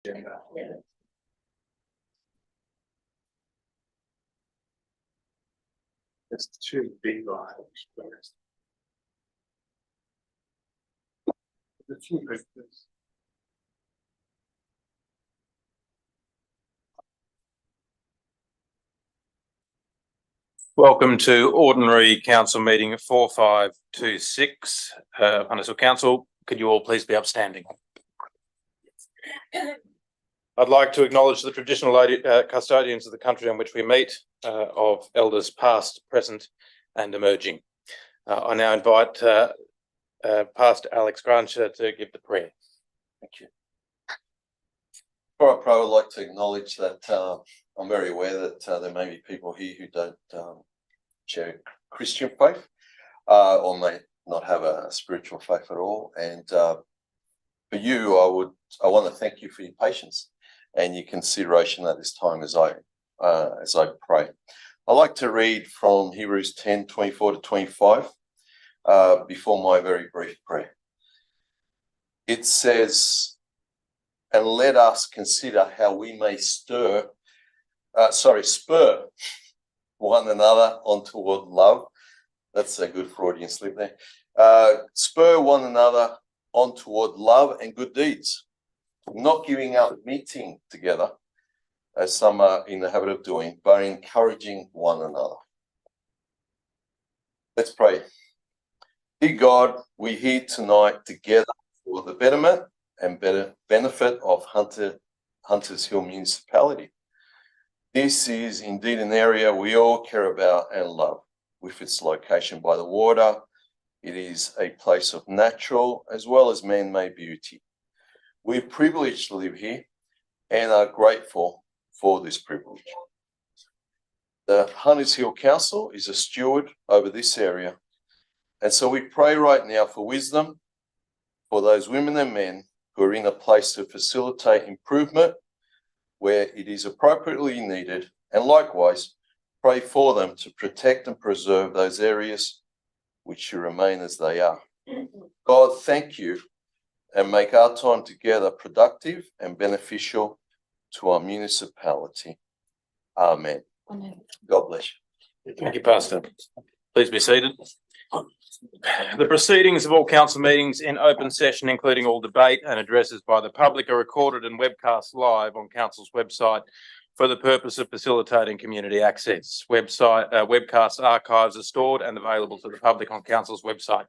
agenda. There's two big items. The few factors. Welcome to Ordinary Council Meeting 4526. Hunters Council, could you all please be upstanding? I'd like to acknowledge the traditional custodians of the country on which we meet, of elders past, present and emerging. I now invite Pastor Alex Grancher to give the prayer. Thank you. Before I pray, I would like to acknowledge that I'm very aware that there may be people here who don't share Christian faith or may not have a spiritual faith at all. And for you, I want to thank you for your patience and your consideration at this time as I pray. I'd like to read from Hebrews 10:24-25 before my very brief prayer. It says, "And let us consider how we may spur one another on toward love." That's a good Freudian slip there. Spur one another on toward love and good deeds, not giving up meeting together, as some are in the habit of doing, but encouraging one another. Let's pray. Dear God, we're here tonight together for the betterment and better benefit of Hunters Hill Municipality. This is indeed an area we all care about and love. With its location by the water, it is a place of natural as well as man-made beauty. We're privileged to live here and are grateful for this privilege. The Hunters Hill Council is a steward over this area, and so we pray right now for wisdom for those women and men who are in a place to facilitate improvement where it is appropriately needed, and likewise pray for them to protect and preserve those areas which should remain as they are. God, thank you, and make our time together productive and beneficial to our municipality. Amen. Amen. God bless you. Thank you, Pastor. Please be seated. The proceedings of all council meetings in open session, including all debate and addresses by the public, are recorded and webcast live on council's website for the purpose of facilitating community access. Webcast archives are stored and available to the public on council's website.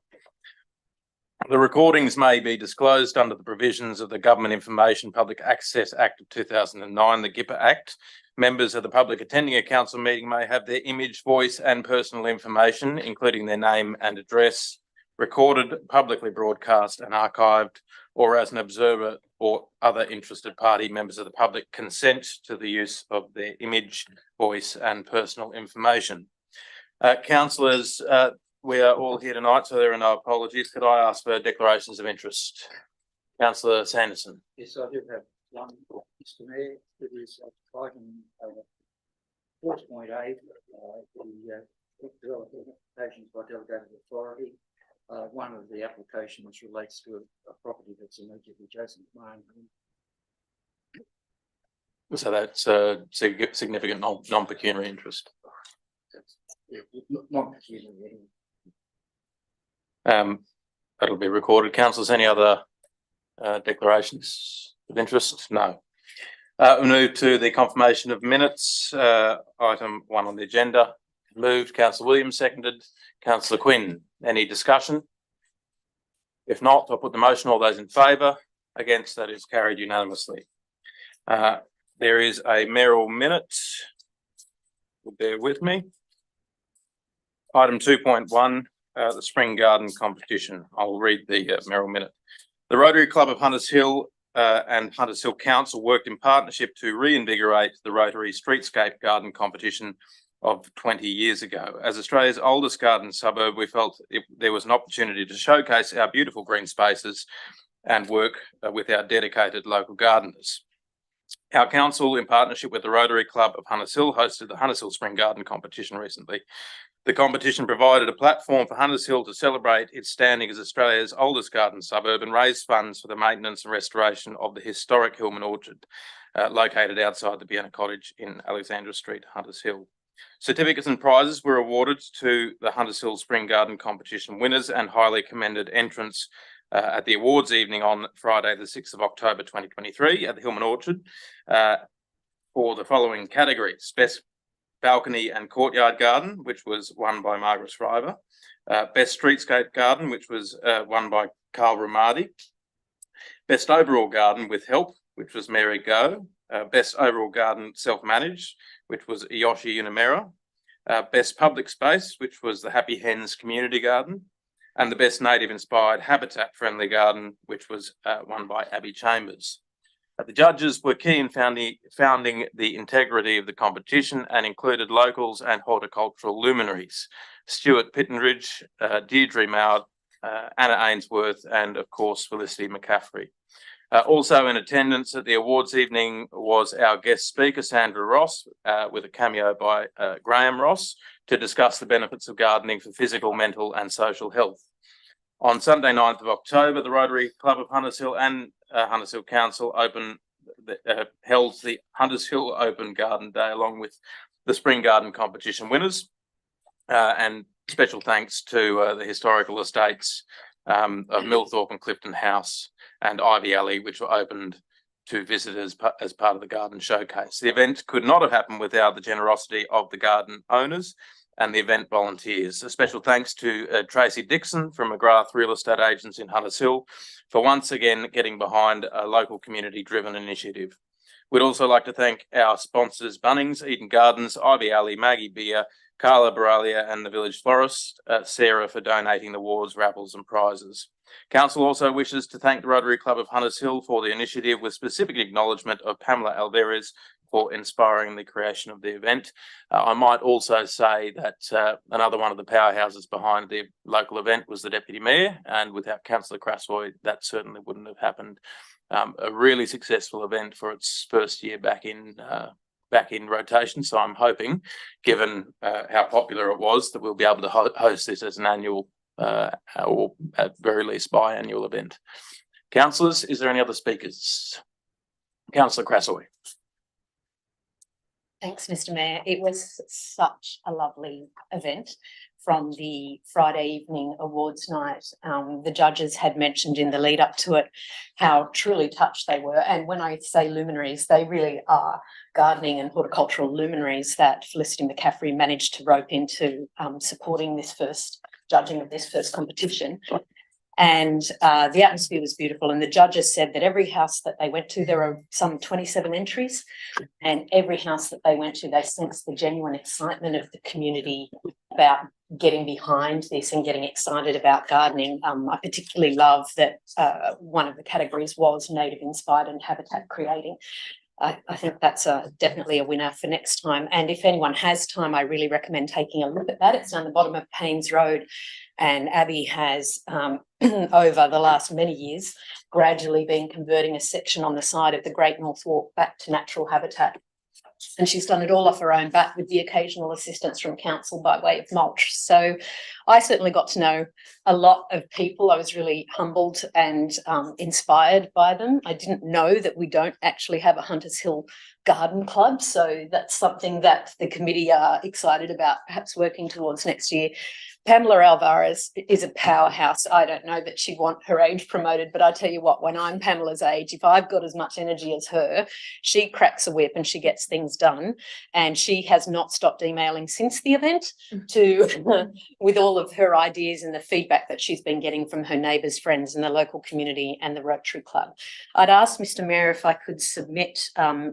The recordings may be disclosed under the provisions of the Government Information Public Access Act of 2009, the GIPA Act. Members of the public attending a council meeting may have their image, voice and personal information, including their name and address, recorded, publicly broadcast and archived, or as an observer or other interested party, members of the public consent to the use of their image, voice and personal information. Councillors, we are all here tonight, so there are no apologies. Could I ask for declarations of interest? Councillor Sanderson. Yes, I do have one, Mr Mayor. It is item 4.8, the development applications by delegated authority. One of the applications relates to a property that's immediately adjacent to my own home. So that's a significant non-pecuniary interest. Non-pecuniary. That'll be recorded. Councillors, any other declarations of interest? No. We move to the confirmation of minutes. Item 1 on the agenda. Moved. Councillor Williams, seconded. Councillor Quinn. Any discussion? If not, I'll put the motion. All those in favour? Against? That is carried unanimously. There is a mayoral minute. Bear with me. Item 2.1, the Spring Garden Competition. I'll read the mayoral minute. The Rotary Club of Hunters Hill and Hunters Hill Council worked in partnership to reinvigorate the Rotary Streetscape Garden Competition of 20 years ago. As Australia's oldest garden suburb, we felt there was an opportunity to showcase our beautiful green spaces and work with our dedicated local gardeners. Our council, in partnership with the Rotary Club of Hunters Hill, hosted the Hunters Hill Spring Garden Competition recently. The competition provided a platform for Hunters Hill to celebrate its standing as Australia's oldest garden suburb and raise funds for the maintenance and restoration of the historic Hillman Orchard, located outside the Vienna Cottage in Alexandra Street, Hunters Hill. Certificates and prizes were awarded to the Hunters Hill Spring Garden Competition winners and highly commended entrants at the awards evening on Friday, the 6th of October 2023 at the Hillman Orchard for the following categories: Best Balcony and Courtyard Garden, which was won by Margaret Shriver. Best Streetscape Garden, which was won by Carl Ramadi. Best Overall Garden with Help, which was Mary Go. Best Overall Garden Self-Managed, which was Yoshi Unamera. Best Public Space, which was the Happy Hens Community Garden. And the Best Native Inspired Habitat Friendly Garden, which was won by Abby Chambers. The judges were key in founding the integrity of the competition and included locals and horticultural luminaries: Stuart Pittenridge, Deirdre Mowd, Anna Ainsworth, and of course Felicity McCaffrey. Also in attendance at the awards evening was our guest speaker, Sandra Ross, with a cameo by Graham Ross, to discuss the benefits of gardening for physical, mental and social health. On Sunday, 9th of October, the Rotary Club of Hunters Hill and Hunters Hill Council held the Hunters Hill Open Garden Day along with the Spring Garden Competition winners. And special thanks to the historical estates of Millthorpe and Clifton House and Ivy Alley, which were opened to visitors as part of the garden showcase. The event could not have happened without the generosity of the garden owners and the event volunteers. A special thanks to Tracy Dixon from McGrath Real Estate Agents in Hunters Hill for once again getting behind a local community-driven initiative. We'd also like to thank our sponsors, Bunnings, Eden Gardens, Ivy Alley, Maggie Beer, Carla Baralia and the Village Florist, Sarah for donating the awards, raffles and prizes. Council also wishes to thank the Rotary Club of Hunters Hill for the initiative, with specific acknowledgement of Pamela Alvarez for inspiring the creation of the event. I might also say that another one of the powerhouses behind the local event was the Deputy Mayor, and without Councillor Crassoy, that certainly wouldn't have happened. A really successful event for its first year back in rotation. So I'm hoping, given how popular it was, that we'll be able to host this as an annual or at very least biannual event. Councillors, is there any other speakers? Councillor Crassoy. Thanks, Mr. Mayor. It was such a lovely event. From the Friday evening awards night, the judges had mentioned in the lead up to it how truly touched they were. And when I say luminaries, they really are gardening and horticultural luminaries that Felicity McCaffrey managed to rope into supporting this judging of this first competition. And the atmosphere was beautiful. And the judges said that every house that they went to, there were some 27 entries, and every house that they went to, they sensed the genuine excitement of the community about getting behind this and getting excited about gardening. I particularly love that one of the categories was native inspired and habitat creating. I think that's definitely a winner for next time. And if anyone has time, I really recommend taking a look at that. It's down the bottom of Paynes Road, and Abby has, over the last many years, gradually been converting a section on the side of the Great North Walk back to natural habitat. And she's done it all off her own bat with the occasional assistance from council by way of mulch. So I certainly got to know a lot of people. I was really humbled and inspired by them. I didn't know that we don't actually have a Hunters Hill Garden Club. So that's something that the committee are excited about perhaps working towards next year. Pamela Alvarez is a powerhouse. I don't know that she'd want her age promoted, but I tell you what, when I'm Pamela's age, if I've got as much energy as her, she cracks a whip and she gets things done. And she has not stopped emailing since the event with all of her ideas and the feedback that she's been getting from her neighbours, friends and the local community and the Rotary Club. I'd ask Mr. Mayor if I could submit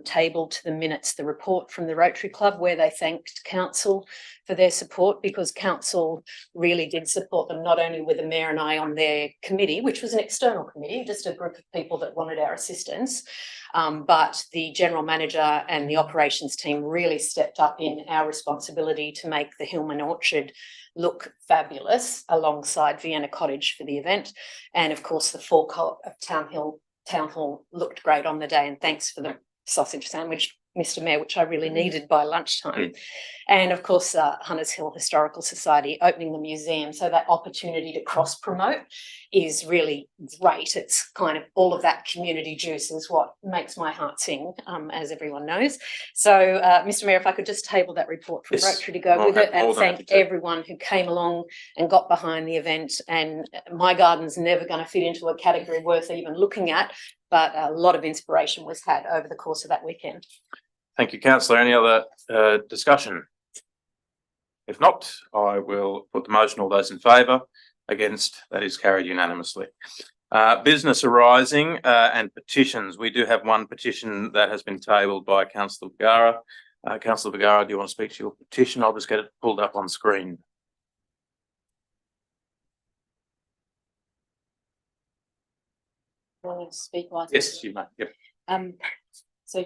table to the minutes the report from the Rotary Club where they thanked council for their support, because council really did support them, not only with the mayor and I on their committee, which was an external committee, just a group of people that wanted our assistance, but the general manager and the operations team really stepped up in our responsibility to make the Hillman Orchard look fabulous alongside Vienna Cottage for the event. And of course, the forecourt of Town Hall looked great on the day, and thanks for the sausage sandwich Mr. Mayor, which I really needed by lunchtime. And of course, Hunters Hill Historical Society opening the museum. So that opportunity to cross promote is really great. It's kind of all of that community juice is what makes my heart sing, as everyone knows. So, Mr. Mayor, if I could just table that report from Rotary to go with it and thank everyone who came along and got behind the event. And my garden's never going to fit into a category worth even looking at, but a lot of inspiration was had over the course of that weekend. Thank you, councillor. Any other discussion? If not, I will put the motion. All those in favour? Against? That is carried unanimously. Business arising and petitions. We do have one petition that has been tabled by councillor Vergara. Councillor Vergara, do you want to speak to your petition? I'll just get it pulled up on screen. Speak while Yes, you may. Yep. So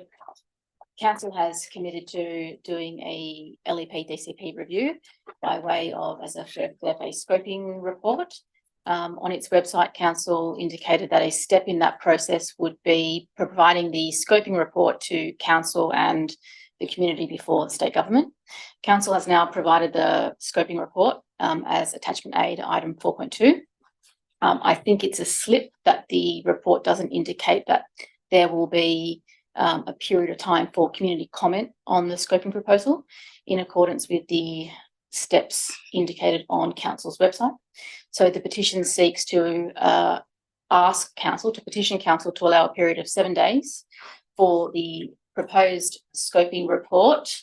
council has committed to doing a LEP DCP review by way of as a scoping report. On its website, council indicated that a step in that process would be providing the scoping report to council and the community before state government. Council has now provided the scoping report as attachment A to item 4.2. I think it's a slip that the report doesn't indicate that there will be a period of time for community comment on the scoping proposal in accordance with the steps indicated on council's website. So the petition seeks to petition council to allow a period of 7 days for the proposed scoping report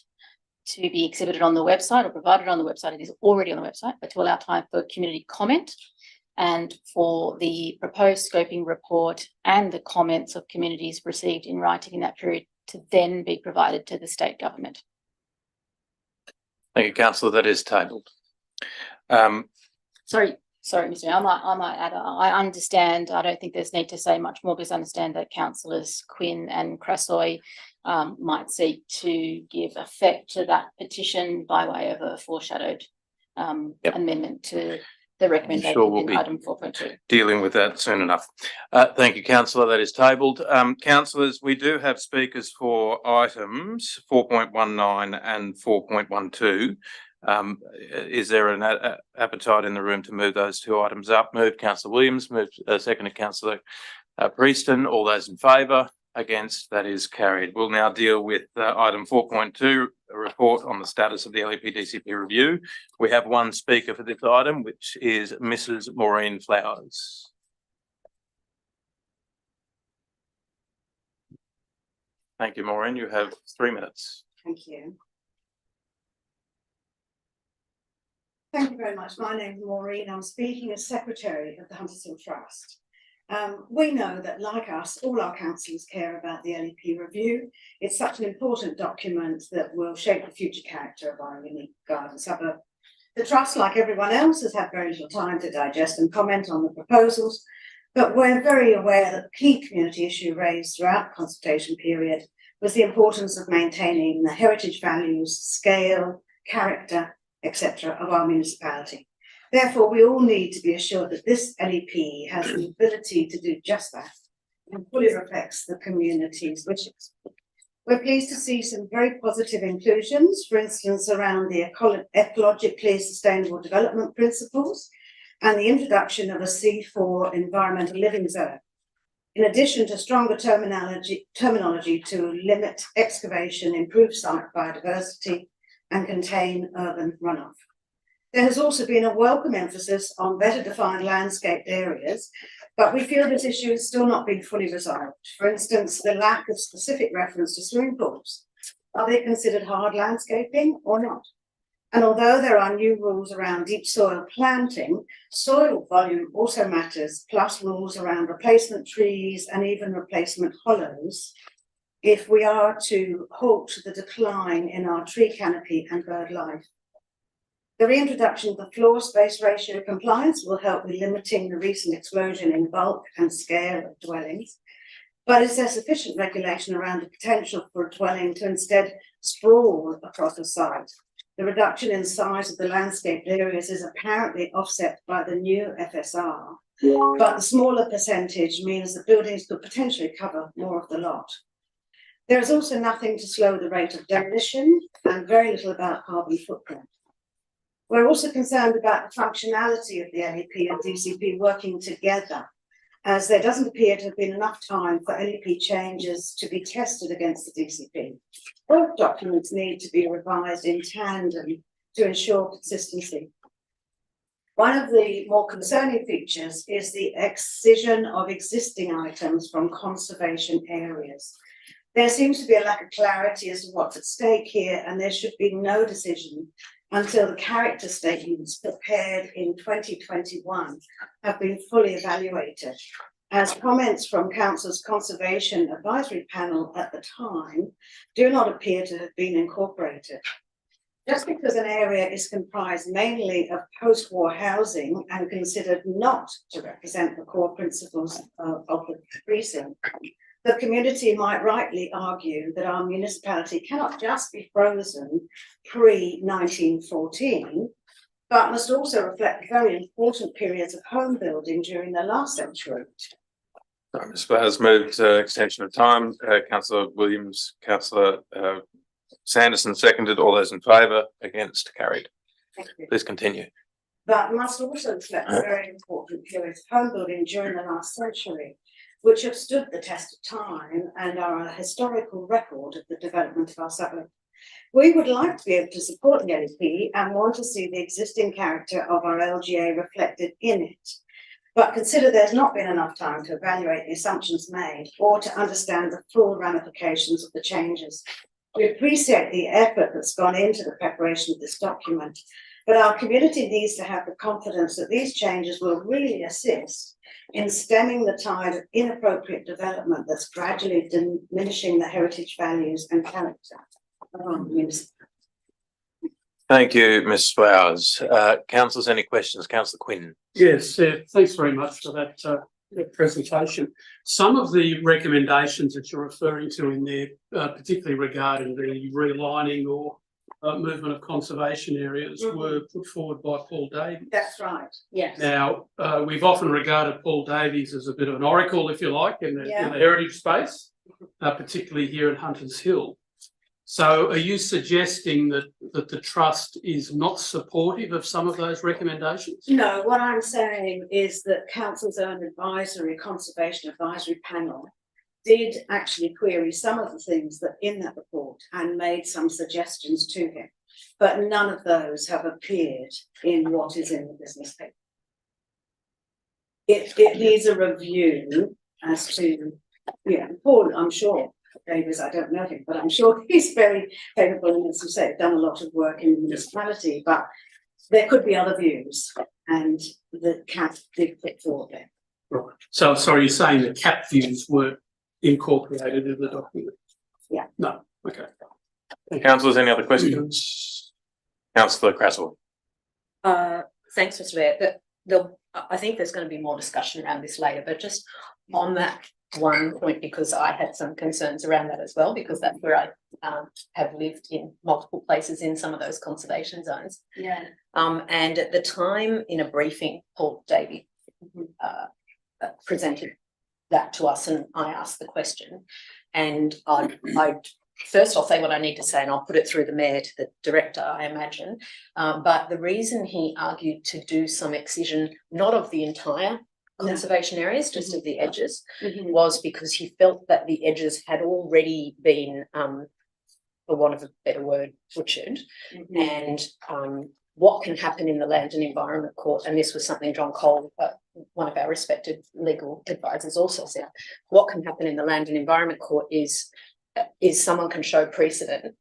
to be exhibited on the website or provided on the website. It is already on the website, but to allow time for community comment and for the proposed scoping report and the comments of communities received in writing in that period to then be provided to the state government. Thank you, councillor. That is tabled. Sorry, Mr. Mayor, I might add, I understand, I don't think there's need to say much more because I understand that councillors Quinn and Crasoy might seek to give effect to that petition by way of a foreshadowed amendment to the recommendation in item 4.2. Dealing with that soon enough. Thank you, councillor. That is tabled. Councillors, we do have speakers for items 4.19 and 4.12. Is there an appetite in the room to move those two items up? Moved, councillor Williams. Moved, seconded, councillor Prieston. All those in favour? Against? That is carried. We'll now deal with item 4.2, a report on the status of the LEP DCP review. We have one speaker for this item, which is Mrs. Maureen Flowers. Thank you, Maureen. You have 3 minutes. Thank you. Thank you very much. My name is Maureen. I'm speaking as Secretary of the Hunters Hill Trust. We know that, like us, all our councillors care about the LEP review. It's such an important document that will shape the future character of our unique garden suburb. The Trust, like everyone else, has had very little time to digest and comment on the proposals, but we're very aware that the key community issue raised throughout the consultation period was the importance of maintaining the heritage values, scale, character, etc. of our municipality. Therefore, we all need to be assured that this LEP has the ability to do just that and fully reflects the community's wishes. We're pleased to see some very positive inclusions, for instance, around the ecologically sustainable development principles and the introduction of a C4 environmental living zone, in addition to stronger terminology to limit excavation, improve site biodiversity, and contain urban runoff. There has also been a welcome emphasis on better defined landscaped areas, but we feel this issue has still not been fully resolved. For instance, the lack of specific reference to swimming pools. Are they considered hard landscaping or not? And although there are new rules around deep soil planting, soil volume also matters, plus rules around replacement trees and even replacement hollows, if we are to halt the decline in our tree canopy and bird life. The reintroduction of the floor space ratio compliance will help with limiting the recent explosion in bulk and scale of dwellings. But is there sufficient regulation around the potential for a dwelling to instead sprawl across a site? The reduction in size of the landscaped areas is apparently offset by the new FSR, but the smaller percentage means that buildings could potentially cover more of the lot. There is also nothing to slow the rate of demolition and very little about carbon footprint. We're also concerned about the functionality of the LEP and DCP working together, as there doesn't appear to have been enough time for LEP changes to be tested against the DCP. Both documents need to be revised in tandem to ensure consistency. One of the more concerning features is the excision of existing items from conservation areas. There seems to be a lack of clarity as to what's at stake here, and there should be no decision until the character statements prepared in 2021 have been fully evaluated, as comments from Council's Conservation Advisory Panel at the time do not appear to have been incorporated. Just because an area is comprised mainly of post-war housing and considered not to represent the core principles of the precinct, the community might rightly argue that our municipality cannot just be frozen pre-1914, but must also reflect very important periods of home building during the last century. Ms. Flowers moved extension of time. Councillor Williams, Councillor Sanderson seconded. All those in favour? Against? Carried. Thank you. Please continue. But must also reflect very important periods of home building during the last century, which have stood the test of time and are a historical record of the development of our suburb. We would like to be able to support the LEP and want to see the existing character of our LGA reflected in it, but consider there's not been enough time to evaluate the assumptions made or to understand the full ramifications of the changes. We appreciate the effort that's gone into the preparation of this document, but our community needs to have the confidence that these changes will really assist in stemming the tide of inappropriate development that's gradually diminishing the heritage values and character of our municipality. Thank you, Ms. Flowers. Councillors, any questions? Councillor Quinn. Yes, thanks very much for that presentation. Some of the recommendations that you're referring to in there, particularly regarding the realigning or movement of conservation areas, were put forward by Paul Davies. That's right, yes. Now, we've often regarded Paul Davies as a bit of an oracle, if you like, in the heritage space, particularly here at Hunters Hill. So are you suggesting that the Trust is not supportive of some of those recommendations? No, what I'm saying is that Council's own conservation advisory panel did actually query some of the things that in that report and made some suggestions to him, but none of those have appeared in what is in the business paper. It needs a review as to, Paul, I'm sure, Davis, I don't know him, but I'm sure he's very capable and, as you say, done a lot of work in the municipality, but there could be other views, and the CAP did put forward there. Right. So, sorry, you're saying the CAP views were incorporated in the document? Yeah. No. Okay. Councillors, any other questions? Councillor Crasswell. Thanks, Mr. Mayor. I think there's going to be more discussion around this later, but just on that one point, because I had some concerns around that as well, because that's where I have lived in multiple places in some of those conservation zones. Yeah. And at the time, in a briefing, Paul Davies presented that to us, and I asked the question. And first I'll say what I need to say, and I'll put it through the mayor to the director, I imagine. But the reason he argued to do some excision, not of the entire conservation areas, just of the edges, was because he felt that the edges had already been, for want of a better word, butchered. And what can happen in the Land and Environment Court, and this was something John Cole, one of our respected legal advisors, also said, what can happen in the Land and Environment Court is someone can show precedent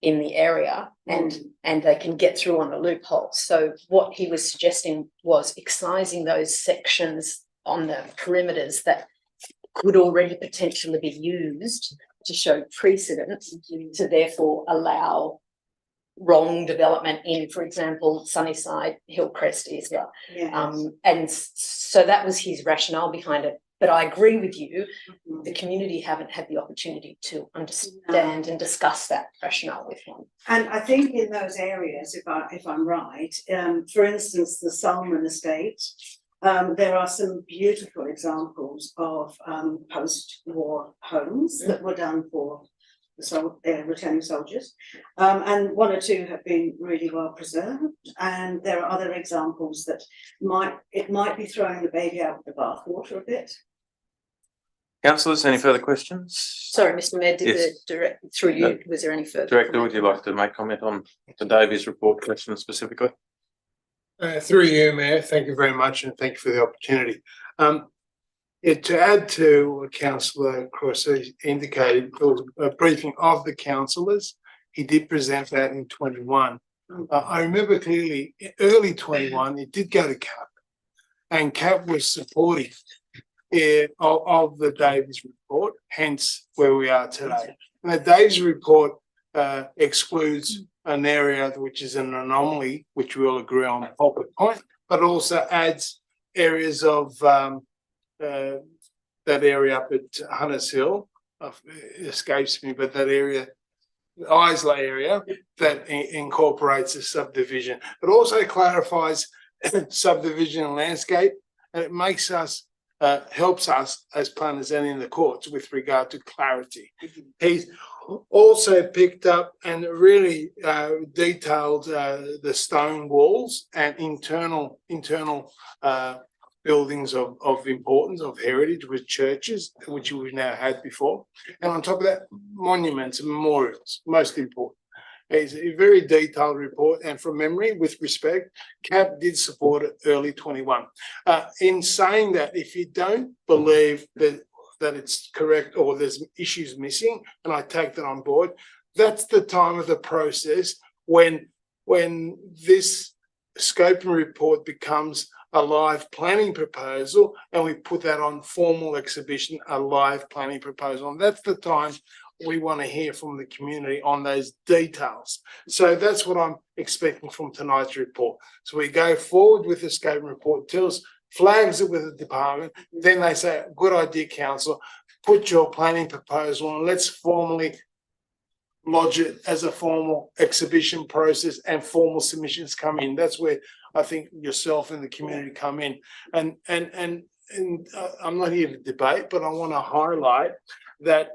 in the area and they can get through on the loophole. So what he was suggesting was excising those sections on the perimeters that could already potentially be used to show precedent to therefore allow wrong development in, for example, Sunnyside, Hillcrest, Isla. Yes. And so that was his rationale behind it. But I agree with you, the community haven't had the opportunity to understand and discuss that rationale with him. And I think in those areas, if I'm right, for instance, the Salmon Estate, there are some beautiful examples of post-war homes that were done for returning soldiers. And one or two have been really well preserved. And there are other examples that it might be throwing the baby out with the bathwater a bit. Councillors, any further questions? Sorry, Mr Mayor, did Yes. the direct, through you, was there any further? Director, would you like to make comment on the Davies report question specifically? Through you, Mayor, thank you very much and thank you for the opportunity. To add to what Councillor Crossy indicated, there was a briefing of the councillors. He did present that in 21. I remember clearly, early 21, it did go to CAP, and CAP was supportive of the Davies report, hence where we are today. And the Davies report excludes an area which is an anomaly, which we all agree on, Pulpit Point, but also adds areas of that area up at Hunters Hill, escapes me, but that area, Isla area, that incorporates a subdivision. It also clarifies subdivision and landscape, and it makes us helps us as planners and in the courts with regard to clarity. He's also picked up and really detailed the stone walls and internal buildings of importance, of heritage, with churches, which we've now had before. And on top of that, monuments and memorials, most important. It's a very detailed report, and from memory, with respect, CAP did support it early 21. In saying that, if you don't believe that it's correct or there's issues missing, and I take that on board, that's the time of the process when this scoping report becomes a live planning proposal, and we put that on formal exhibition, a live planning proposal. And that's the time we want to hear from the community on those details. So that's what I'm expecting from tonight's report. So we go forward with the scoping report, tells, flags it with the department, then they say, good idea, council, put your planning proposal and let's formally lodge it as a formal exhibition process and formal submissions come in. That's where I think yourself and the community come in. And I'm not here to debate, but I want to highlight that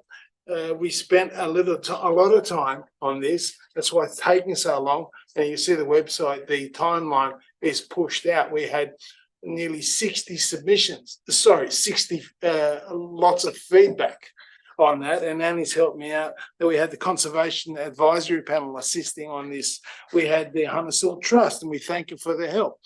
we spent a lot of time on this. That's why it's taking so long. And you see the website, the timeline is pushed out. We had nearly 60 submissions, 60 lots of feedback on that, and Annie's helped me out. That we had the Conservation Advisory Panel assisting on this. We had the Hunters Hill Trust, and we thank you for their help.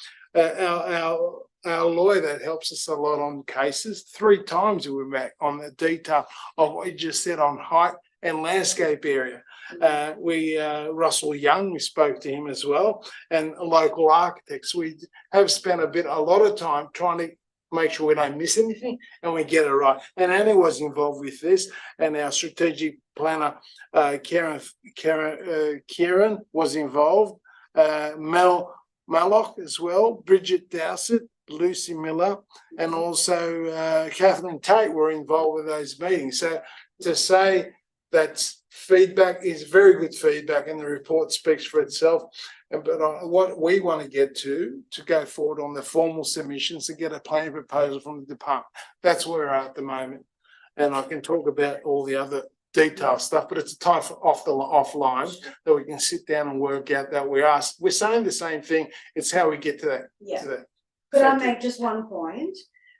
Our lawyer that helps us a lot on cases. 3 times we were back on the detail of what you just said on height and landscape area. Russell Young, we spoke to him as well, and local architects. We have spent a lot of time trying to make sure we don't miss anything and we get it right. And Annie was involved with this, and our strategic planner, Kieran was involved, Mel Malloch as well, Bridget Dowsett, Lucy Miller, and also Kathleen Tate were involved with those meetings. So to say that feedback is very good feedback, and the report speaks for itself. But what we want to get to go forward on the formal submissions to get a planning proposal from the department. That's where we're at the moment. And I can talk about all the other detailed stuff, but it's a time for offline that we can sit down and work out that we're saying the same thing. It's how we get to that. Yeah. To that. Could I make just one point?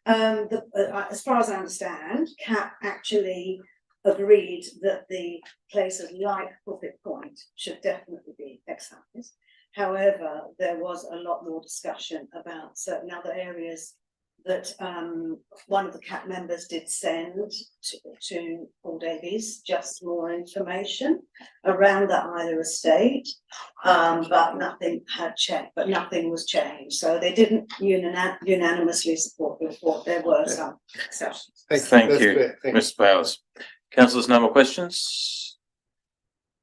As far as I understand, CAP actually agreed that the places like Pulpit Point should definitely be excised. However, there was a lot more discussion about certain other areas that one of the CAP members did send to Paul Davies, just more information around that Isla estate, but nothing was changed. So they didn't unanimously support the report. There were some exceptions. Thank you, Mr. Bowers. Councillors, no more questions?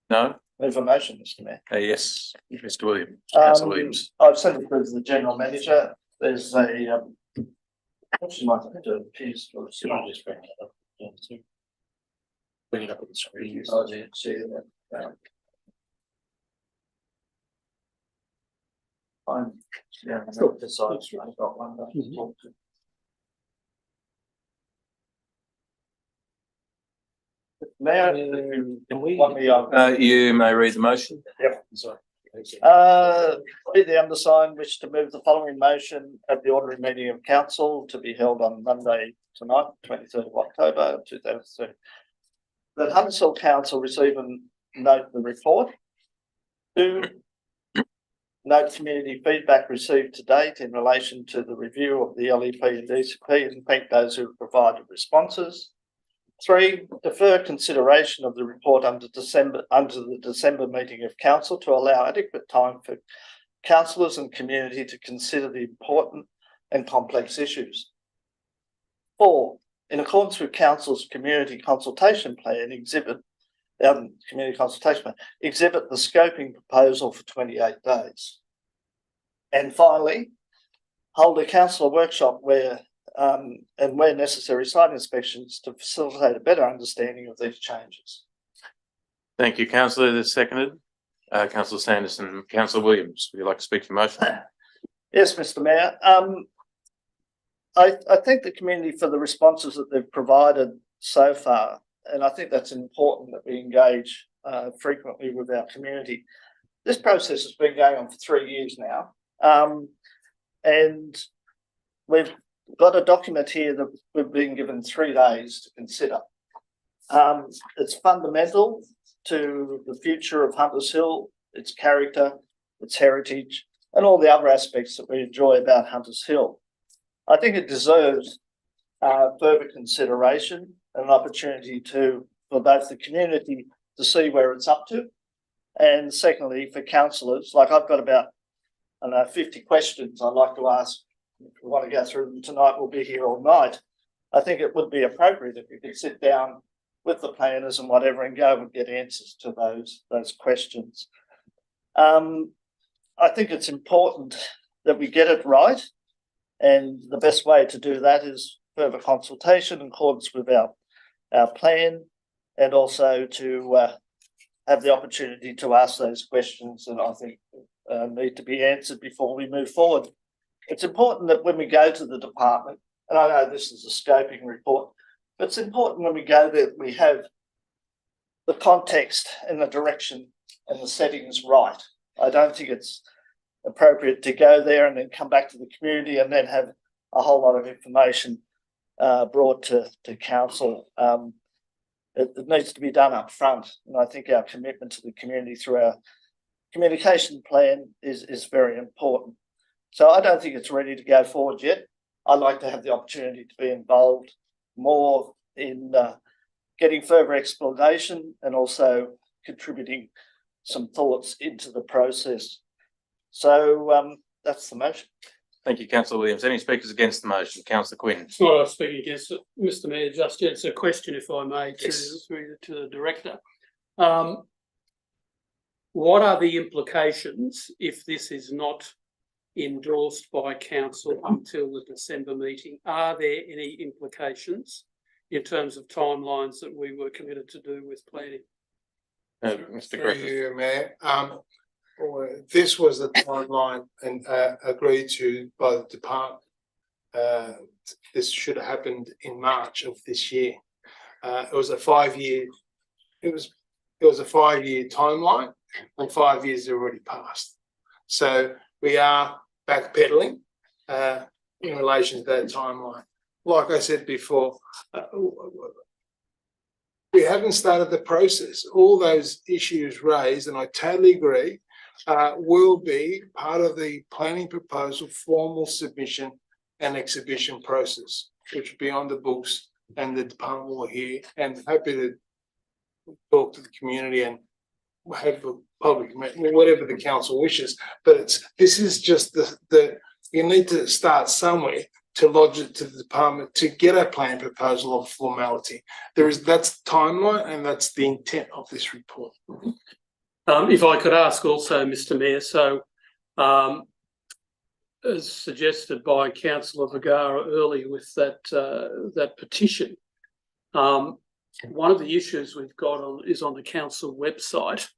No? Information, Mr. Mayor. Yes, Mr. Williams. Councillor Williams. I've sent it through to the general manager. There's a she might have to appease for just bring it up. Bring it up on the screen. Oh, yeah, see that. Fine. Yeah, I've got the size, right? I've got one that I can talk to. Mayor, Can we? want me on? You may read the motion. Yep. Sorry. Be the undersigned wish to move the following motion at the ordinary meeting of council to be held on Monday tonight, 23rd of October 2023. That Hunters Hill Council receive and note the report. 2, note community feedback received to date in relation to the review of the LEP and DCP and thank those who have provided responses. 3, defer consideration of the report under the December meeting of council to allow adequate time for councillors and community to consider the important and complex issues. 4, in accordance with council's community consultation plan, exhibit the scoping proposal for 28 days. And finally, hold a councillor workshop where and where necessary, site inspections to facilitate a better understanding of these changes. Thank you, councillor. This is seconded. Councillor Sanderson, Councillor Williams, would you like to speak to the motion? Yes, Mr. Mayor. I thank the community for the responses that they've provided so far, and I think that's important that we engage frequently with our community. This process has been going on for 3 years now, and we've got a document here that we've been given 3 days to consider. It's fundamental to the future of Hunters Hill, its character, its heritage, and all the other aspects that we enjoy about Hunters Hill. I think it deserves further consideration and an opportunity for both the community to see where it's up to, and secondly, for councillors, like I've got about 50 questions I'd like to ask. If we want to go through them tonight, we'll be here all night. I think it would be appropriate if we could sit down with the planners and whatever and go and get answers to those questions. I think it's important that we get it right, and the best way to do that is further consultation in accordance with our plan, and also to have the opportunity to ask those questions that I think need to be answered before we move forward. It's important that when we go to the department, and I know this is a scoping report, but it's important when we go there that we have the context and the direction and the settings right. I don't think it's appropriate to go there and then come back to the community and then have a whole lot of information brought to council. It needs to be done up front, and I think our commitment to the community through our communication plan is very important. So I don't think it's ready to go forward yet. I'd like to have the opportunity to be involved more in getting further explanation and also contributing some thoughts into the process. So that's the motion. Thank you, Councillor Williams. Any speakers against the motion? Councillor Quinn. It's not us speaking against it, Mr. Mayor, just yet. It's a question, if I may, Yes. to the director. What are the implications if this is not endorsed by council until the December meeting? Are there any implications in terms of timelines that we were committed to do with planning? Mr. Griffith. Yeah, Mayor. This was the timeline and agreed to by the department. This should have happened in March of this year. It was a 5-year. It was a 5-year timeline, and 5 years already passed. So we are backpedaling in relation to that timeline. Like I said before, we haven't started the process. All those issues raised, and I totally agree, will be part of the planning proposal formal submission and exhibition process, which will be on the books, and the department will hear, and happy to talk to the community and have a public, whatever the council wishes. But this is just the you need to start somewhere to lodge it to the department to get a plan proposal of formality. That's the timeline, and that's the intent of this report. If I could ask also, Mr. Mayor, so as suggested by Councillor Vergara earlier with that petition, one of the issues we've got is on the council website,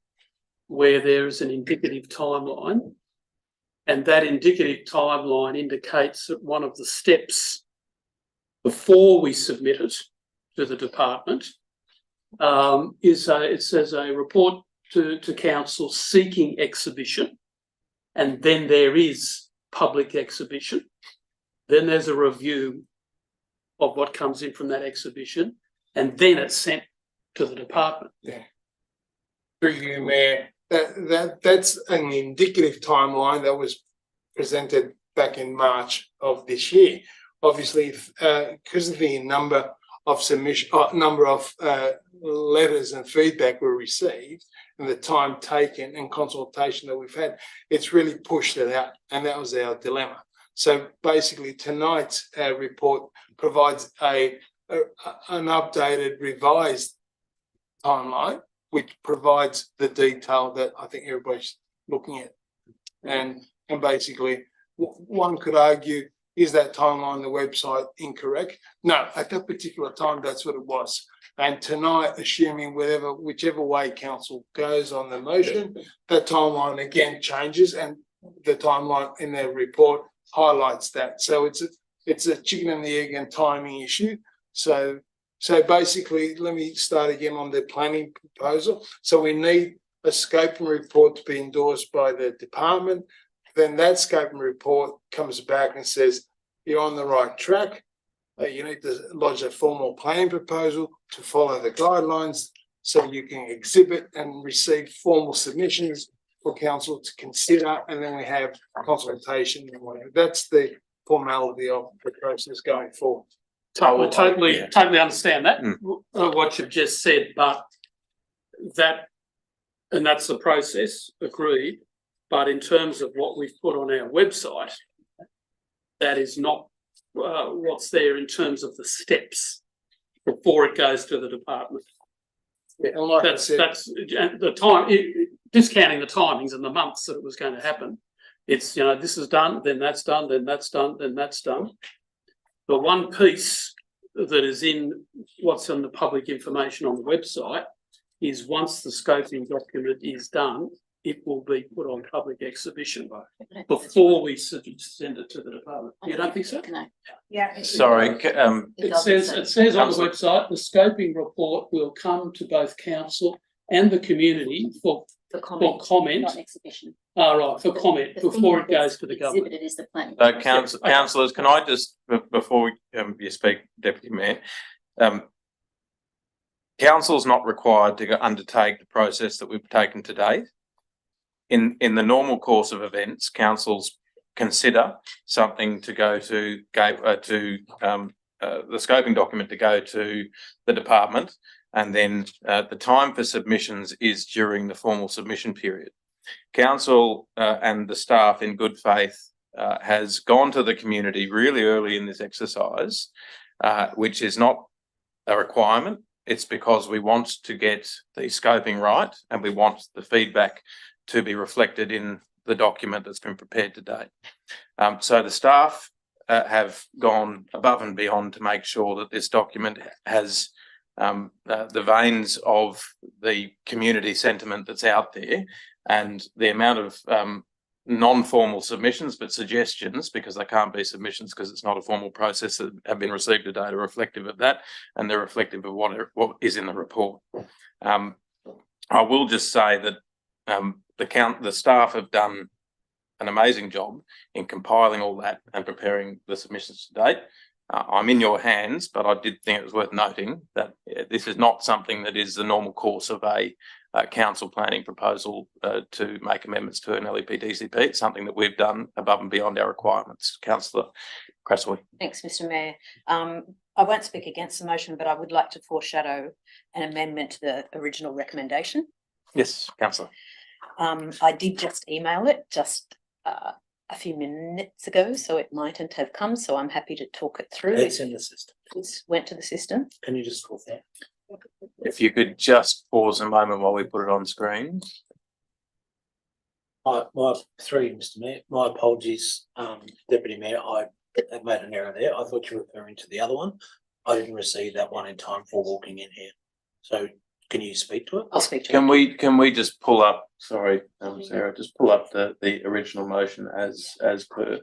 where there is an indicative timeline, and that indicative timeline indicates that one of the steps before we submit it to the department it says a report to council seeking exhibition, and then there is public exhibition. Then there's a review of what comes in from that exhibition, and then it's sent to the department. Through you, Mayor, that's an indicative timeline that was presented back in March of this year. Obviously, because of the number of letters and feedback we received and the time taken and consultation that we've had, it's really pushed it out, and that was our dilemma. So basically, tonight's report provides an updated, revised timeline, which provides the detail that I think everybody's looking at. And basically, one could argue, is that timeline on the website incorrect? No, at that particular time, that's what it was. And tonight, assuming whichever way council goes on the motion, that timeline again changes, and the timeline in their report highlights that. So it's a chicken and the egg and timing issue. So basically, let me start again on the planning proposal. So we need a scoping report to be endorsed by the department. Then that scoping report comes back and says, you're on the right track. You need to lodge a formal planning proposal to follow the guidelines so you can exhibit and receive formal submissions for council to consider, and then we have consultation and whatever. That's the formality of the process going forward. Totally understand that, what you've just said, but that's the process, agreed. But in terms of what we've put on our website, that is not what's there in terms of the steps before it goes to the department. Yeah, and like that's the time, discounting the timings and the months that it was going to happen. It's, this is done, then that's done, then that's done, then that's done. The one piece that is in what's on the public information on the website is once the scoping document is done, it will be put on public exhibition before we send it to the department. You don't think so? No. Yeah. Sorry, It says on the website, the scoping report will come to both council and the community for comment. Not exhibition. Right, for comment before it goes to the government. Exhibited is the plan. So councillors, can I just, before you speak, Deputy Mayor, council's not required to undertake the process that we've taken to date. In the normal course of events, councils consider something to go to the scoping document to go to the department, and then the time for submissions is during the formal submission period. Council and the staff, in good faith, has gone to the community really early in this exercise, which is not a requirement. It's because we want to get the scoping right, and we want the feedback to be reflected in the document that's been prepared today. So the staff have gone above and beyond to make sure that this document has the veins of the community sentiment that's out there, and the amount of non-formal submissions, but suggestions, because they can't be submissions because it's not a formal process, that have been received today are reflective of that, and they're reflective of what is in the report. I will just say that the staff have done an amazing job in compiling all that and preparing the submissions to date. I'm in your hands, but I did think it was worth noting that this is not something that is the normal course of a council planning proposal to make amendments to an LEP DCP. It's something that we've done above and beyond our requirements. Councillor Cresswell. Thanks, Mr. Mayor. I won't speak against the motion, but I would like to foreshadow an amendment to the original recommendation. Yes, councillor. I did just email it a few minutes ago, so it mightn't have come, so I'm happy to talk it through. It's in the system. It went to the system. Can you just talk that? If you could just pause a moment while we put it on screen. Through Mr. Mayor, my apologies, Deputy Mayor, I have made an error there. I thought you were referring to the other one. I didn't receive that one in time for walking in here. So can you speak to it? I'll speak to it. Can we just pull up, sorry, Sarah, just pull up the original motion as per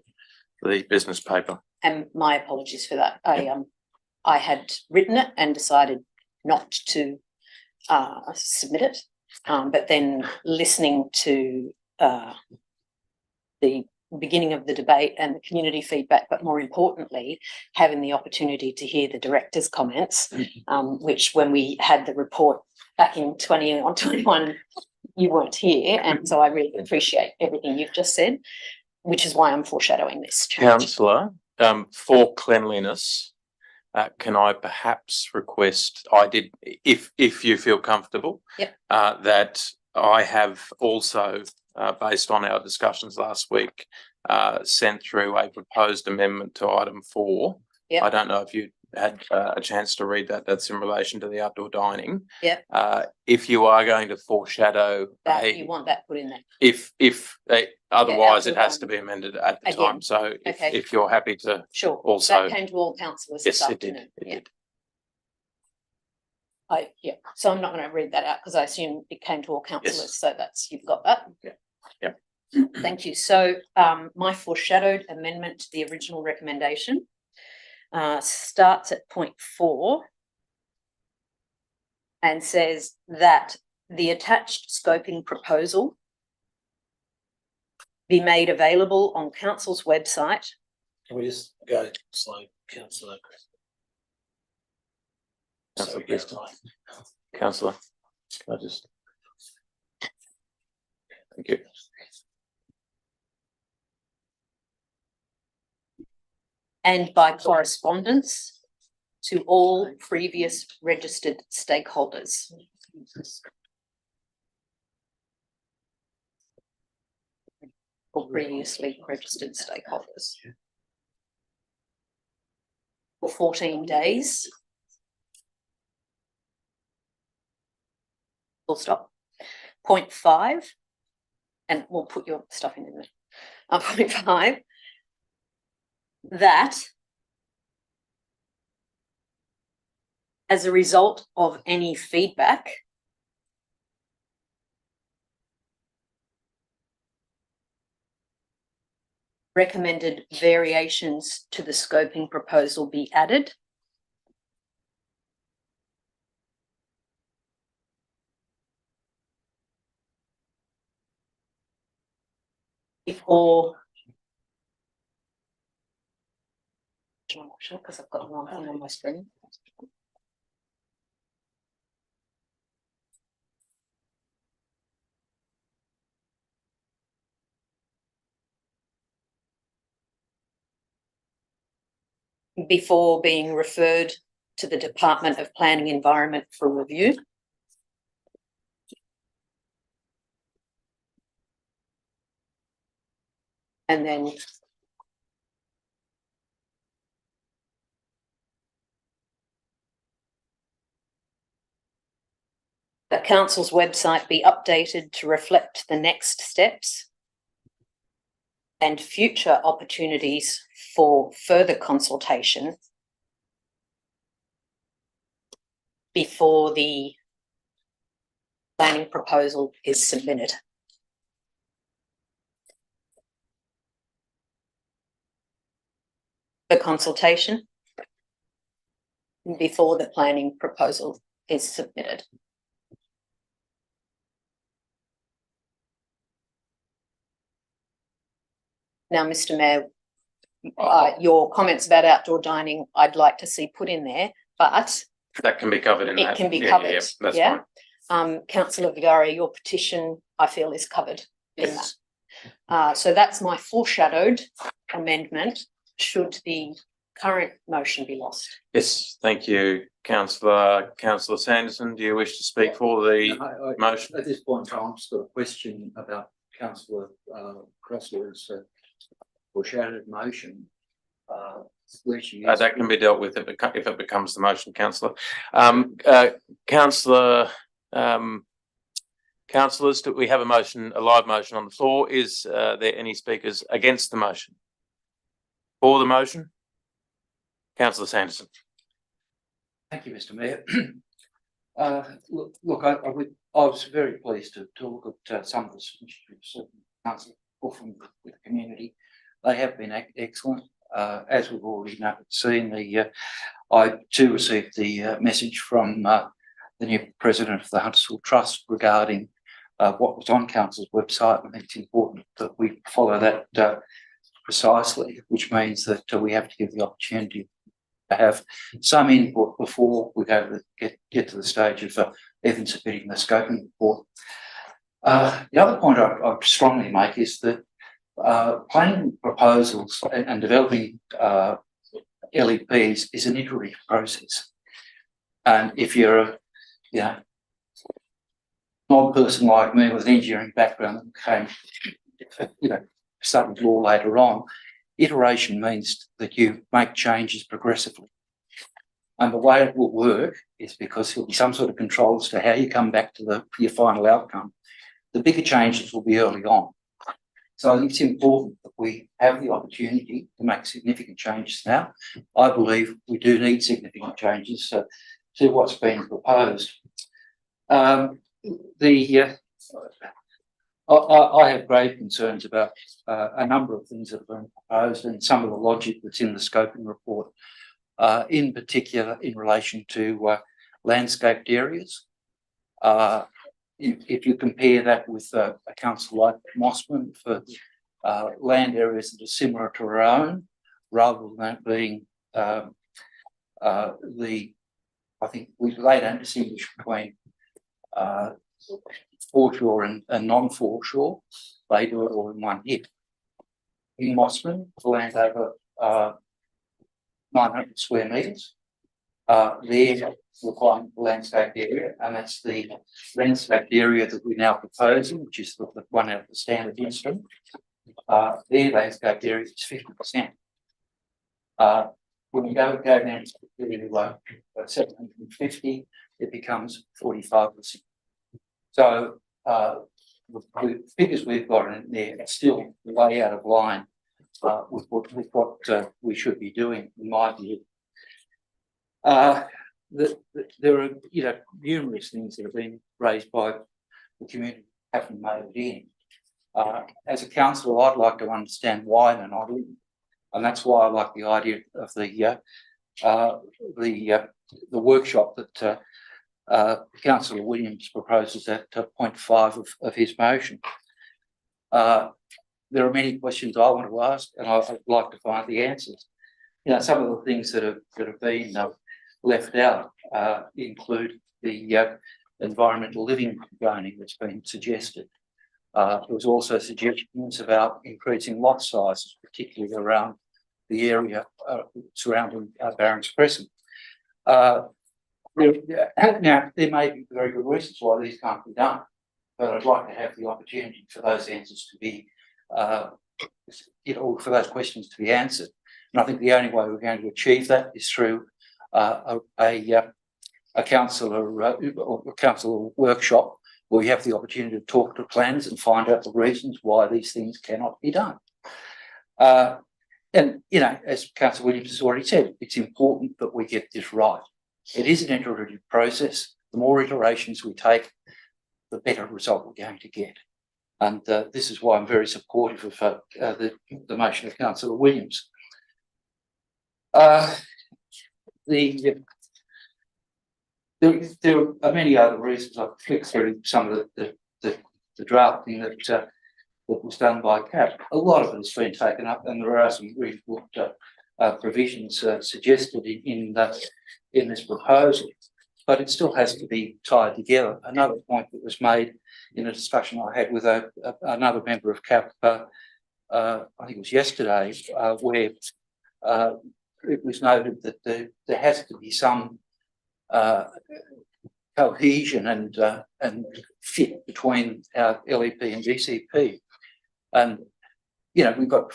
the business paper. And my apologies for that. I had written it and decided not to submit it. But then listening to the beginning of the debate and the community feedback, but more importantly, having the opportunity to hear the director's comments, which when we had the report back in 21, you weren't here. And so I really appreciate everything you've just said, which is why I'm foreshadowing this. Councillor, for cleanliness, can I perhaps request, if you feel comfortable, Yep. That I have also, based on our discussions last week, sent through a proposed amendment to item 4. Yep. I don't know if you had a chance to read that. That's in relation to the outdoor dining. Yep. If you are going to foreshadow That you want that put in there. Otherwise it outdoor has to be amended at the Again. time. So Okay. if you're happy to Sure. also. That came to all councillors this Yes, it did. afternoon. It Yeah. did. So I'm not going to read that out because I assume it came to all councillors. Yes. So you've got that. Yeah. Yeah. Thank you. So my foreshadowed amendment to the original recommendation starts at point 4 and says that the attached scoping proposal be made available on council's website. Can we just go slow, councillor? Councillor So, yeah, Preston. fine. Councillor, can I just. Thank you. And by correspondence to all previous registered stakeholders. Or previously registered stakeholders. For 14 days. Full stop. Point 5, and we'll put your stuff in there. Point 5, that as a result of any feedback, recommended variations to the scoping proposal be added. Before, because I've got the wrong thing on my screen. Before being referred to the Department of Planning Environment for review. And then the council's website be updated to reflect the next steps and future opportunities for further consultation before the planning proposal is submitted. The consultation before the planning proposal is submitted. Now, Mr. Mayor, your comments about outdoor dining, I'd like to see put in there, but that can be covered in that. it can be Yeah, covered. yeah, that's yeah. fine. Councillor Vigaria, your petition, I feel, is covered in Yes. that. So that's my foreshadowed amendment. Should the current motion be lost? Yes, thank you, councillor. Councillor Sanderson, do you wish to speak for the motion? At this point in time, I've just got a question about councillor Crossler's foreshadowed motion. Where she is. That can be dealt with if it becomes the motion, councillor. Councillor, councillors, do we have a live motion on the floor? Is there any speakers against the motion? For the motion? Councillor Sanderson. Thank you, Mr. Mayor. Look, I was very pleased to look at some of the submissions council from the community. They have been excellent. As we've already seen, I too received the message from the new president of the Huntersville Trust regarding what was on council's website. I think it's important that we follow that precisely, which means that we have to give the opportunity to have some input before we go to get to the stage of even submitting the scoping report. The other point I strongly make is that planning proposals and developing LEPs is an iterative process. And if you're a non person like me with an engineering background that came, studied law later on, iteration means that you make changes progressively. And the way it will work is because there'll be some sort of control as to how you come back to your final outcome. The bigger changes will be early on. So I think it's important that we have the opportunity to make significant changes now. I believe we do need significant changes to what's been proposed. I have grave concerns about a number of things that have been proposed and some of the logic that's in the scoping report, in particular in relation to landscaped areas. If you compare that with a council like Mossman for land areas that are similar to our own, rather than that being I think they don't distinguish between foreshore and non-foreshore. They do it all in one hit. In Mossman, for land over 900 square metres, they're requiring the landscaped area, and that's the landscaped area that we're now proposing, which is the one out of the standard instrument. Their landscaped area is 50%. When we go down to 750, it becomes 45%. So the figures we've got in there are still way out of line with what we should be doing, in my view. There are numerous things that have been raised by the community haven't made it in. As a councillor, I'd like to understand why they're not in, and that's why I like the idea of the workshop that Councillor Williams proposes at point 5 of his motion. There are many questions I want to ask, and I'd like to find the answers. Some of the things that have been left out include the environmental living zoning that's been suggested. There was also suggestions about increasing lot sizes, particularly around the area surrounding Barron's Crescent. Now, there may be very good reasons why these can't be done, but I'd like to have the opportunity for those answers to be, for those questions to be answered. And I think the only way we're going to achieve that is through a councillor workshop where we have the opportunity to talk to planners and find out the reasons why these things cannot be done. And, as Councillor Williams has already said, it's important that we get this right. It is an iterative process. The more iterations we take, the better result we're going to get. And this is why I'm very supportive of the motion of Councillor Williams. There are many other reasons. I've flicked through some of the drafting that was done by CAP. A lot of it has been taken up, and there are some really good provisions suggested in this proposal, but it still has to be tied together. Another point that was made in a discussion I had with another member of CAP, I think it was yesterday, where it was noted that there has to be some cohesion and fit between our LEP and DCP. And we've got,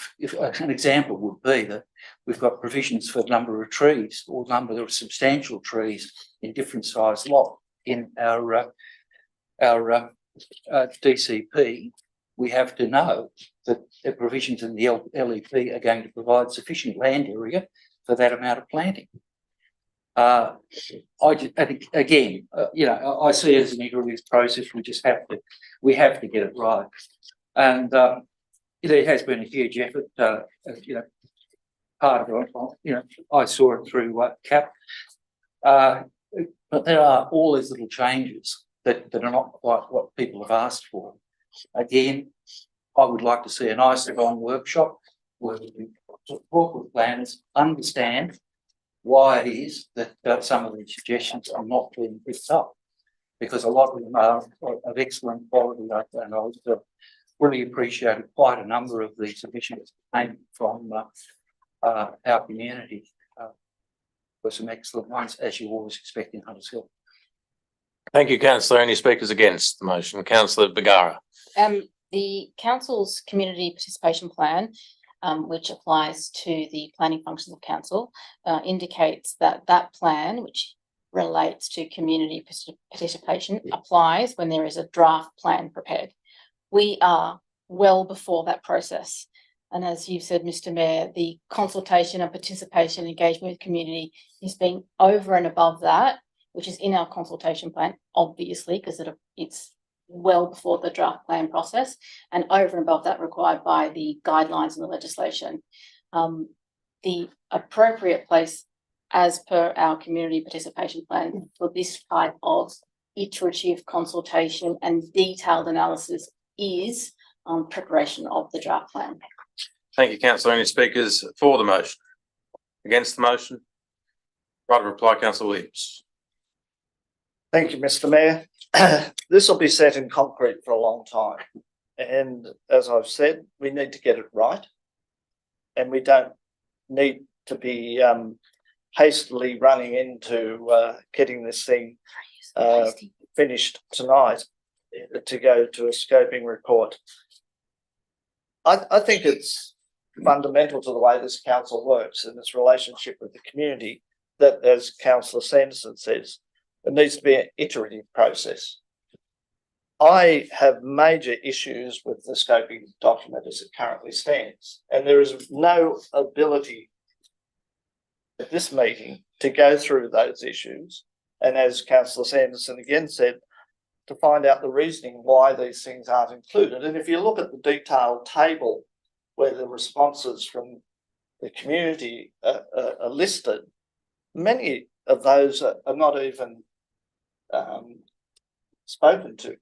an example would be that we've got provisions for the number of trees or number of substantial trees in different size lot in our DCP. We have to know that the provisions in the LEP are going to provide sufficient land area for that amount of planting. I think again, I see it as an iterative process. We have to get it right, and it has been a huge effort. Part of it, I saw it through CAP. But there are all these little changes that are not quite what people have asked for. Again, I would like to see a nice long workshop where we can talk with planners, understand why it is that some of these suggestions are not being picked up. Because a lot of them are of excellent quality, and I really appreciated quite a number of the submissions that came from our community. Were some excellent ones, as you always expect in Hunters Hill. Thank you, councillor. Any speakers against the motion? Councillor Bergara. The council's community participation plan, which applies to the planning functions of council, indicates that that plan, which relates to community participation, applies when there is a draft plan prepared. We are well before that process. And as you've said, Mr. Mayor, the consultation and participation engagement with community is being over and above that, which is in our consultation plan, obviously, because it's well before the draft plan process, and over and above that required by the guidelines and the legislation. The appropriate place, as per our community participation plan, for this type of iterative consultation and detailed analysis is preparation of the draft plan. Thank you, councillor. Any speakers for the motion? Against the motion? Right of reply, councillor Williams. Thank you, Mr. Mayor. This will be set in concrete for a long time. And as I've said, we need to get it right. And we don't need to be hastily running into getting this thing finished tonight to go to a scoping report. I think it's fundamental to the way this council works and its relationship with the community that, as Councillor Sanderson says, it needs to be an iterative process. I have major issues with the scoping document as it currently stands, and there is no ability at this meeting to go through those issues, and as Councillor Sanderson again said, to find out the reasoning why these things aren't included. And if you look at the detailed table where the responses from the community are listed, many of those are not even spoken to,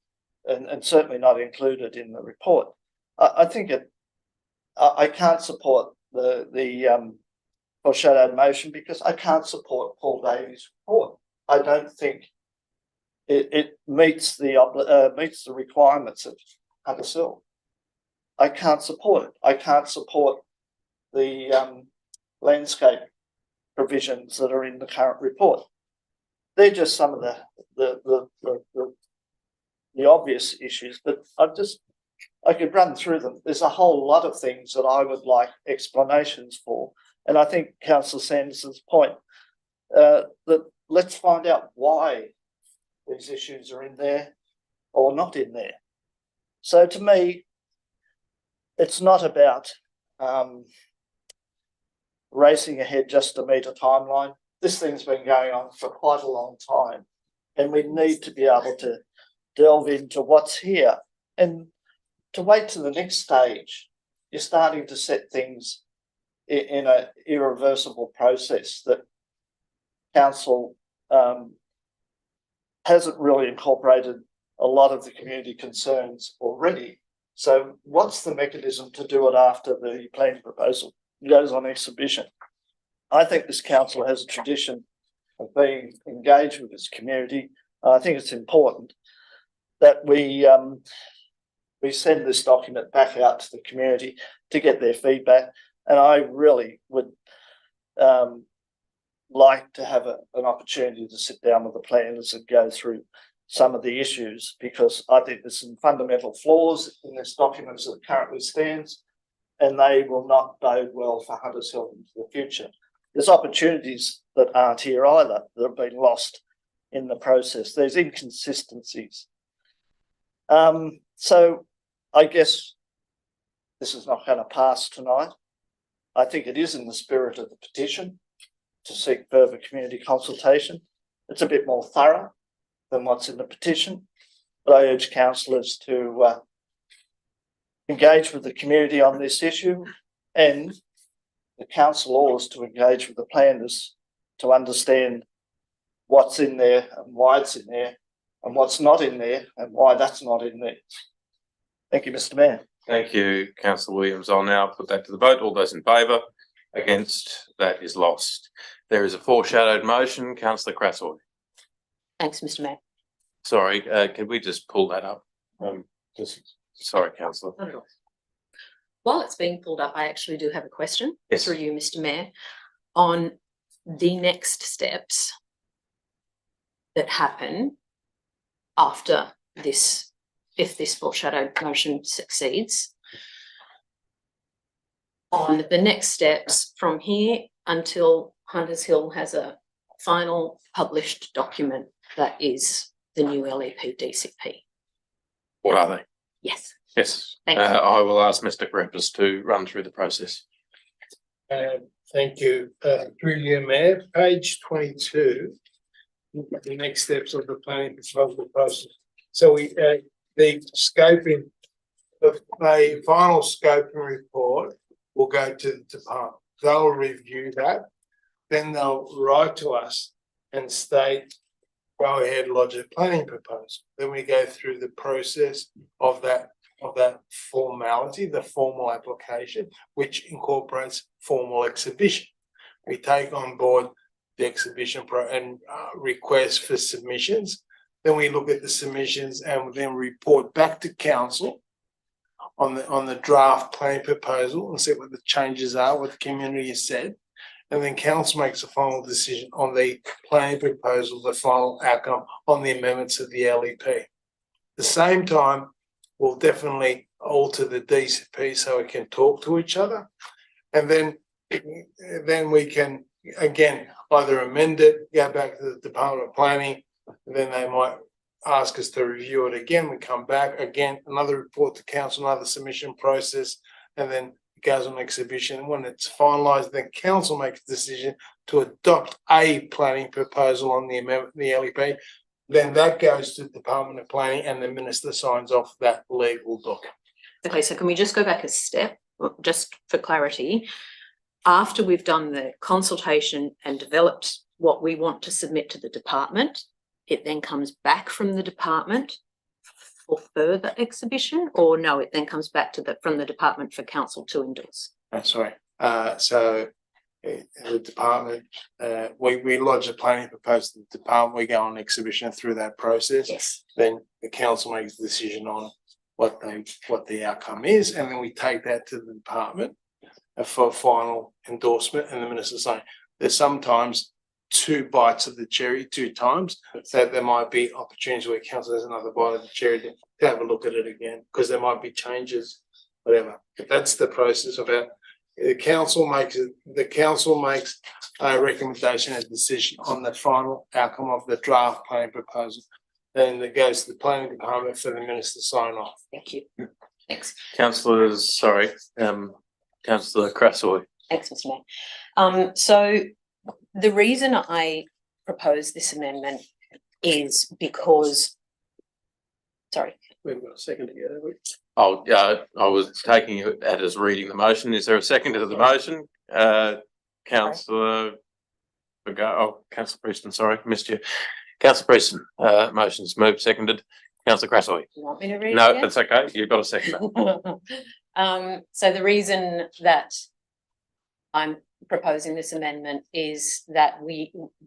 and certainly not included in the report. I think I can't support the foreshadowed motion because I can't support Paul Davies' report. I don't think it meets the requirements of Hunters Hill. I can't support it. I can't support the landscape provisions that are in the current report. They're just some of the obvious issues, but I could run through them. There's a whole lot of things that I would like explanations for, and I think Councillor Sanderson's point that let's find out why these issues are in there or not in there. So to me, it's not about racing ahead just to meet a timeline. This thing's been going on for quite a long time, and we need to be able to delve into what's here and to wait to the next stage. You're starting to set things in an irreversible process that council hasn't really incorporated a lot of the community concerns already. So what's the mechanism to do it after the planning proposal goes on exhibition? I think this council has a tradition of being engaged with its community. I think it's important that we send this document back out to the community to get their feedback. And I really would like to have an opportunity to sit down with the planners and go through some of the issues, because I think there's some fundamental flaws in this document as it currently stands, and they will not bode well for Hunters Hill into the future. There's opportunities that aren't here either, that have been lost in the process. There's inconsistencies. So I guess this is not going to pass tonight. I think it is in the spirit of the petition to seek further community consultation. It's a bit more thorough than what's in the petition, but I urge councillors to engage with the community on this issue, and the councillors to engage with the planners to understand what's in there and why it's in there, and what's not in there and why that's not in there. Thank you, Mr. Mayor. Thank you, councillor Williams. I'll now put that to the vote. All those in favour? Against? That is lost. There is a foreshadowed motion. Councillor Crassoy. Thanks, Mr. Mayor. Sorry, can we just pull that up? Sorry, councillor. Not at all. While it's being pulled up, I actually do have a question Yes. through you, Mr. Mayor, on the next steps that happen after this, if this foreshadowed motion succeeds. On the next steps from here until Hunters Hill has a final published document that is the new LEP DCP. What are they? Yes. Yes. Thank you. I will ask Mr. Greppers to run through the process. Thank you, through you, Mayor. Page 22. The next steps of the planning proposal process. So the scoping, the final scoping report will go to the department. They'll review that, then they'll write to us and state, go ahead, lodge a planning proposal. Then we go through the process of that formality, the formal application, which incorporates formal exhibition. We take on board the exhibition and request for submissions. Then we look at the submissions and then report back to council on the draft planning proposal and see what the changes are, what the community has said. And then council makes a final decision on the planning proposal, the final outcome on the amendments of the LEP. At the same time, we'll definitely alter the DCP so we can talk to each other. And then we can, again, either amend it, go back to the Department of Planning, and then they might ask us to review it again. We come back again, another report to council, another submission process, and then it goes on exhibition. And when it's finalised, then council makes a decision to adopt a planning proposal on the amendment, the LEP. Then that goes to the Department of Planning and the minister signs off that legal document. Okay, so can we just go back a step, just for clarity? After we've done the consultation and developed what we want to submit to the department, it then comes back from the department for further exhibition, or no, it then comes back to from the department for council to endorse? Sorry. The department, we lodge a planning proposal to the department, we go on exhibition through that process. Yes. Then the council makes a decision on what the outcome is, and then we take that to the department for final endorsement, and the minister saying there's sometimes two bites of the cherry, two times, so there might be opportunities where council has another bite of the cherry to have a look at it again, because there might be changes, whatever. But that's the process of it. The council makes a recommendation and decision on the final outcome of the draft planning proposal. Then it goes to the planning department for the minister to sign off. Thank you. Thanks. Councillor Crassoy. Thanks, Mr. Mayor. So the reason I propose this amendment is because, sorry. We've got a second to go. Oh, I was taking it as reading the motion. Is there a second to the motion? Councillor Councillor Preston, sorry, missed you. Councillor Preston, motion's moved, seconded. Councillor Crassoy. You want me to read it No, again? that's okay. You've got a second. So the reason that I'm proposing this amendment is that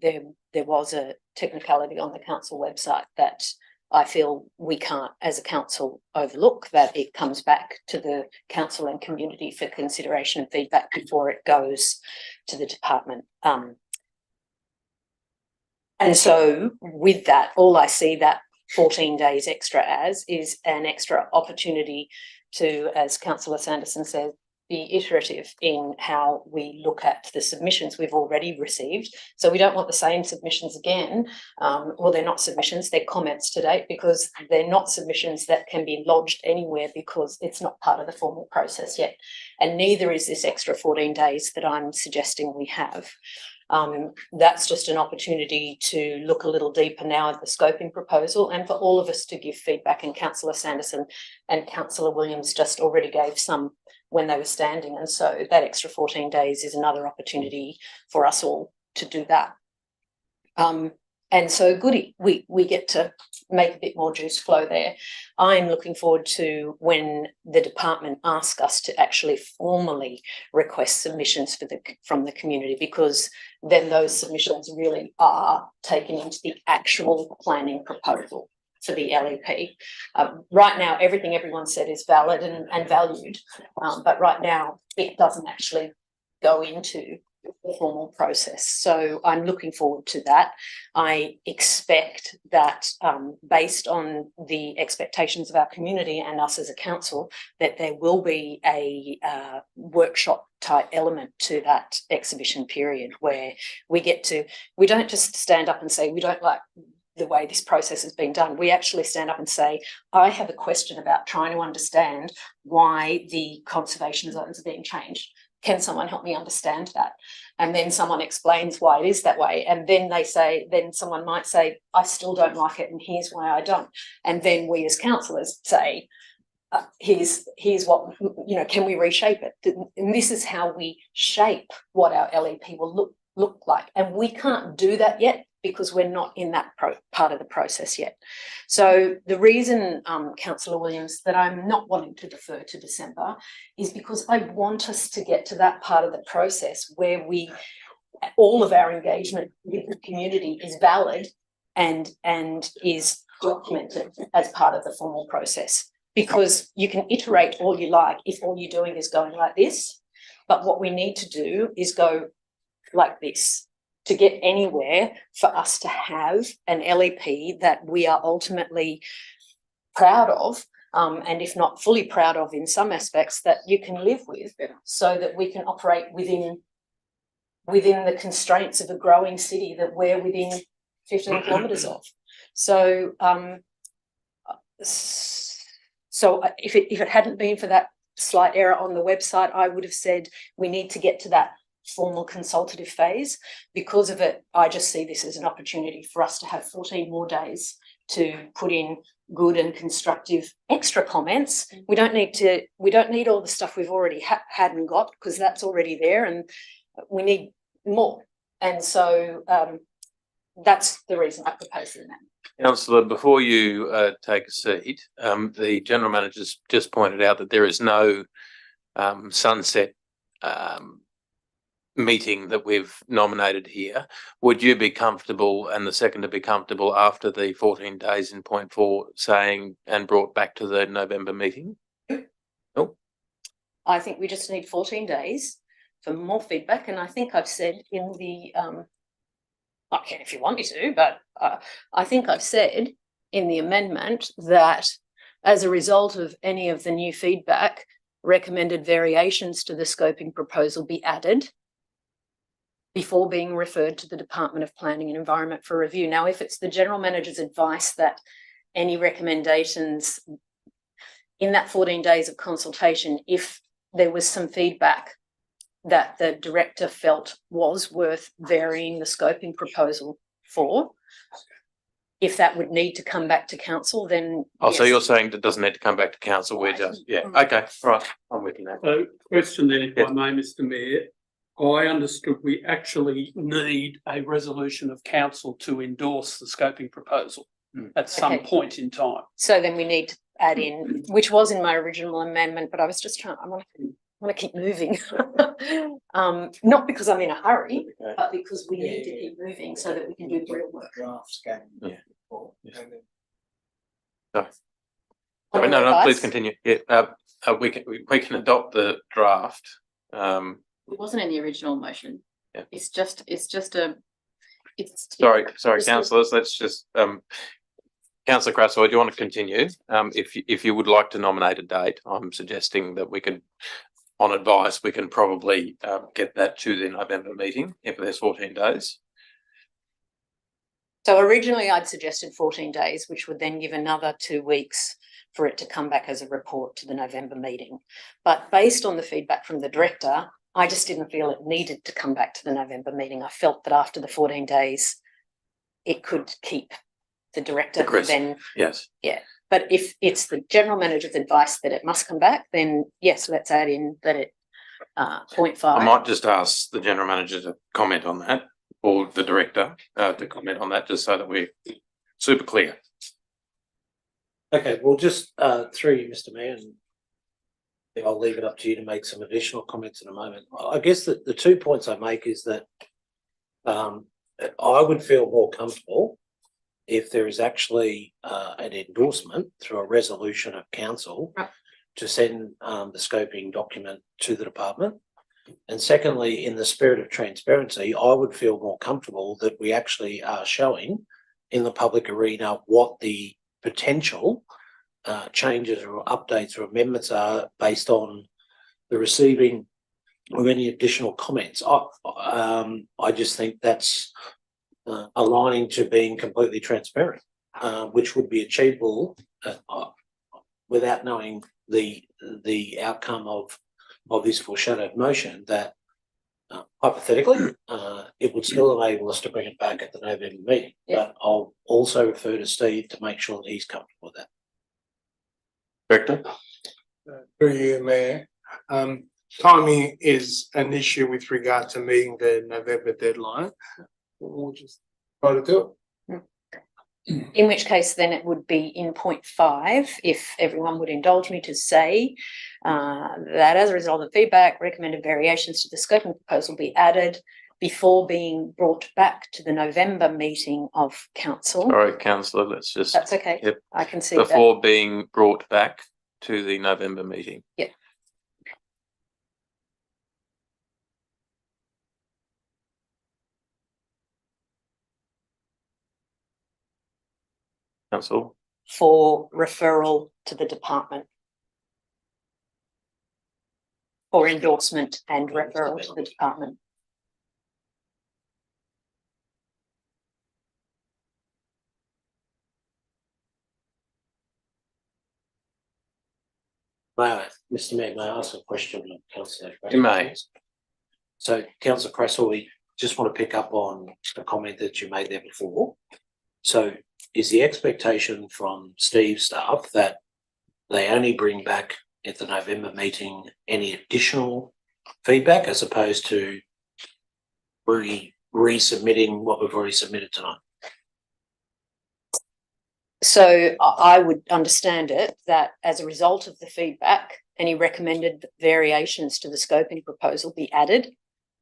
there was a technicality on the council website that I feel we can't, as a council, overlook, that it comes back to the council and community for consideration and feedback before it goes to the department. And so with that, all I see that 14 days extra as is an extra opportunity to, as Councillor Sanderson said, be iterative in how we look at the submissions we've already received. So we don't want the same submissions again. Well, they're not submissions, they're comments to date, because they're not submissions that can be lodged anywhere because it's not part of the formal process yet. And neither is this extra 14 days that I'm suggesting we have. That's just an opportunity to look a little deeper now at the scoping proposal and for all of us to give feedback, and Councillor Sanderson and Councillor Williams just already gave some when they were standing, and so that extra 14 days is another opportunity for us all to do that. And so goody, we get to make a bit more juice flow there. I'm looking forward to when the department asks us to actually formally request submissions from the community, because then those submissions really are taken into the actual planning proposal for the LEP. Right now, everything everyone said is valid and valued, but right now it doesn't actually go into the formal process. So I'm looking forward to that. I expect that based on the expectations of our community and us as a council, that there will be a workshop type element to that exhibition period where we don't just stand up and say we don't like the way this process has been done. We actually stand up and say, I have a question about trying to understand why the conservation zones are being changed. Can someone help me understand that? And then someone explains why it is that way. And then then someone might say, I still don't like it and here's why I don't. And then we as councillors say, here's what, can we reshape it? And this is how we shape what our LEP will look like. And we can't do that yet because we're not in that part of the process yet. So the reason, Councillor Williams, that I'm not wanting to defer to December is because I want us to get to that part of the process where all of our engagement with the community is valid and is documented as part of the formal process. Because you can iterate all you like if all you're doing is going like this, but what we need to do is go like this to get anywhere, for us to have an LEP that we are ultimately proud of, and if not fully proud of in some aspects, that you can live with, so that we can operate within the constraints of a growing city that we're within 15 kilometres of. So, if it hadn't been for that slight error on the website, I would have said we need to get to that formal consultative phase. Because of it, I just see this as an opportunity for us to have 14 more days to put in good and constructive extra comments. We don't need all the stuff we've already had and got, because that's already there, and we need more. And so that's the reason I propose that. Councillor, before you take a seat, the General Manager's just pointed out that there is no sunset meeting that we've nominated here. Would you be comfortable, and the second to be comfortable, after the 14 days in point 4 saying and brought back to the November meeting? No. I think we just need 14 days for more feedback, and I think I've said in the I can if you want me to, but I think I've said in the amendment that as a result of any of the new feedback, recommended variations to the scoping proposal be added before being referred to the Department of Planning and Environment for review. Now, if it's the General Manager's advice that any recommendations in that 14 days of consultation, if there was some feedback that the Director felt was worth varying the scoping proposal for, if that would need to come back to Council, then yes. So you're saying that doesn't need to come back to Council, we're just, okay, right, I'm with you now. So, question then, if I may, Mr. Mayor. I understood we actually need a resolution of Council to endorse the scoping proposal at some point in time. So then we need to add in, which was in my original amendment, but I was just I want to keep moving. Not because I'm in a hurry, but because we need to keep moving so that we can do the real work. No, please continue. We can adopt the draft. It wasn't in the original motion. Yeah. It's just Sorry, councillors. Let's just Councillor Crasswell, do you want to continue? If you would like to nominate a date, I'm suggesting that we could, on advice, we can probably get that to the November meeting if there's 14 days. So originally I'd suggested 14 days, which would then give another 2 weeks for it to come back as a report to the November meeting. But based on the feedback from the Director, I just didn't feel it needed to come back to the November meeting. I felt that after the 14 days, it could keep the Director then. Yes. Yeah. But if it's the General Manager's advice that it must come back, then yes, let's add in that it 0.5. I might just ask the General Manager to comment on that. or the director to comment on that, just so that we're super clear. Okay, well, just through you, Mr. Mayor, and I'll leave it up to you to make some additional comments in a moment. I guess that the 2 points I make is that I would feel more comfortable if there is actually an endorsement through a resolution of council to send the scoping document to the department. And secondly, in the spirit of transparency, I would feel more comfortable that we actually are showing in the public arena what the potential changes or updates or amendments are based on the receiving of any additional comments. I just think that's aligning to being completely transparent, which would be achievable without knowing the outcome of this foreshadowed motion, that hypothetically it would still enable us to bring it back at the November meeting. But I'll also refer to Steve to make sure that he's comfortable with that. Director? Through you, Mayor. Timing is an issue with regard to meeting the November deadline. We'll just try to do it. In which case, then it would be in point 5, if everyone would indulge me to say that as a result of feedback, recommended variations to the scoping proposal be added before being brought back to the November meeting of council. Sorry, councillor, let's just. That's okay. Yep. I can see before being brought back to the November meeting. Yep. Council. For referral to the department. Or endorsement and referral to the department. Mr. Mayor, may I ask a question of Councillor? You may. So, Councillor Cresswell, we just want to pick up on a comment that you made there before. So, is the expectation from Steve's staff that they only bring back at the November meeting any additional feedback as opposed to resubmitting what we've already submitted tonight? So I would understand it that as a result of the feedback, any recommended variations to the scoping proposal be added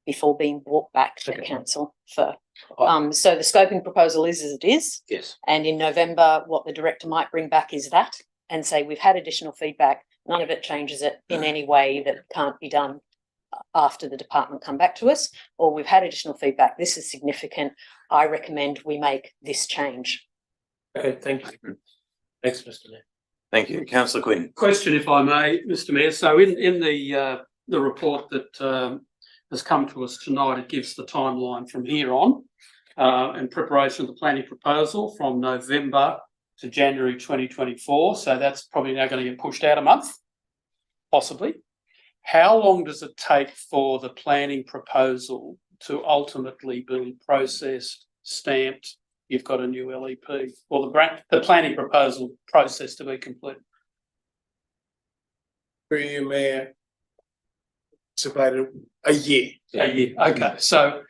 before being brought back to the council for. So the scoping proposal is as it is. Yes. And in November, what the director might bring back is that and say, we've had additional feedback. None of it changes it in any way that can't be done after the department come back to us, or we've had additional feedback. This is significant. I recommend we make this change. Okay, thank you. Thanks, Mr. Mayor. Thank you. Councillor Quinn. Question, if I may, Mr. Mayor. So in the report that has come to us tonight, it gives the timeline from here on in preparation of the planning proposal from November to January 2024. So that's probably now going to get pushed out a month, possibly. How long does it take for the planning proposal to ultimately be processed, stamped? You've got a new LEP, or the planning proposal process to be completed? Through you, Mayor. It's about a year. A year. Okay. So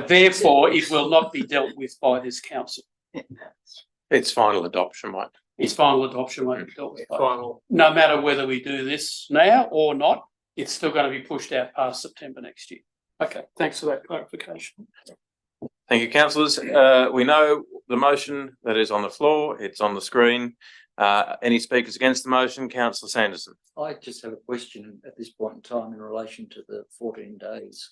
therefore, it will not be dealt with by this council. Its final adoption, mate. Its final adoption won't be dealt with. Final. No matter whether we do this now or not, it's still going to be pushed out past September next year. Okay. Thanks for that clarification. Thank you, councillors. We know the motion that is on the floor. It's on the screen. Any speakers against the motion? Councillor Sanderson. I just have a question at this point in time in relation to the 14 days.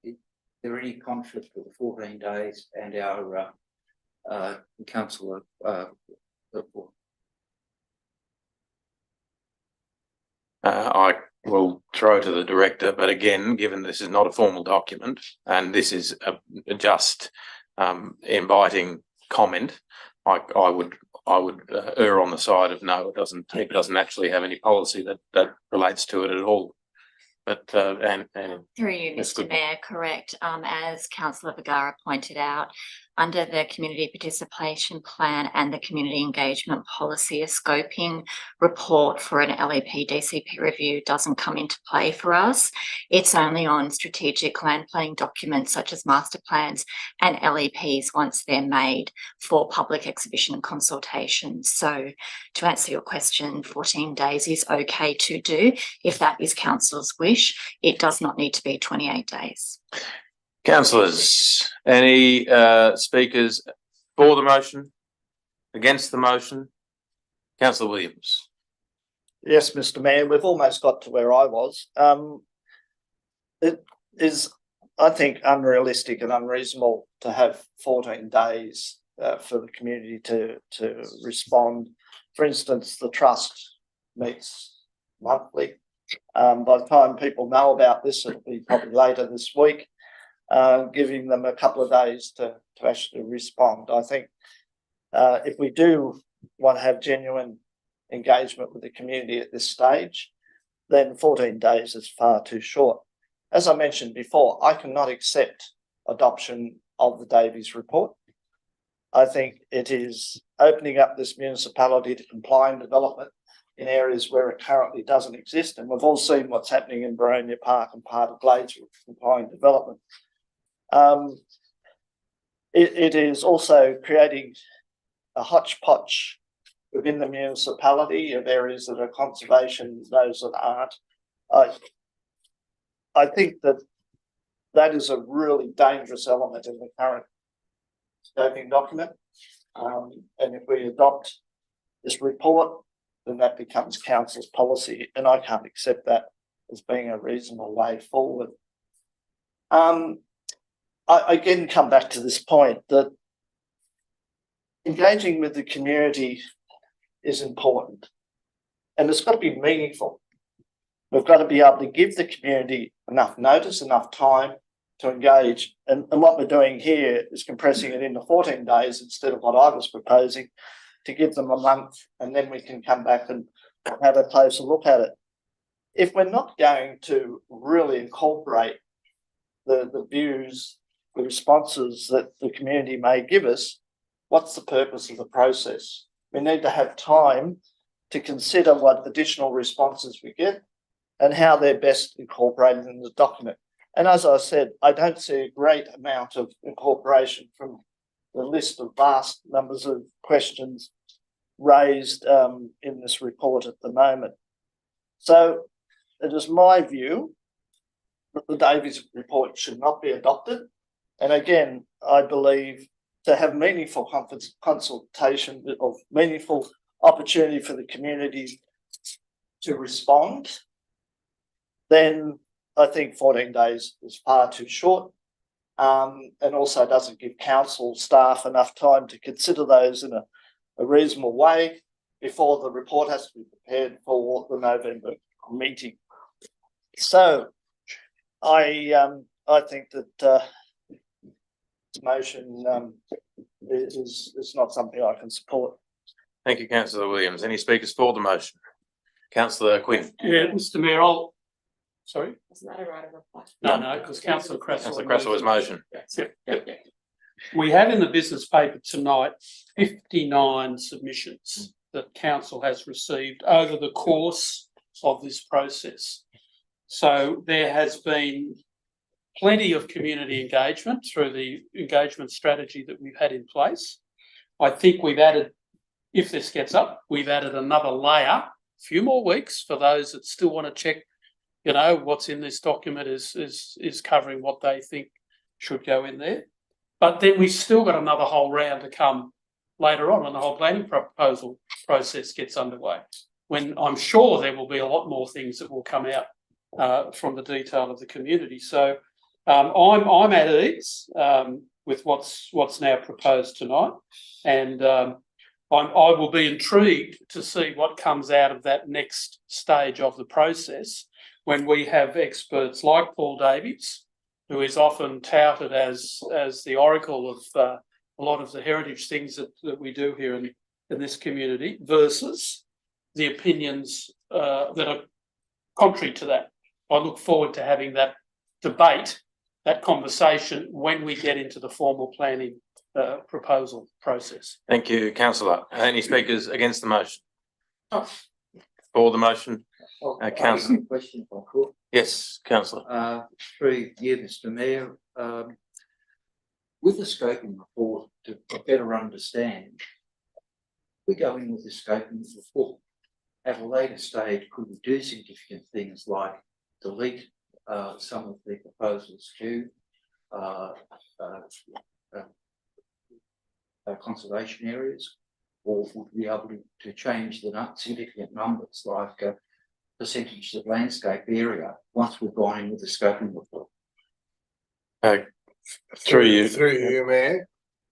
Is there any conflict with the 14 days and our councillor report? I will throw to the director, but again, given this is not a formal document and this is just inviting comment, I would err on the side of no. It doesn't actually have any policy that relates to it at all. but, and Through you, That's Mr. good. Mayor, correct. As councillor Vergara pointed out, under the community participation plan and the community engagement policy, a scoping report for an LEP DCP review doesn't come into play for us. It's only on strategic land planning documents such as master plans and LEPs once they're made for public exhibition and consultation. So to answer your question, 14 days is okay to do if that is council's wish. It does not need to be 28 days. councillors, any speakers for the motion? Against the motion? Councillor Williams. Yes, Mr. Mayor, we've almost got to where I was. It is, I think, unrealistic and unreasonable to have 14 days for the community to respond. For instance, the trust meets monthly. By the time people know about this, it'll be probably later this week, giving them a couple of days to actually respond. I think if we do want to have genuine engagement with the community at this stage, then 14 days is far too short. As I mentioned before, I cannot accept adoption of the Davies report. I think it is opening up this municipality to compliant development in areas where it currently doesn't exist. And we've all seen what's happening in Baronia Park and part of Glades with compliant development. It is also creating a hodgepodge within the municipality of areas that are conservation, those that aren't. I think that is a really dangerous element in the current scoping document. And if we adopt this report, then that becomes council's policy, and I can't accept that as being a reasonable way forward. I again come back to this point that engaging with the community is important, and it's got to be meaningful. We've got to be able to give the community enough notice, enough time to engage. And what we're doing here is compressing it into 14 days instead of what I was proposing, to give them a month, and then we can come back and have a closer look at it. If we're not going to really incorporate the views, the responses that the community may give us, what's the purpose of the process? We need to have time to consider what additional responses we get and how they're best incorporated in the document. And as I said, I don't see a great amount of incorporation from the list of vast numbers of questions raised in this report at the moment. So it is my view that the Davies report should not be adopted. And again, I believe to have meaningful consultation or meaningful opportunity for the community to respond, then I think 14 days is far too short, and also doesn't give council staff enough time to consider those in a reasonable way before the report has to be prepared for the November meeting. So I think that this motion is not something I can support. Thank you, councillor Williams. Any speakers for the motion? Councillor Quinn. Yeah, Mr. Mayor, sorry? Isn't that a right of reply? No, because councillor Cresswell. Councillor Cresswell's motion. Yeah. We have in the business paper tonight 59 submissions that council has received over the course of this process. So there has been plenty of community engagement through the engagement strategy that we've had in place. I think we've added, if this gets up, we've added another layer, a few more weeks for those that still want to check, you know, what's in this document is covering what they think should go in there. But then we've still got another whole round to come later on when the whole planning proposal process gets underway, when I'm sure there will be a lot more things that will come out from the detail of the community. So I'm at ease with what's now proposed tonight, and I will be intrigued to see what comes out of that next stage of the process when we have experts like Paul Davies, who is often touted as the oracle of a lot of the heritage things that we do here in this community, versus the opinions that are contrary to that. I look forward to having that debate, that conversation when we get into the formal planning proposal process. Thank you, councillor. Any speakers against the motion? Oh. For the motion? Councillor. Question, if I could. Yes, councillor. Through you, Mr. Mayor, with the scoping report to better understand, we go in with the scoping report. At a later stage, could we do significant things like delete some of the proposals to conservation areas, or would we be able to change the significant numbers like percentage of landscape area once we've gone in with the scoping report? Through you. Through you, Mayor.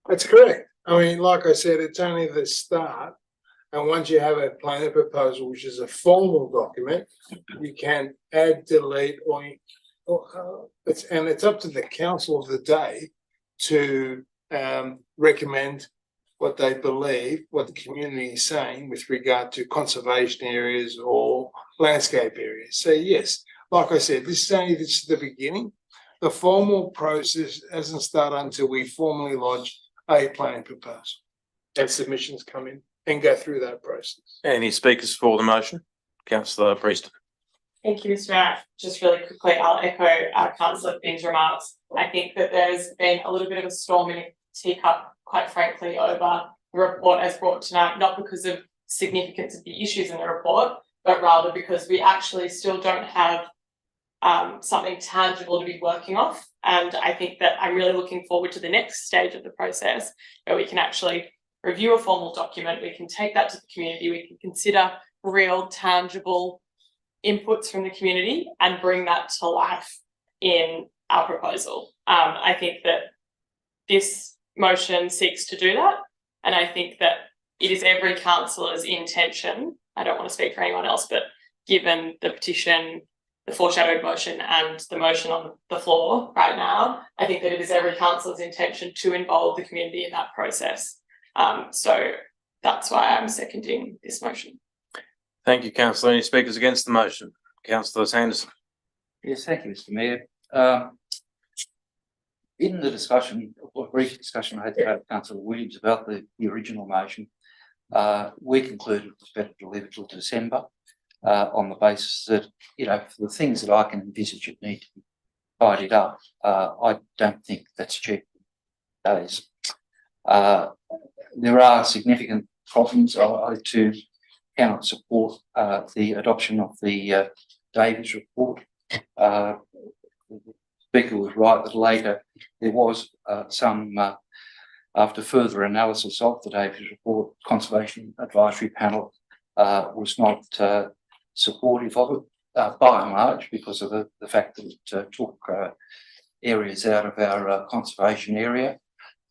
That's correct. I mean, like I said, it's only the start. And once you have a planning proposal, which is a formal document, you can add, delete, it's up to the council of the day to recommend what they believe, what the community is saying with regard to conservation areas or landscape areas. So yes, like I said, this is the beginning. The formal process doesn't start until we formally lodge a planning proposal and submissions come in and go through that process. Any speakers for the motion? Councillor Priest. Thank you, Mr. Mayor. Just really quickly, I'll echo Councillor Finn's remarks. I think that there's been a little bit of a storm in a teacup, quite frankly, over the report as brought tonight, not because of significance of the issues in the report, but rather because we actually still don't have something tangible to be working off. And I think that I'm really looking forward to the next stage of the process where we can actually review a formal document, we can take that to the community, we can consider real tangible inputs from the community and bring that to life in our proposal. I think that this motion seeks to do that, and I think that it is every councillor's intention, I don't want to speak for anyone else, but given the petition, the foreshadowed motion and the motion on the floor right now, I think that it is every councillor's intention to involve the community in that process. So that's why I'm seconding this motion. Thank you, councillor. Any speakers against the motion? Councillor Sanderson. Yes, thank you, Mr. Mayor. In the discussion, or brief discussion I had with Councillor Williams about the original motion, we concluded it was better to leave it till December on the basis that, you know, for the things that I can envisage it need to be tidied up, I don't think that's cheap days. There are significant problems. I too cannot support the adoption of the Davies report. The Speaker was right that later there was some, after further analysis of the Davies report, Conservation Advisory Panel was not supportive of it by and large because of the fact that it took areas out of our conservation area.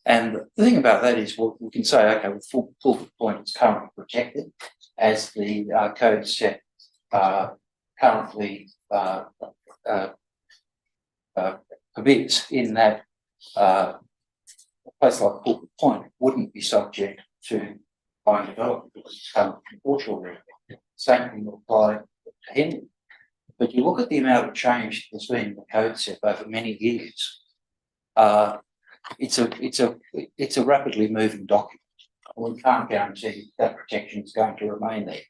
And the thing about that is we can say, okay, with Fulford Point is currently protected as the code set currently permits, in that a place like Fulford Point wouldn't be subject to fine development because it's currently commercial area. Same thing will apply to Henley. But you look at the amount of change that's been in the code set over many years. It's a rapidly moving document. We can't guarantee that protection is going to remain there.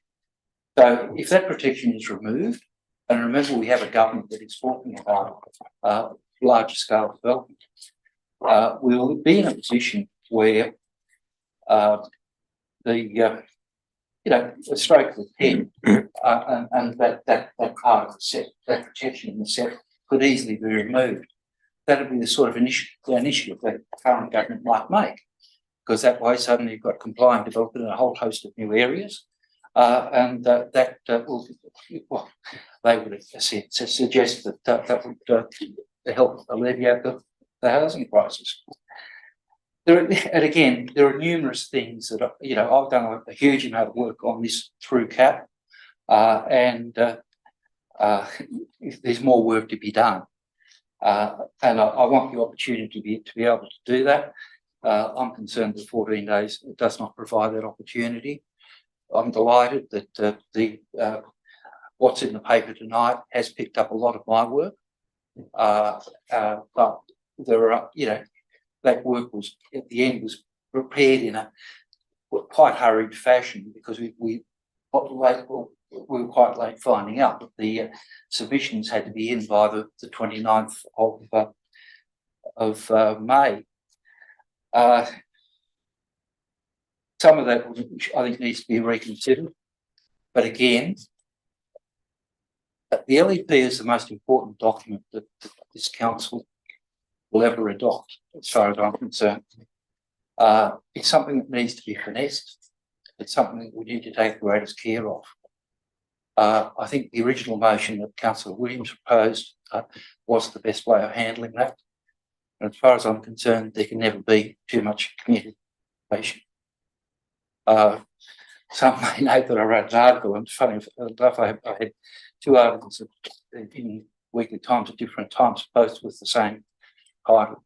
So if that protection is removed, and remember we have a government that is talking about larger scale development, we will be in a position where a stroke of the pen and that part of the set, that protection in the set, could easily be removed. That would be the sort of initiative that the current government might make, because that way suddenly you've got compliant development in a whole host of new areas, and that will, well, they would suggest that would help alleviate the housing crisis. And again, there are numerous things that, I've done a huge amount of work on this through CAP, and there's more work to be done. And I want the opportunity to be able to do that. I'm concerned that 14 days does not provide that opportunity. I'm delighted that the what's in the paper tonight has picked up a lot of my work. But there are, that work was at the end was prepared in a quite hurried fashion because we were quite late finding out that the submissions had to be in by the 29th of May. Some of that I think needs to be reconsidered, but again, the LEP is the most important document that this council will ever adopt, as far as I'm concerned. It's something that needs to be finessed. It's something that we need to take the greatest care of. I think the original motion that Councillor Williams proposed was the best way of handling that. And as far as I'm concerned, there can never be too much communication. Some may know that I wrote an article, and it's funny enough, I had 2 articles in weekly times at different times, both with the same title,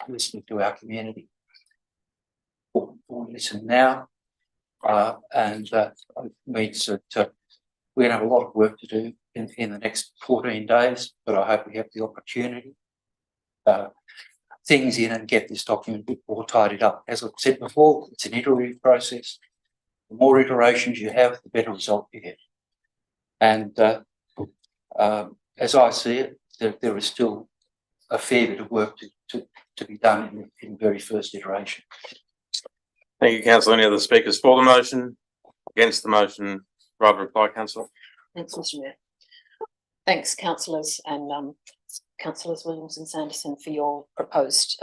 listening to our community. Or listen now, and it means that we're going to have a lot of work to do in the next 14 days, but I hope we have the opportunity things in and get this document a bit more tidied up. As I've said before, it's an iterative process. The more iterations you have, the better result you get. And as I see it, there is still a fair bit of work to be done in the very first iteration. Thank you, Councillor. Any other speakers for the motion? Against the motion? Right reply, Councillor. Thanks, Mr. Mayor. Thanks, councillors and Councillors Williams and Sanderson for your proposed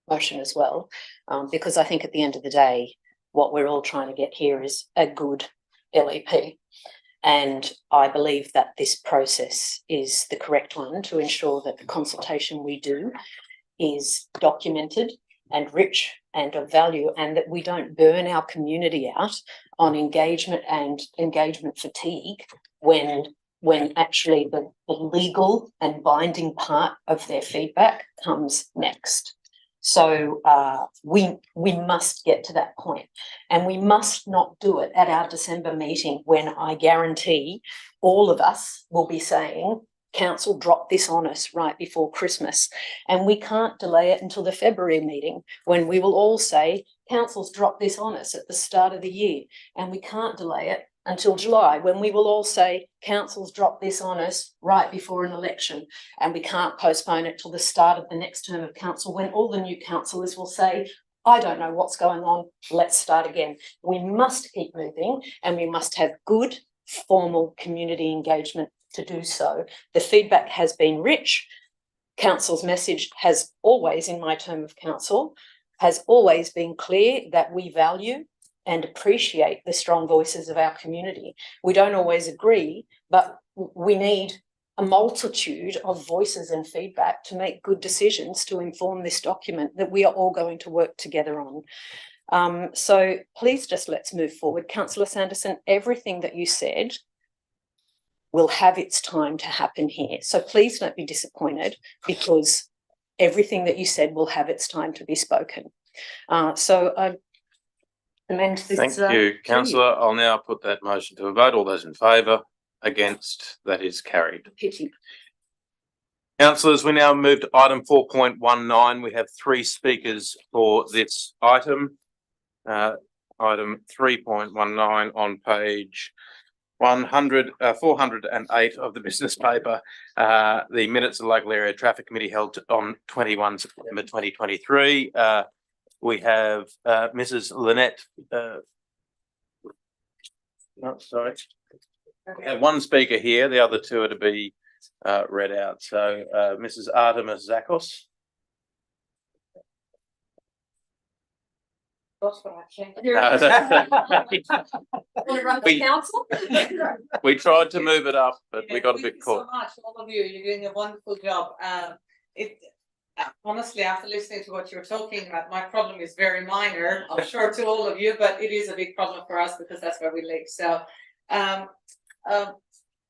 motion as well, because I think at the end of the day, what we're all trying to get here is a good LEP. And I believe that this process is the correct one to ensure that the consultation we do is documented and rich and of value, and that we don't burn our community out on engagement and engagement fatigue when actually the legal and binding part of their feedback comes next. So we must get to that point, and we must not do it at our December meeting when I guarantee all of us will be saying, Council dropped this on us right before Christmas, and we can't delay it until the February meeting when we will all say, Council's dropped this on us at the start of the year, and we can't delay it until July when we will all say, Council's dropped this on us right before an election, and we can't postpone it till the start of the next term of council when all the new councillors will say, I don't know what's going on, let's start again. We must keep moving, and we must have good formal community engagement to do so. The feedback has been rich. Council's message has always, in my term of council, has always been clear that we value and appreciate the strong voices of our community. We don't always agree, but we need a multitude of voices and feedback to make good decisions to inform this document that we are all going to work together on. So please just let's move forward. Councillor Sanderson, everything that you said will have its time to happen here. So please don't be disappointed, because everything that you said will have its time to be spoken. So I amend this. Thank you, Councillor. I'll now put that motion to a vote. All those in favour? Against? That is carried. Pity. Councillors, we now move to item 4.19. We have 3 speakers for this item. Item 3.19 on page 408 of the business paper. The minutes of the local area traffic committee held on 21 September 2023. We have Mrs. Lynette. Sorry. We have 1 speaker here. The other 2 are to be read out. So Mrs. Artemis Zakos. We tried to move it up, but we got a bit caught. Thank you so much, all of you. You're doing a wonderful job. Honestly, after listening to what you're talking about, my problem is very minor, I'm sure to all of you, but it is a big problem for us because that's where we live. So,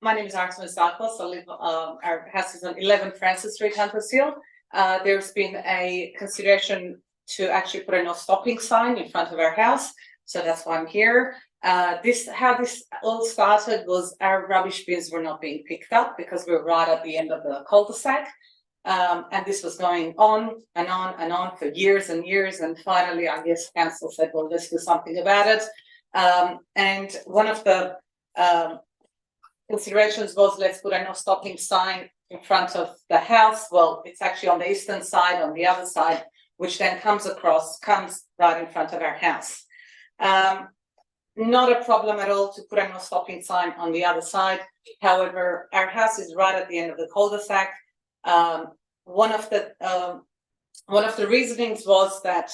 my name is Artemis Zakos. I live, our house is on 11 Francis Street, Hunters Hill. There's been a consideration to actually put a no stopping sign in front of our house. So that's why I'm here. How this all started was our rubbish bins were not being picked up because we were right at the end of the cul-de-sac. And this was going on and on and on for years and years. And finally, I guess council said, well, let's do something about it. And one of the considerations was, let's put a no stopping sign in front of the house. Well, it's actually on the eastern side, on the other side, which then comes right in front of our house. Not a problem at all to put a no stopping sign on the other side. However, our house is right at the end of the cul-de-sac. One of the reasonings was that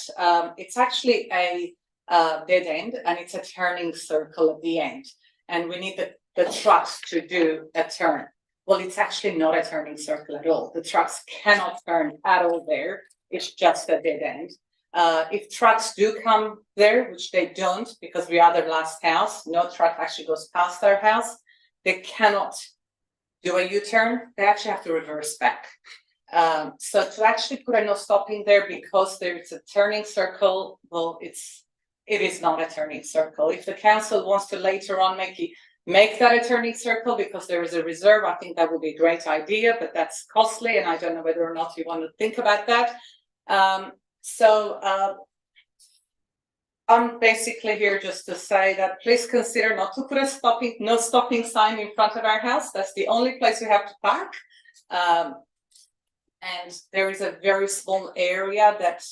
it's actually a dead end and it's a turning circle at the end, and we need the trucks to do a turn. Well, it's actually not a turning circle at all. The trucks cannot turn at all there. It's just a dead end. If trucks do come there, which they don't because we are the last house, no truck actually goes past our house, they cannot do a U-turn. They actually have to reverse back. So to actually put a no stopping there because there is a turning circle, well, it is not a turning circle. If the council wants to later on make that a turning circle because there is a reserve, I think that would be a great idea, but that's costly, and I don't know whether or not you want to think about that. I'm basically here just to say that please consider not to put a no stopping sign in front of our house. That's the only place we have to park. And there is a very small area that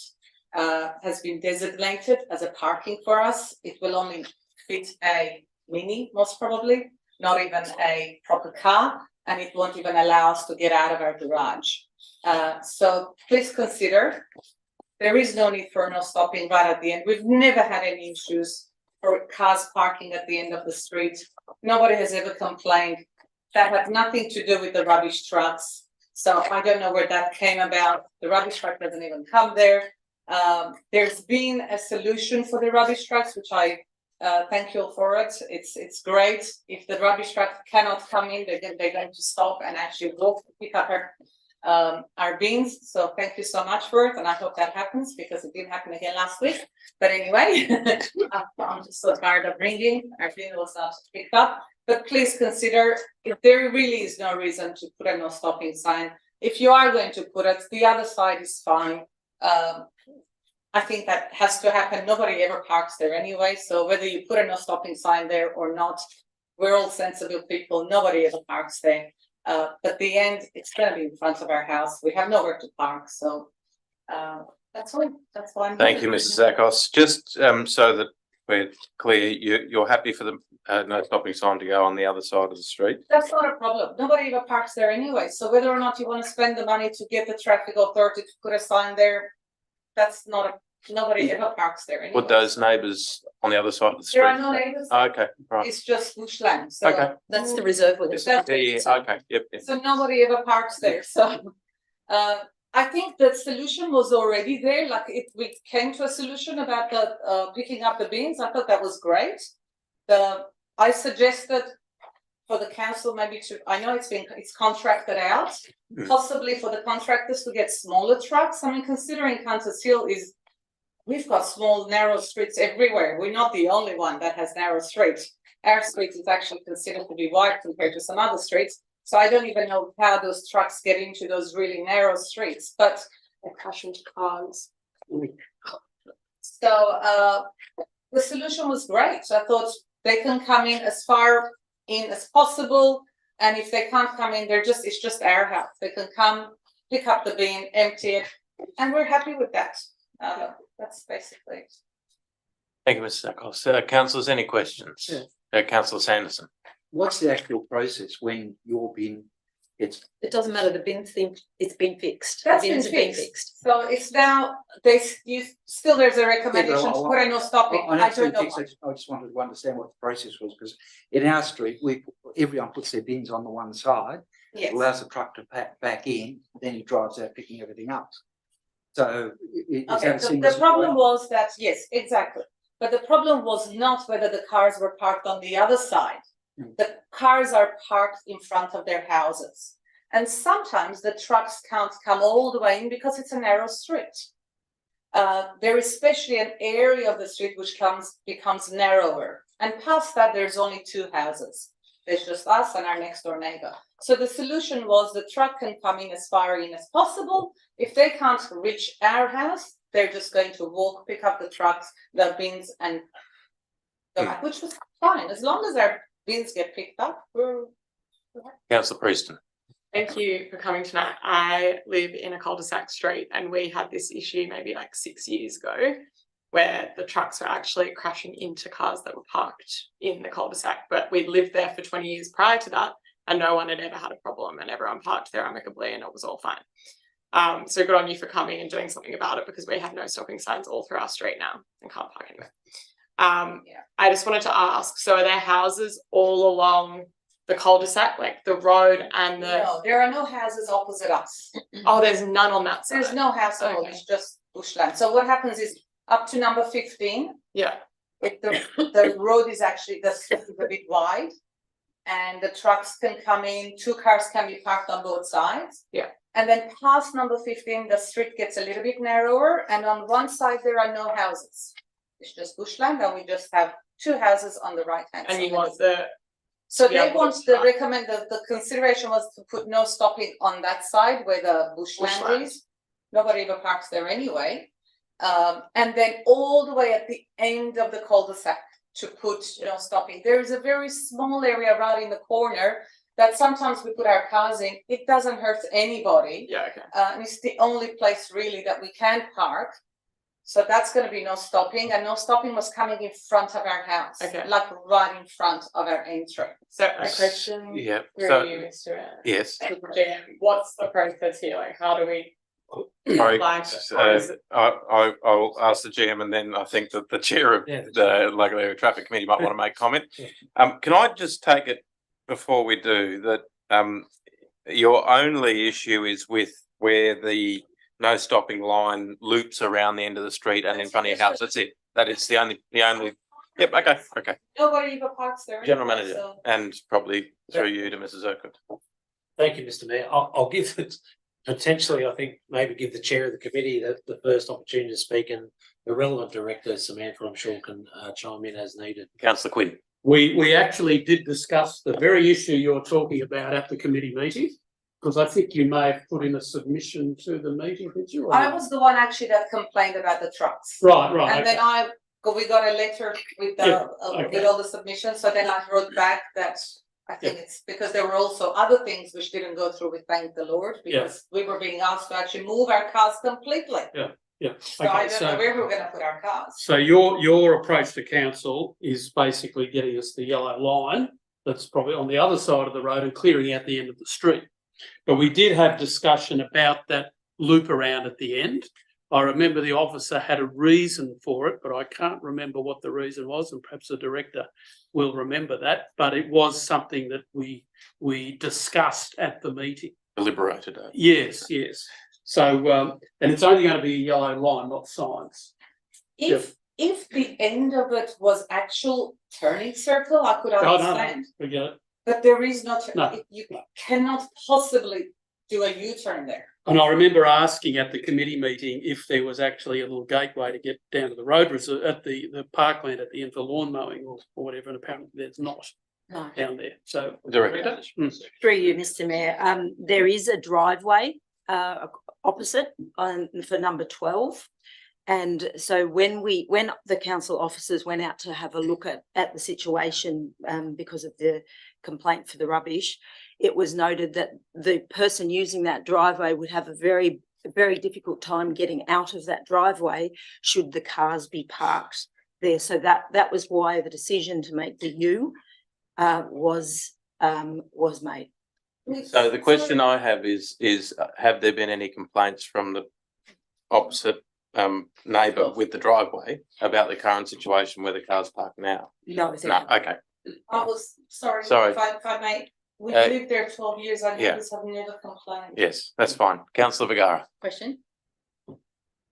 has been designated as a parking for us. It will only fit a mini, most probably, not even a proper car, and it won't even allow us to get out of our garage. So please consider, there is no need for no stopping right at the end. We've never had any issues for cars parking at the end of the street. Nobody has ever complained. That had nothing to do with the rubbish trucks. So I don't know where that came about. The rubbish truck doesn't even come there. There's been a solution for the rubbish trucks, which I thank you all for it. It's great. If the rubbish truck cannot come in, they're going to stop and actually walk to pick up our bins. So thank you so much for it, and I hope that happens because it didn't happen again last week. But anyway, I'm just so tired of ringing. Our bin was not picked up. But please consider, if there really is no reason to put a no stopping sign, if you are going to put it, the other side is fine. I think that has to happen. Nobody ever parks there anyway. So whether you put a no stopping sign there or not, we're all sensible people. Nobody ever parks there. But the end, it's going to be in front of our house. We have nowhere to park. So that's all. That's why I'm Thank you, Mrs. Zakos. Just so that we're clear, you're happy for the no stopping sign to go on the other side of the street? That's not a problem. Nobody ever parks there anyway. So whether or not you want to spend the money to get the traffic authority to put a sign there, that's not nobody ever parks there anyway. Would those neighbours on the other side of the street? There are no neighbours. Okay, right. It's just bushland. So Okay. That's the reserve with Yeah, it. okay, yep. So nobody ever parks there. So I think the solution was already there. Like we came to a solution about the picking up the bins. I thought that was great. I suggested for the council maybe I know it's contracted out, possibly for the contractors to get smaller trucks. I mean, considering Hunters Hill we've got small, narrow streets everywhere. We're not the only one that has narrow streets. Our street is actually considered to be wide compared to some other streets. So I don't even know how those trucks get into those really narrow streets, but they're crushing cars. So the solution was great. So I thought they can come in as far in as possible. And if they can't come in, it's just our house. They can come, pick up the bin, empty it, and we're happy with that. That's basically it. Thank you, Mr. Zakos. Councillors, any questions? Yeah. Councillor Sanderson. What's the actual process when your bin gets? It doesn't matter, the bin thing, it's been fixed. That's The bins been have been fixed. fixed. So it's now there's a recommendation to put a no stopping. I don't know. I just wanted to understand what the process was, because in our street, everyone puts their bins on the one side. Yes. It allows the truck to pack back in, then he drives out picking everything up. So The problem was that, yes, exactly. But the problem was not whether the cars were parked on the other side. The cars are parked in front of their houses. And sometimes the trucks can't come all the way in because it's a narrow street. there is especially an area of the street which becomes narrower. And past that, there's only 2 houses. There's just us and our next door neighbor. So the solution was the truck can come in as far in as possible. If they can't reach our house, they're just going to walk, pick up the trucks, the bins, and go back, which was fine. As long as our bins get picked up, we're Councillor Preston. Thank you for coming tonight. I live in a cul-de-sac street and we had this issue maybe like 6 years ago where the trucks were actually crashing into cars that were parked in the cul-de-sac. But we'd lived there for 20 years prior to that and no one had ever had a problem and everyone parked there amicably and it was all fine. So good on you for coming and doing something about it because we have no stopping signs all through our street now and can't park anywhere. I just wanted to ask, so are there houses all along the cul-de-sac, like the road and the... No, there are no houses opposite us. Oh, there's none on that side? There's no house at all, Okay. it's just bushland. So what happens is up to number 15, Yeah, the road is actually, the street is a bit wide. And the trucks can come in, 2 cars can be parked on both sides. Yeah. And then past number 15, the street gets a little bit narrower and on one side there are no houses. It's just bushland and we just have 2 houses on the right hand side. and you want the... So Yeah, they want what's to that? recommend the consideration was to put no stopping on that side where the bushland Bushland. is. Nobody ever parks there anyway. And then all the way at the end of the cul-de-sac to put no stopping. There is a very small area right in the corner that sometimes we put our cars in. It doesn't hurt anybody. Yeah, okay. And it's the only place really that we can park. So that's going to be no stopping, and no stopping was coming in front of our house, Okay. like right in front of our entrance. So a question Yeah, for so, you, Mr. yes. GM, what's the process here? Like, how do we Sorry, apply for or is it- I'll ask the GM and then I think that the chair of Yeah. the local area traffic committee might want to make comment. Can I just take it before we do that, your only issue is with where the no stopping line loops around the end of the street and in front of your house. That's it. That is the only, yep, okay. Nobody even parks there. General anyway, manager so- and probably through you to Mrs. Urquhart. Thank you, Mr. Mayor. I'll give it, potentially, I think, maybe give the chair of the committee the first opportunity to speak and the relevant director, Samantha, I'm sure can chime in as needed. Councillor Quinn. We actually did discuss the very issue you're talking about at the committee meeting, because I think you may have put in a submission to the meeting, did you? or I not? was the one actually that complained about the trucks. Right, And then okay. we got a letter with Yeah, with okay. all the submissions, so then I wrote back that I think it's because there were also other things which didn't go through, we thank the Lord, because we were being asked to actually move our cars completely. Yeah, So I okay, don't know where we're gonna put our cars. so your approach to council is basically getting us the yellow line that's probably on the other side of the road and clearing out the end of the street. But we did have discussion about that loop around at the end. I remember the officer had a reason for it, but I can't remember what the reason was, and perhaps the director will remember that. But it was something that we discussed at the meeting. Deliberated. Yes. So, and it's only going to be a yellow line, not signs. If the end of it was actual turning circle, I could Oh, understand. We get it. But there is not, No. you cannot possibly do a U-turn there. And I remember asking at the committee meeting if there was actually a little gateway to get down to the road reserve at the parkland at the end for lawn mowing or whatever, and apparently there's not No. down there. So, Director. Through you, Mr. Mayor, there is a driveway opposite for number 12. And so when the council officers went out to have a look at the situation because of the complaint for the rubbish, it was noted that the person using that driveway would have a very difficult time getting out of that driveway should the cars be parked there. So that was why the decision to make the U was made. So the question I have is have there been any complaints from the opposite neighbour with the driveway about the current situation where the cars park now? No, Okay. I was, sorry, Sorry. if I may, we Uh, lived there 12 years, I yeah. neighbours have never complained. Yes, that's fine. Councillor Vergara. Question.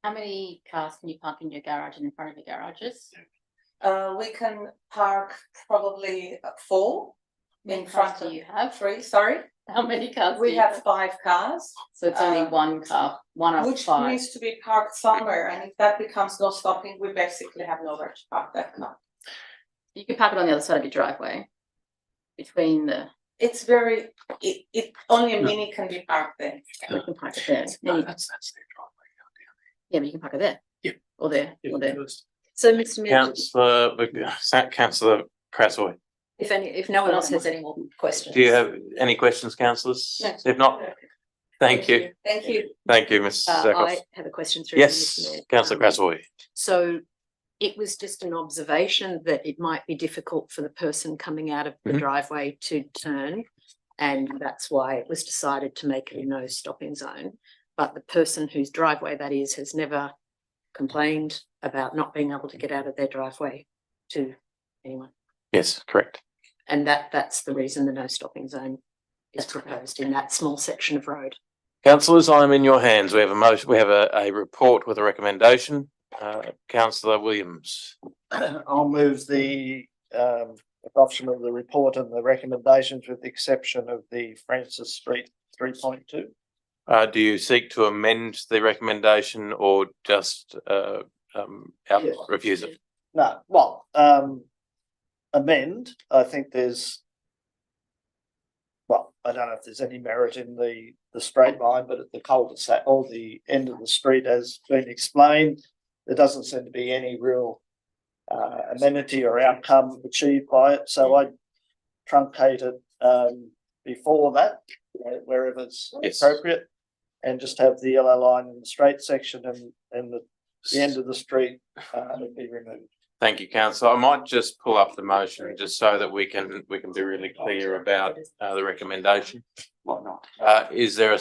How many cars can you park in your garage and in front of your garages? We can park probably 4 How many in front cars do of you have? 3, sorry. How many cars? We have 5 cars. So it's only one car, one of Which 5. needs to be parked somewhere, and if that becomes no stopping, we basically have nowhere to park that car. You can park it on the other side of your driveway. Between the, It's very, it only a mini can be parked there. you can park it there. No, Yeah, that's their driveway. but you can park it there. Yeah. Or there, or there. So, Mr Mayor, Councillor Crassoy, if no one else has any more questions. do you have any questions, councillors? No. If not, thank you. Thank you. Thank you, Ms. I Zakoff. have a question through. you, Mr. Yes, Mayor. councillor Crassoy. So it was just an observation that it might be difficult for the person coming out of the Mhm. driveway to turn. And that's why it was decided to make it a no stopping zone. But the person whose driveway that is has never complained about not being able to get out of their driveway to anyone. Yes, correct. And that's the reason the no stopping zone is proposed in that small section of road. Councillors, I'm in your hands. We have a motion, we have a report with a recommendation. Councillor Williams. I'll move the adoption of the report and the recommendations with the exception of the Francis Street 3.2. Do you seek to amend the recommendation or just Yes. refuse it? No, well, amend, I think there's, well, I don't know if there's any merit in the straight line, but at the cul-de-sac or the end of the street as been explained, there doesn't seem to be any real amenity or outcome achieved by it, so I truncate it before that, wherever it's Yes. appropriate, and just have the yellow line in the straight section and the end of the street be removed. Thank you, councillor. I might just pull up the motion just so that we can be really clear about the recommendation. Why not? Is there a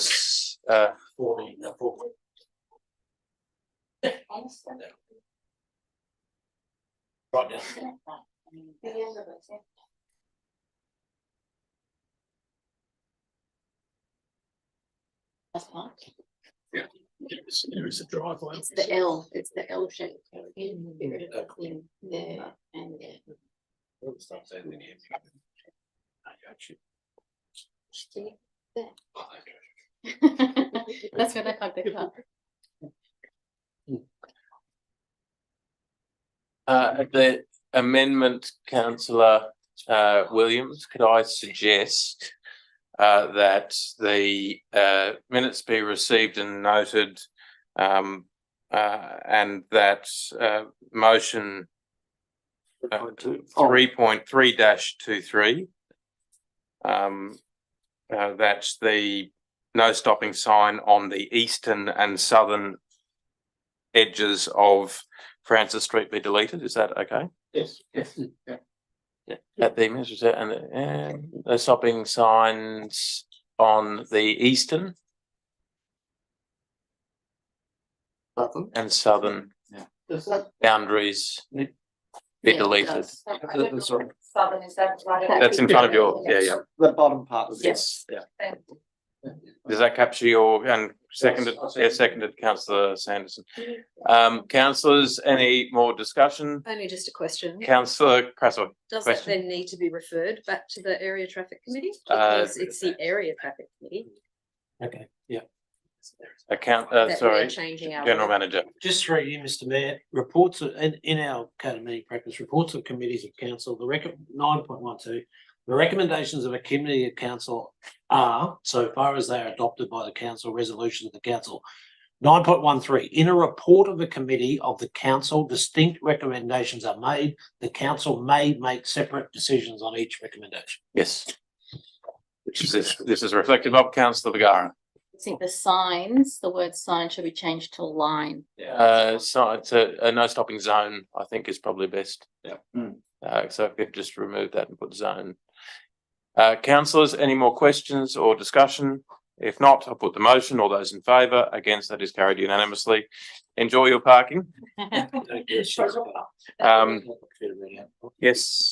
Right now. That's fine. There is a driveway. It's the L, it's the L shape. In there and there. See? There. That's where they park their car. The amendment, councillor Williams, could I suggest that the minutes be received and noted, and that motion 3.3-23 that's the no stopping sign on the eastern and southern edges of Francis Street be deleted. Is that okay? Yes, yes, yeah. Yeah. At the and the stopping signs on the eastern and southern boundaries be Yeah, deleted. Sorry, Southern, is that right? That's in front of your, yeah. the bottom part of Yes. Yeah. Does that capture your, and seconded, seconded councillor Sanderson. Councillors, any more discussion? Only just a question. Councillor Crassoy. Does that question. then need to be referred back to the area traffic committee? Uh, Because it's the area traffic committee. Okay, yeah. Account, that we are sorry, changing our. General Manager. Just through you, Mr. Mayor, reports in our code of meeting practice, reports of committees of council, the 9.12, the recommendations of a committee of council are, so far as they are adopted by the council, resolutions of the council. 9.13, in a report of the committee of the council, distinct recommendations are made. The council may make separate decisions on each recommendation. Yes. Which is this is reflective of councillor Vergara. I think the signs, the word sign should be changed to line. So it's a no stopping zone, I think is probably best. Yeah. So if you could just remove that and put zone. Councillors, any more questions or discussion? If not, I'll put the motion. All those in favour, against, that is carried unanimously. Enjoy your parking. Yes,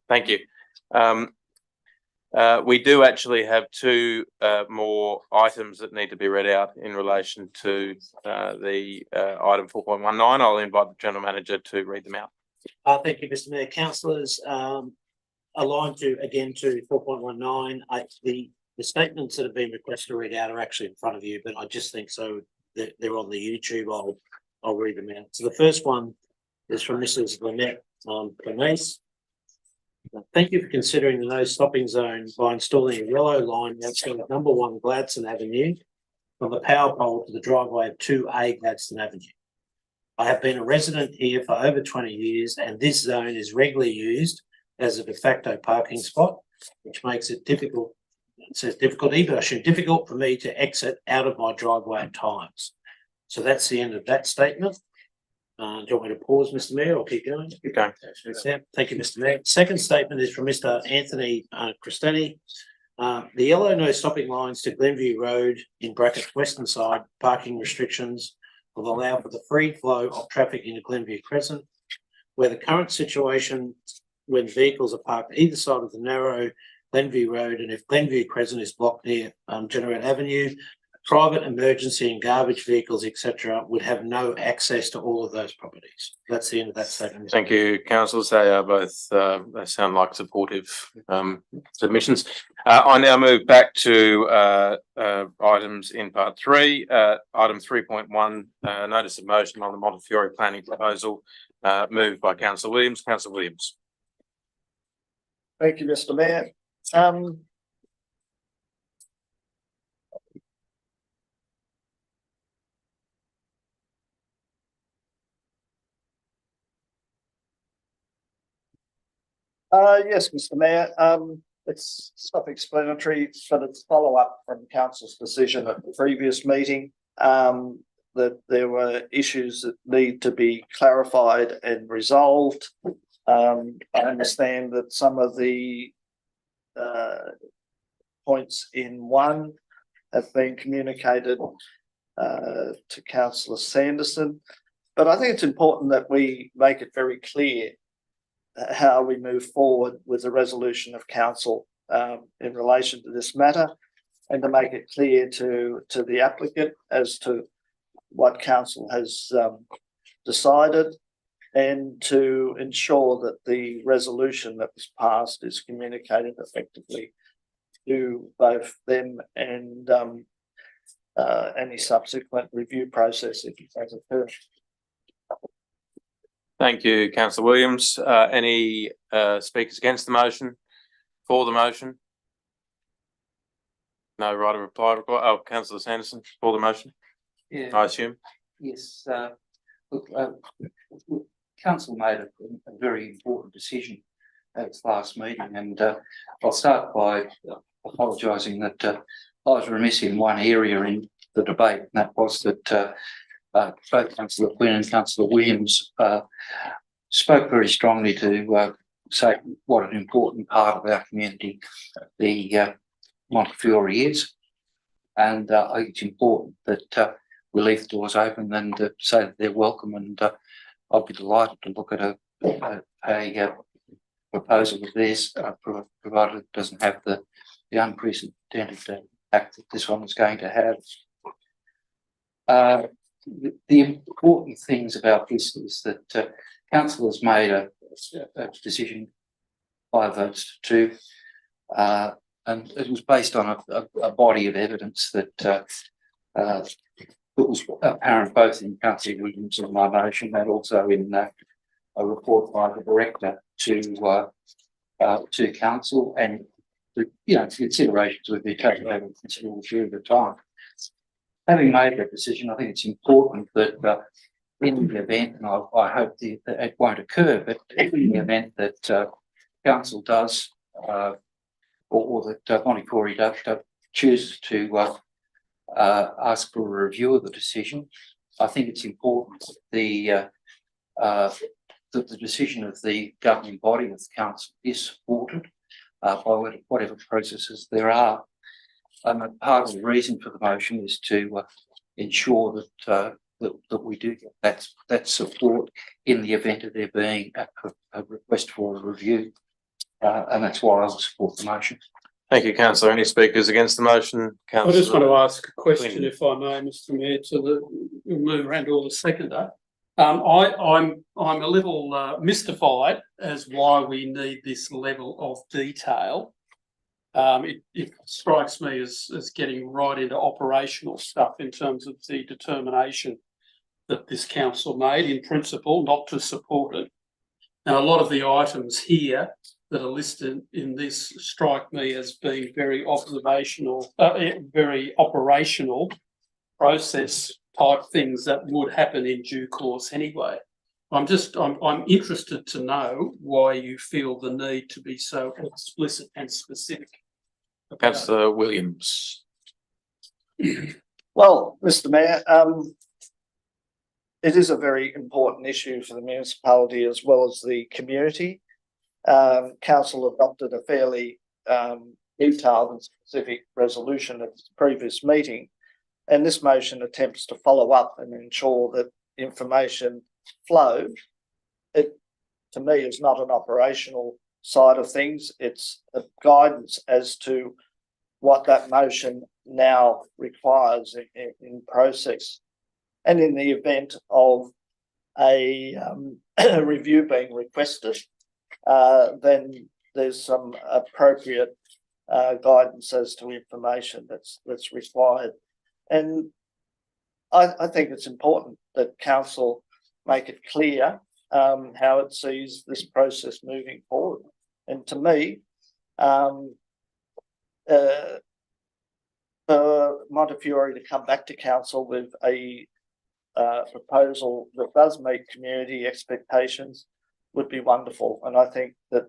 thank you. We do actually have two more items that need to be read out in relation to the item 4.19. I'll invite the General Manager to read them out. Thank you, Mr. Mayor. Councillors, aligned to, again, to 4.19, the statements that have been requested to read out are actually in front of you, but I just think so that they're on the YouTube. I'll read them out. So the first one is from Mrs. Lynette Bernice. Thank you for considering the no stopping zone by installing a yellow line outside of number 1 Gladstone Avenue from the power pole to the driveway of 2A Gladstone Avenue. I have been a resident here for over 20 years, and this zone is regularly used as a de facto parking spot, which makes it difficult. It says difficulty, but I should difficult for me to exit out of my driveway at times. So that's the end of that statement. Do you want me to pause, Mr. Mayor, or keep going? Keep going. Thank you, Mr. Mayor. Second statement is from Mr. Anthony Christani. The yellow no stopping lines to Glenview Road in brackets western side parking restrictions will allow for the free flow of traffic into Glenview Crescent, where the current situation when vehicles are parked either side of the narrow Glenview Road, and if Glenview Crescent is blocked near General Avenue, private emergency and garbage vehicles, etc., would have no access to all of those properties. That's the end of that statement. Thank you, councillors. They are both, they sound like supportive submissions. I now move back to items in part 3. Item 3.1, notice of motion on the Montefiore planning proposal, moved by Councillor Williams. Councillor Williams. Thank you, Mr. Mayor. Yes, Mr. Mayor. It's self-explanatory, but it's follow-up from council's decision at the previous meeting that there were issues that need to be clarified and resolved. I understand that some of the points in 1 have been communicated to Councillor Sanderson, but I think it's important that we make it very clear how we move forward with the resolution of council in relation to this matter, and to make it clear to the applicant as to what council has decided, and to ensure that the resolution that was passed is communicated effectively to both them and any subsequent review process if it has occurred. Thank you, Councillor Williams. Any speakers against the motion? For the motion? No right of reply required. Oh, Councillor Sanderson, for the motion, Yeah. I assume. Yes. Look, council made a very important decision at its last meeting, and I'll start by apologising that I was remiss in one area in the debate, and that was that both Councillor Quinn and Councillor Williams spoke very strongly to say what an important part of our community the Montefiore is, and I think it's important that we leave the doors open and say that they're welcome, and I'll be delighted to look at a proposal of theirs, provided it doesn't have the unprecedented impact that this one is going to have. The important things about this is that council has made a decision 5 votes to 2, and it was based on a body of evidence that was apparent both in Councillor Williams and my motion, and also in a report by the director to council, and considerations would be taken over a considerable period of time. Having made that decision, I think it's important that in the event, and I hope that it won't occur, but in the event that council does, or that Montefiore does choose to ask for a review of the decision, I think it's important that the decision of the governing body of the council is supported by whatever processes there are. Part of the reason for the motion is to ensure that we do get that support in the event of there being a request for a review, and that's why I will support the motion. Thank you, Councillor. Any speakers against the motion? I just want to ask a question, Quinn. if I may, Mr. Mayor, we'll move around to all the seconder. I'm a little mystified as why we need this level of detail. It strikes me as getting right into operational stuff in terms of the determination that this council made in principle not to support it. And a lot of the items here that are listed in this strike me as being very observational, very operational process type things that would happen in due course anyway. I'm interested to know why you feel the need to be so explicit and specific. Councillor Williams. Well, Mr. Mayor, it is a very important issue for the municipality as well as the community. Council adopted a fairly detailed and specific resolution at the previous meeting, and this motion attempts to follow up and ensure that information flow. It, to me, is not an operational side of things. It's a guidance as to what that motion now requires in process. And in the event of a review being requested, then there's some appropriate guidance as to information that's required. And I think it's important that council make it clear how it sees this process moving forward. And to me, for Montefiore to come back to council with a proposal that does meet community expectations would be wonderful. And I think that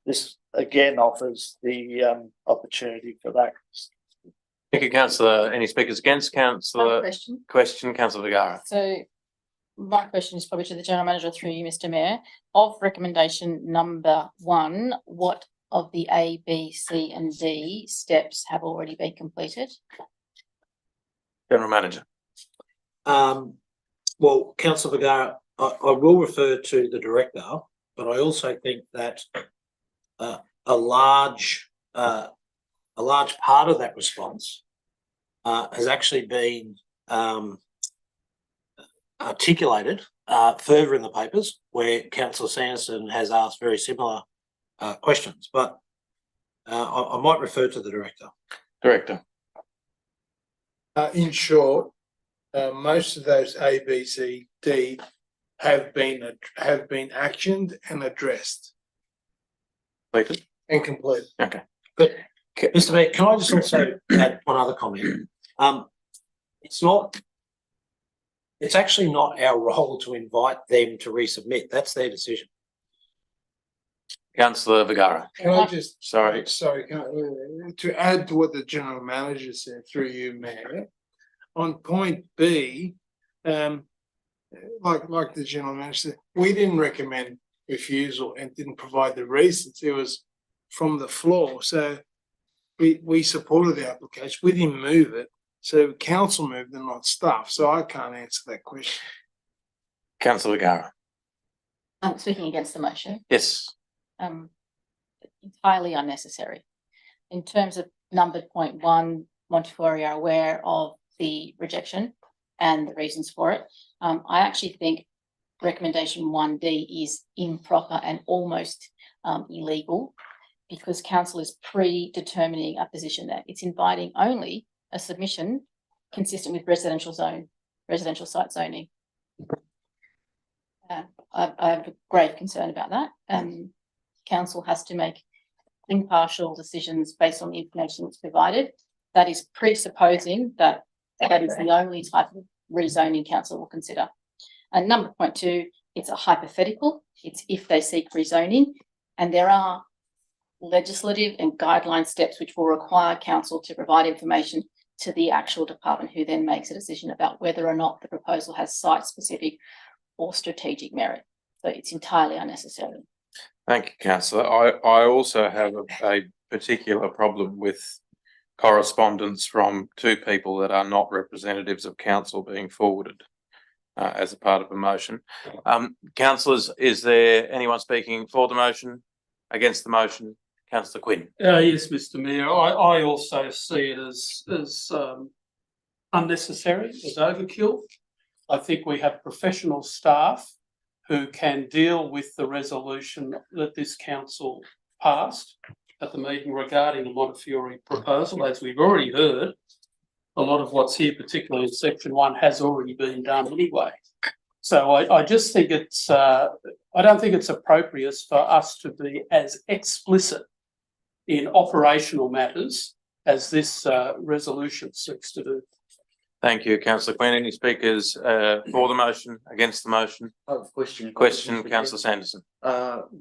this again offers the opportunity for that. Thank you, councillor. Any speakers against? Councillor? Question, councillor Vergara. So my question is probably to the General Manager through you, Mr. Mayor. Of recommendation number 1, what of the A, B, C and D steps have already been completed? General Manager. Well, councillor Vergara, I will refer to the director, but I also think that a large part of that response has actually been articulated further in the papers, where Councillor Sanderson has asked very similar questions. But I might refer to the director. Director. In short, most of those A, B, C, D have been actioned and addressed. Completed? And completed. Okay. But Mr. Mayor, can I just also add one other comment? It's actually not our role to invite them to resubmit. That's their decision. Councillor Vergara. Can I just sorry to add to what the General Manager said through you, Mayor, on point B, like the General Manager said, we didn't recommend refusal and didn't provide the reasons. It was from the floor. So we supported the application. We didn't move it. So council moved and not staff. So I can't answer that question. Councillor Vergara. I'm speaking against the motion. Yes. Entirely unnecessary. In terms of numbered point 1, Montefiore are aware of the rejection and the reasons for it. I actually think recommendation 1D is improper and almost illegal, because council is predetermining a position that it's inviting only a submission consistent with residential site zoning. I have a grave concern about that. Council has to make impartial decisions based on the information that's provided. That is presupposing that that is the only type of rezoning council will consider. And number point 2, it's a hypothetical. It's if they seek rezoning, and there are legislative and guideline steps which will require council to provide information to the actual department, who then makes a decision about whether or not the proposal has site-specific or strategic merit. So it's entirely unnecessary. Thank you, councillor. I also have a particular problem with correspondence from 2 people that are not representatives of council being forwarded as a part of a motion. Councillors, is there anyone speaking for the motion, against the motion? Councillor Quinn. Yes, Mr. Mayor. I also see it as unnecessary, as overkill. I think we have professional staff who can deal with the resolution that this council passed at the meeting regarding the Montefiore proposal. As we've already heard, a lot of what's here, particularly in section 1, has already been done anyway. So I just think it's, I don't think it's appropriate for us to be as explicit in operational matters as this resolution seeks to do. Thank you, councillor Quinn. Any speakers for the motion, against the motion? Question. Question, councillor Sanderson.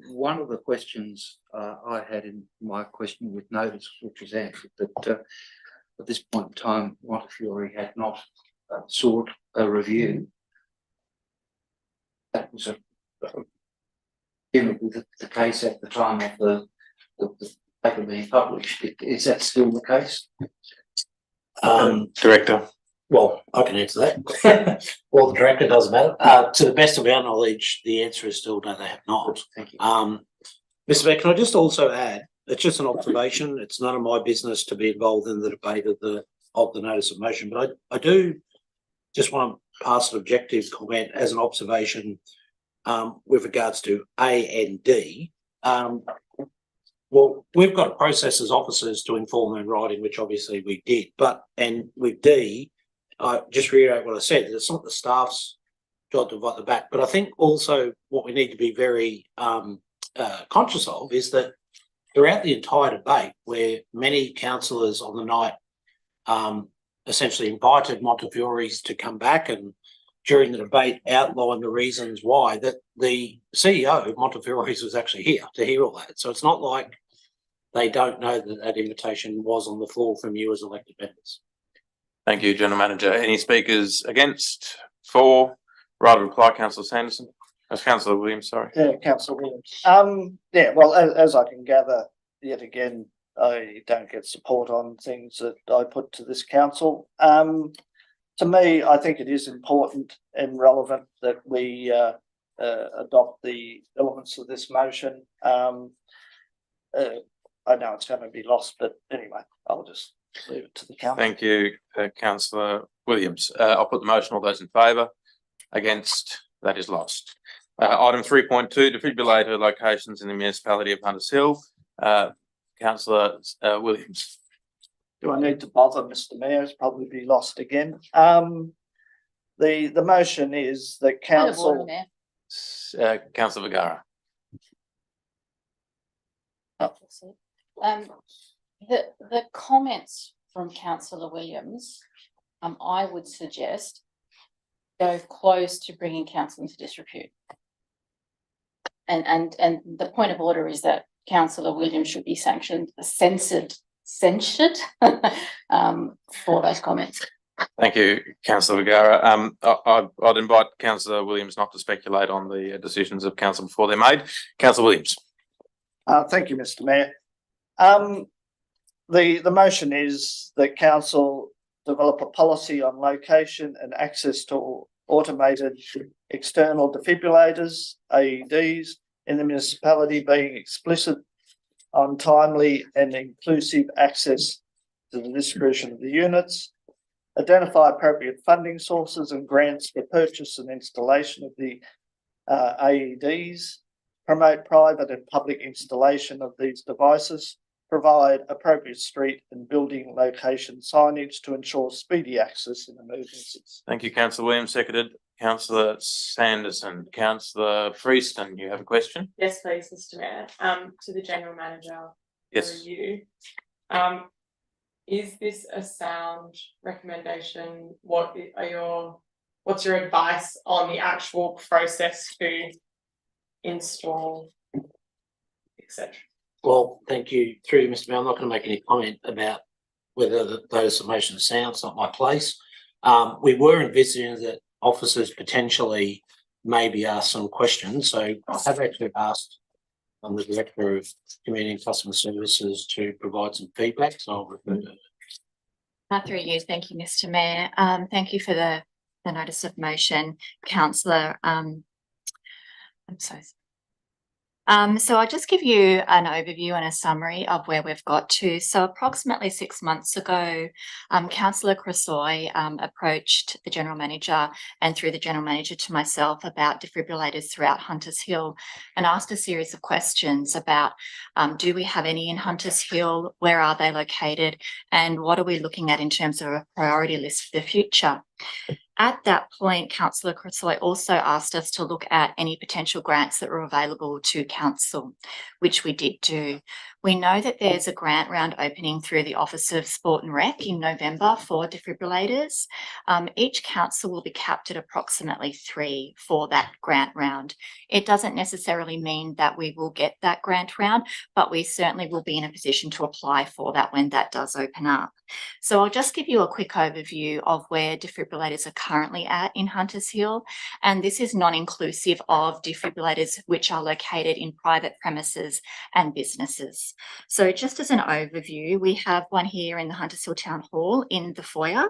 One of the questions I had in my question with notice, which was answered, that at this point in time, Montefiore had not sought a review. That was the case at the time of the paper being published. Is that still the case? Director. Well, I can answer that. Well, the director doesn't matter. To the best of our knowledge, the answer is still no, they have not. Thank you. Mr. Mayor, can I just also add, it's just an observation. It's none of my business to be involved in the debate of the notice of motion, but I do just want to pass an objective comment as an observation with regards to A and D. Well, we've got a process as officers to inform them in writing, which obviously we did, and with D, I just reiterate what I said, it's not the staff's job to invite the back, but I think also what we need to be very conscious of is that throughout the entire debate, where many councillors on the night essentially invited Montefiore's to come back and during the debate outlined the reasons why, that the CEO of Montefiore's was actually here to hear all that. So it's not like they don't know that that invitation was on the floor from you as elected members. Thank you, General Manager. Any speakers against, for? Rather reply, councillor Sanderson. Councillor Williams, sorry. Yeah, councillor Williams. Yeah, well, as I can gather, yet again, I don't get support on things that I put to this council. To me, I think it is important and relevant that we adopt the elements of this motion. I know it's going to be lost, but anyway, I'll just leave it to the council. Thank you, councillor Williams. I'll put the motion. All those in favour? Against? That is lost. Item 3.2, defibrillator locations in the municipality of Hunters Hill. Councillor Williams. Do I need to bother, Mr. Mayor? It's probably be lost again. The motion is that council. Councillor Vergara. The comments from councillor Williams, I would suggest go close to bringing council into disrepute. And the point of order is that councillor Williams should be censured for those comments. Thank you, councillor Vergara. I'd invite councillor Williams not to speculate on the decisions of council before they're made. Councillor Williams. Thank you, Mr. Mayor. The motion is that council develop a policy on location and access to automated external defibrillators, AEDs, in the municipality, being explicit on timely and inclusive access to the distribution of the units, identify appropriate funding sources and grants for purchase and installation of the AEDs, promote private and public installation of these devices, provide appropriate street and building location signage to ensure speedy access in emergencies. Thank you, councillor Williams. Seconded. Councillor Sanderson. Councillor Freeston, you have a question? Yes, please, Mr. Mayor. To the General Manager. Yes. For review. Is this a sound recommendation? What's your advice on the actual process to install, etc.? Well, thank you. Through you, Mr. Mayor, I'm not going to make any comment about whether those motions sound. It's not my place. We were envisaging that officers potentially maybe ask some questions. So I have actually asked the Director of Community and Customer Services to provide some feedback. So I'll refer to her. Through you, thank you, Mr. Mayor. Thank you for the notice of motion, councillor. I'm sorry. So I'll just give you an overview and a summary of where we've got to. So approximately 6 months ago, Councillor Cressoy approached the General Manager and through the General Manager to myself about defibrillators throughout Hunters Hill and asked a series of questions about do we have any in Hunters Hill, where are they located, and what are we looking at in terms of a priority list for the future. At that point, Councillor Cressoy also asked us to look at any potential grants that were available to council, which we did do. We know that there's a grant round opening through the Office of Sport and Rec in November for defibrillators. Each council will be capped at approximately 3 for that grant round. It doesn't necessarily mean that we will get that grant round, but we certainly will be in a position to apply for that when that does open up. So I'll just give you a quick overview of where defibrillators are currently at in Hunters Hill. And this is non-inclusive of defibrillators which are located in private premises and businesses. So just as an overview, we have one here in the Hunters Hill Town Hall in the foyer.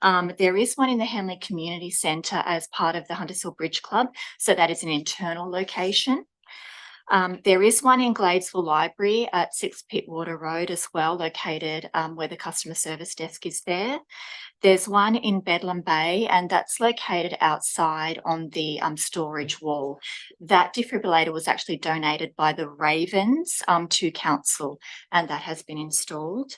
There is one in the Henley Community Centre as part of the Hunters Hill Bridge Club. So that is an internal location. There is one in Gladesville Library at 6 Pittwater Road as well, located where the customer service desk is there. There's one in Bedlam Bay, and that's located outside on the storage wall. That defibrillator was actually donated by the Ravens to council, and that has been installed.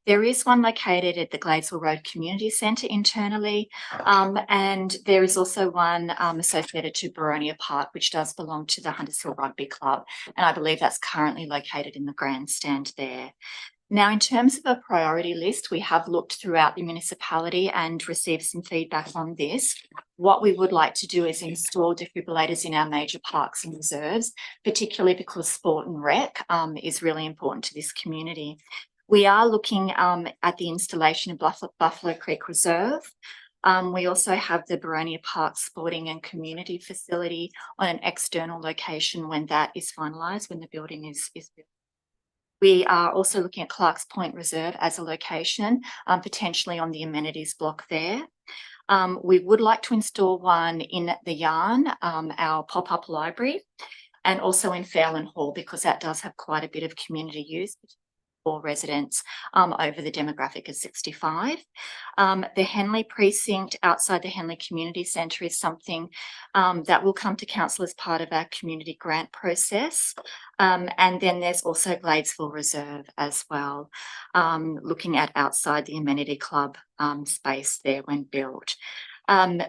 There is one located at the Gladesville Road Community Centre internally, and there is also one associated to Boronia Park, which does belong to the Hunters Hill Rugby Club, and I believe that's currently located in the grandstand there. Now, in terms of a priority list, we have looked throughout the municipality and received some feedback on this. What we would like to do is install defibrillators in our major parks and reserves, particularly because sport and rec is really important to this community. We are looking at the installation of Buffalo Creek Reserve. We also have the Boronia Park Sporting and Community Facility on an external location when that is finalised, when the building is built. We are also looking at Clark's Point Reserve as a location, potentially on the amenities block there. We would like to install one in the Yarn, our pop-up library, and also in Fowlin Hall, because that does have quite a bit of community use for residents over the demographic of 65. The Henley precinct outside the Henley Community Centre is something that will come to council as part of our community grant process. And then there's also Gladesville Reserve as well, looking at outside the amenity club space there when built.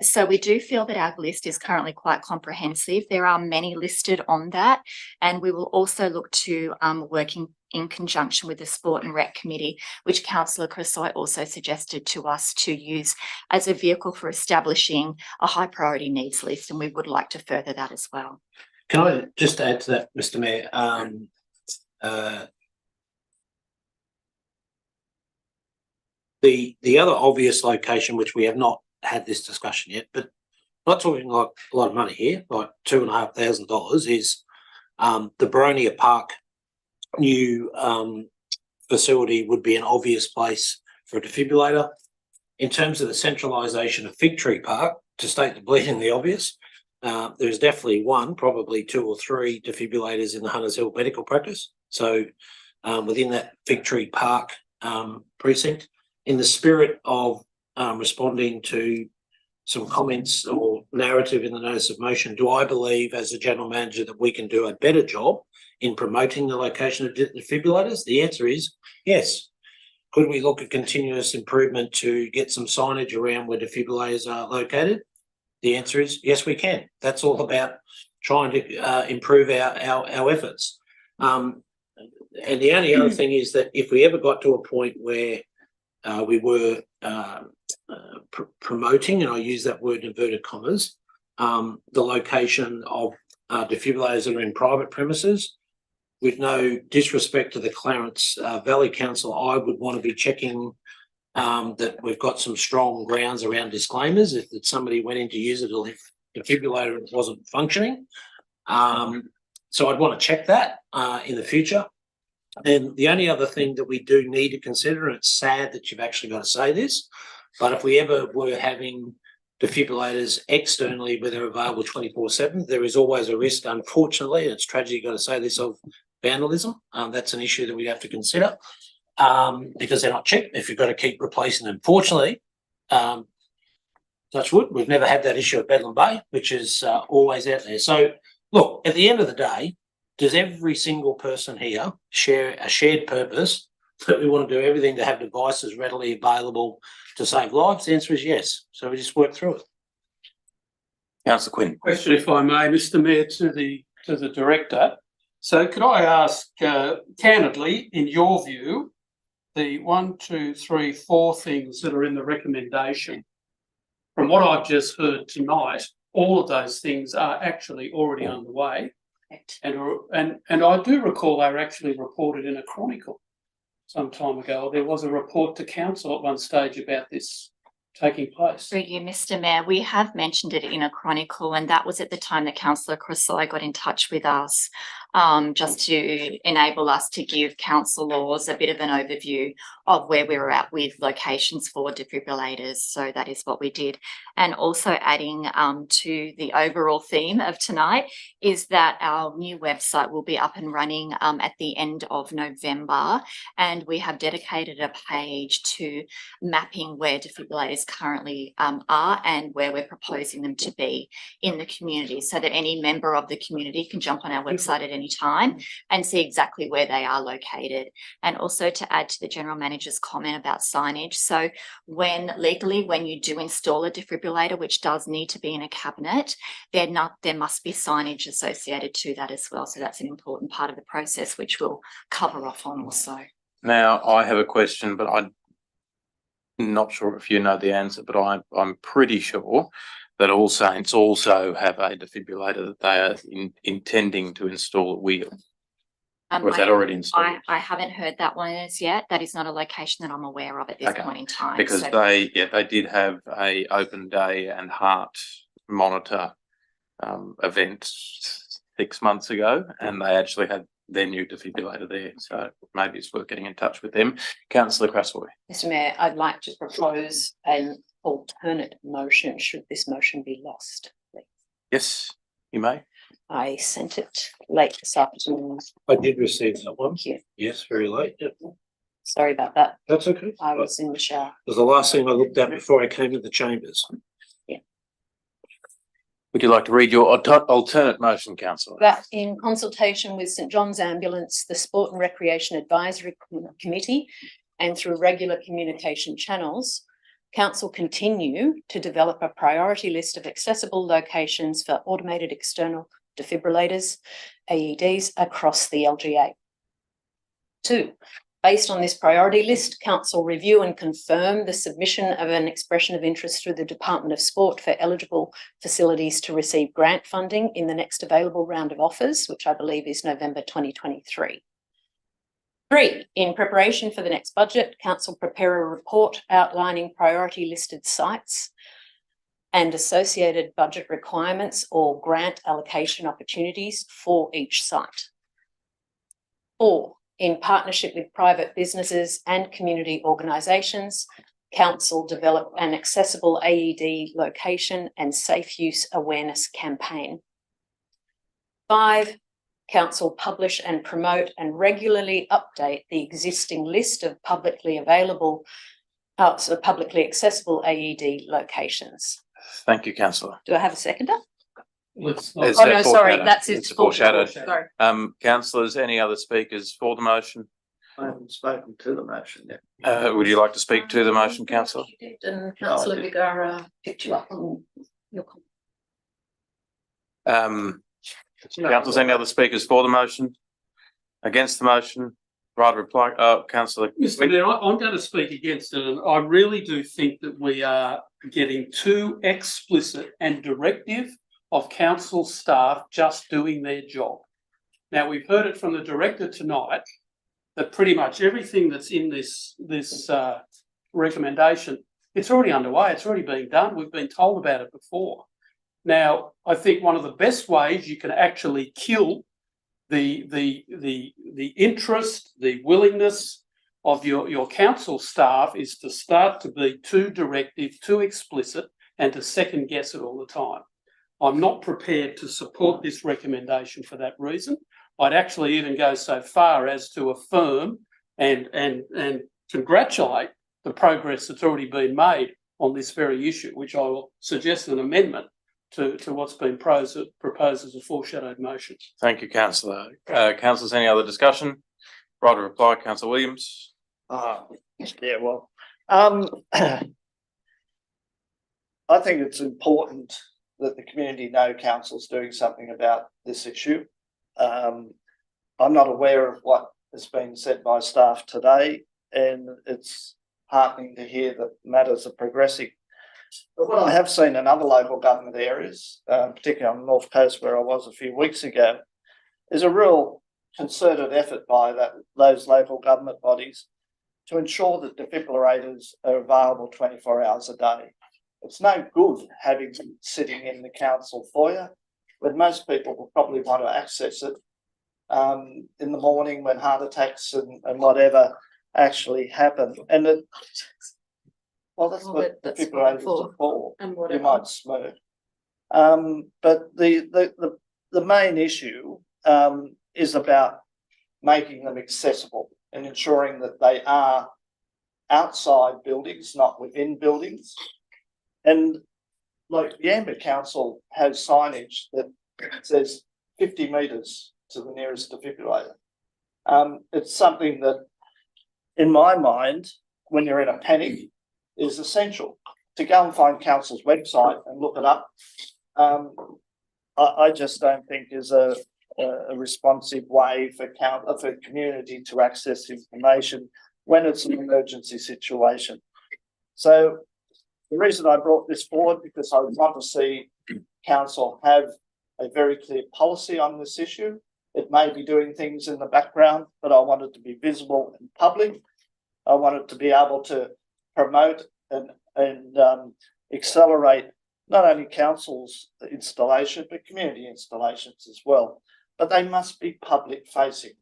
So we do feel that our list is currently quite comprehensive. There are many listed on that, and we will also look to working in conjunction with the Sport and Rec Committee, which Councillor Cressoy also suggested to us to use as a vehicle for establishing a high priority needs list, and we would like to further that as well. Can I just add to that, Mr. Mayor? The other obvious location, which we have not had this discussion yet, but not talking like a lot of money here, like $2,500, is the Boronia Park new facility would be an obvious place for a defibrillator. In terms of the centralisation of Fig Tree Park, to state the bleedingly obvious, there's definitely one, probably 2 or 3 defibrillators in the Hunters Hill medical practice. So within that Fig Tree Park precinct, in the spirit of responding to some comments or narrative in the notice of motion, do I believe as a general manager that we can do a better job in promoting the location of defibrillators? The answer is yes. Could we look at continuous improvement to get some signage around where defibrillators are located? The answer is yes, we can. That's all about trying to improve our efforts. And the only other thing is that if we ever got to a point where we were promoting, and I use that word in inverted commas, the location of defibrillators that are in private premises, with no disrespect to the Clarence Valley Council, I would want to be checking that we've got some strong grounds around disclaimers if somebody went in to use a defibrillator and it wasn't functioning. So I'd want to check that in the future. And the only other thing that we do need to consider, and it's sad that you've actually got to say this, but if we ever were having defibrillators externally where they're available 24/7. There is always a risk, unfortunately, and it's tragic, got to say this, of vandalism. That's an issue that we have to consider because they're not cheap if you've got to keep replacing them. Fortunately, touch wood, we've never had that issue at Bedlam Bay, which is always out there. So, look, at the end of the day, does every single person here share a shared purpose that we want to do everything to have devices readily available to save lives? The answer is yes. So we just work through it. Councillor Quinn. Question, if I may, Mr. Mayor, to the director. So could I ask candidly, in your view, the 1, 2, 3, 4 things that are in the recommendation, from what I've just heard tonight, all of those things are actually already underway. And I do recall they were actually reported in a chronicle some time ago. There was a report to council at one stage about this taking place. Through you, Mr. Mayor, we have mentioned it in a chronicle, and that was at the time that Councillor Crossoy got in touch with us, just to enable us to give councillors a bit of an overview of where we were at with locations for defibrillators. So that is what we did. And also adding to the overall theme of tonight is that our new website will be up and running at the end of November, and we have dedicated a page to mapping where defibrillators currently are and where we're proposing them to be in the community, so that any member of the community can jump on our website at any time and see exactly where they are located. And also to add to the General Manager's comment about signage. So when you do install a defibrillator, which does need to be in a cabinet, there must be signage associated to that as well. So that's an important part of the process, which we'll cover off on also. Now, I have a question, but I'm not sure if you know the answer, but I'm pretty sure that All Saints also have a defibrillator that they are intending to install at Wheel. Or is that already installed? I haven't heard that one as yet. That is not a location that I'm aware of at this point in time. Because they did have a open day and heart monitor event 6 months ago, and they actually had their new defibrillator there. So maybe it's worth getting in touch with them. Councillor Crassoy. Mr. Mayor, I'd like to propose an alternate motion should this motion be lost, please. Yes, you may. I sent it late this afternoon. I did receive that one. Thank you. Yes, very late. Yep. Sorry about that. That's okay. I was in the shower. It was the last thing I looked at before I came to the chambers. Would you like to read your alternate motion, councillor? That in consultation with St John's Ambulance, the Sport and Recreation Advisory Committee, and through regular communication channels, Council continue to develop a priority list of accessible locations for automated external defibrillators, AEDs, across the LGA. 2, based on this priority list, Council review and confirm the submission of an expression of interest through the Department of Sport for eligible facilities to receive grant funding in the next available round of offers, which I believe is November 2023. 3, in preparation for the next budget, Council prepare a report outlining priority listed sites and associated budget requirements or grant allocation opportunities for each site. 4, in partnership with private businesses and community organisations, Council develop an accessible AED location and safe use awareness campaign. 5, Council publish and promote and regularly update the existing list of publicly available, publicly accessible AED locations. Thank you, councillor. Do I have a seconder? Let's Oh, not. no, sorry, that's It's foreshadowed. Sorry. Councillors, any other speakers for the motion? I haven't spoken to the motion yet. Would you like to speak to the motion, councillor? You did, and Councillor Vigara picked you up on your comment. Councillors, any other speakers for the motion? Against the motion? Right reply, councillor. Mr. Mayor, I'm going to speak against it, and I really do think that we are getting too explicit and directive of council staff just doing their job. Now, we've heard it from the director tonight that pretty much everything that's in this recommendation, it's already underway, it's already being done. We've been told about it before. Now, I think one of the best ways you can actually kill the interest, the willingness of your council staff is to start to be too directive, too explicit, and to second guess it all the time. I'm not prepared to support this recommendation for that reason. I'd actually even go so far as to affirm and congratulate the progress that's already been made on this very issue, which I will suggest an amendment to what's been proposed as a foreshadowed motion. Thank you, councillor. Councillors, any other discussion? Right to reply, councillor Williams. Yeah, well, I think it's important that the community know council's doing something about this issue. I'm not aware of what has been said by staff today, and it's heartening to hear that matters are progressing. But what I have seen in other local government areas, particularly on the North Coast where I was a few weeks ago, is a real concerted effort by those local government bodies to ensure that defibrillators are available 24 hours a day. It's no good having them sitting in the council foyer, when most people will probably want to access it in the morning when heart attacks and whatever actually happen. And it, well, that's what defibrillators are for. And you might smirk. But the main issue is about making them accessible and ensuring that they are outside buildings, not within buildings. And like the Amber Council has signage that says 50 metres to the nearest defibrillator. It's something that, in my mind, when you're in a panic, is essential. To go and find council's website and look it up, I just don't think is a responsive way for community to access information when it's an emergency situation. So the reason I brought this forward, because I want to see council have a very clear policy on this issue. It may be doing things in the background, but I want it to be visible and public. I want it to be able to promote and accelerate not only council's installation, but community installations as well. But they must be public facing.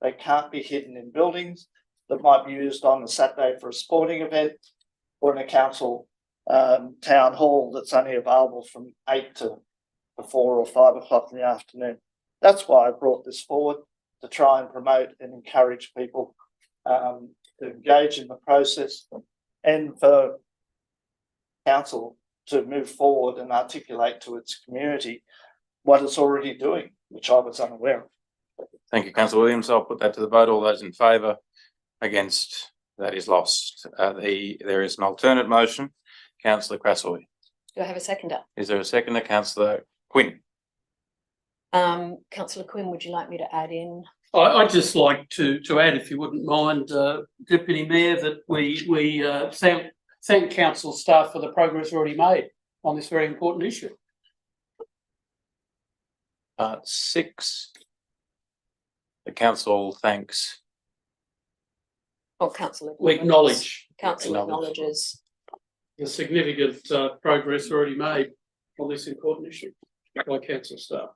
They can't be hidden in buildings that might be used on a Saturday for a sporting event or in a council town hall that's only available from 8 to 4 or 5 o'clock in the afternoon. That's why I brought this forward, to try and promote and encourage people to engage in the process, and for council to move forward and articulate to its community what it's already doing, which I was unaware of. Thank you, councillor Williams. I'll put that to the vote. All those in favour? Against? That is lost. There is an alternate motion. Councillor Crassoy. Do I have a seconder? Is there a seconder? Councillor Quinn. Councillor Quinn, would you like me to add in? I'd just like to add, if you wouldn't mind, Deputy Mayor, that we thank council staff for the progress already made on this very important issue. Part 6. The council thanks. Oh, councillor. We acknowledge. Council acknowledges the significant progress already made on this important issue by council staff.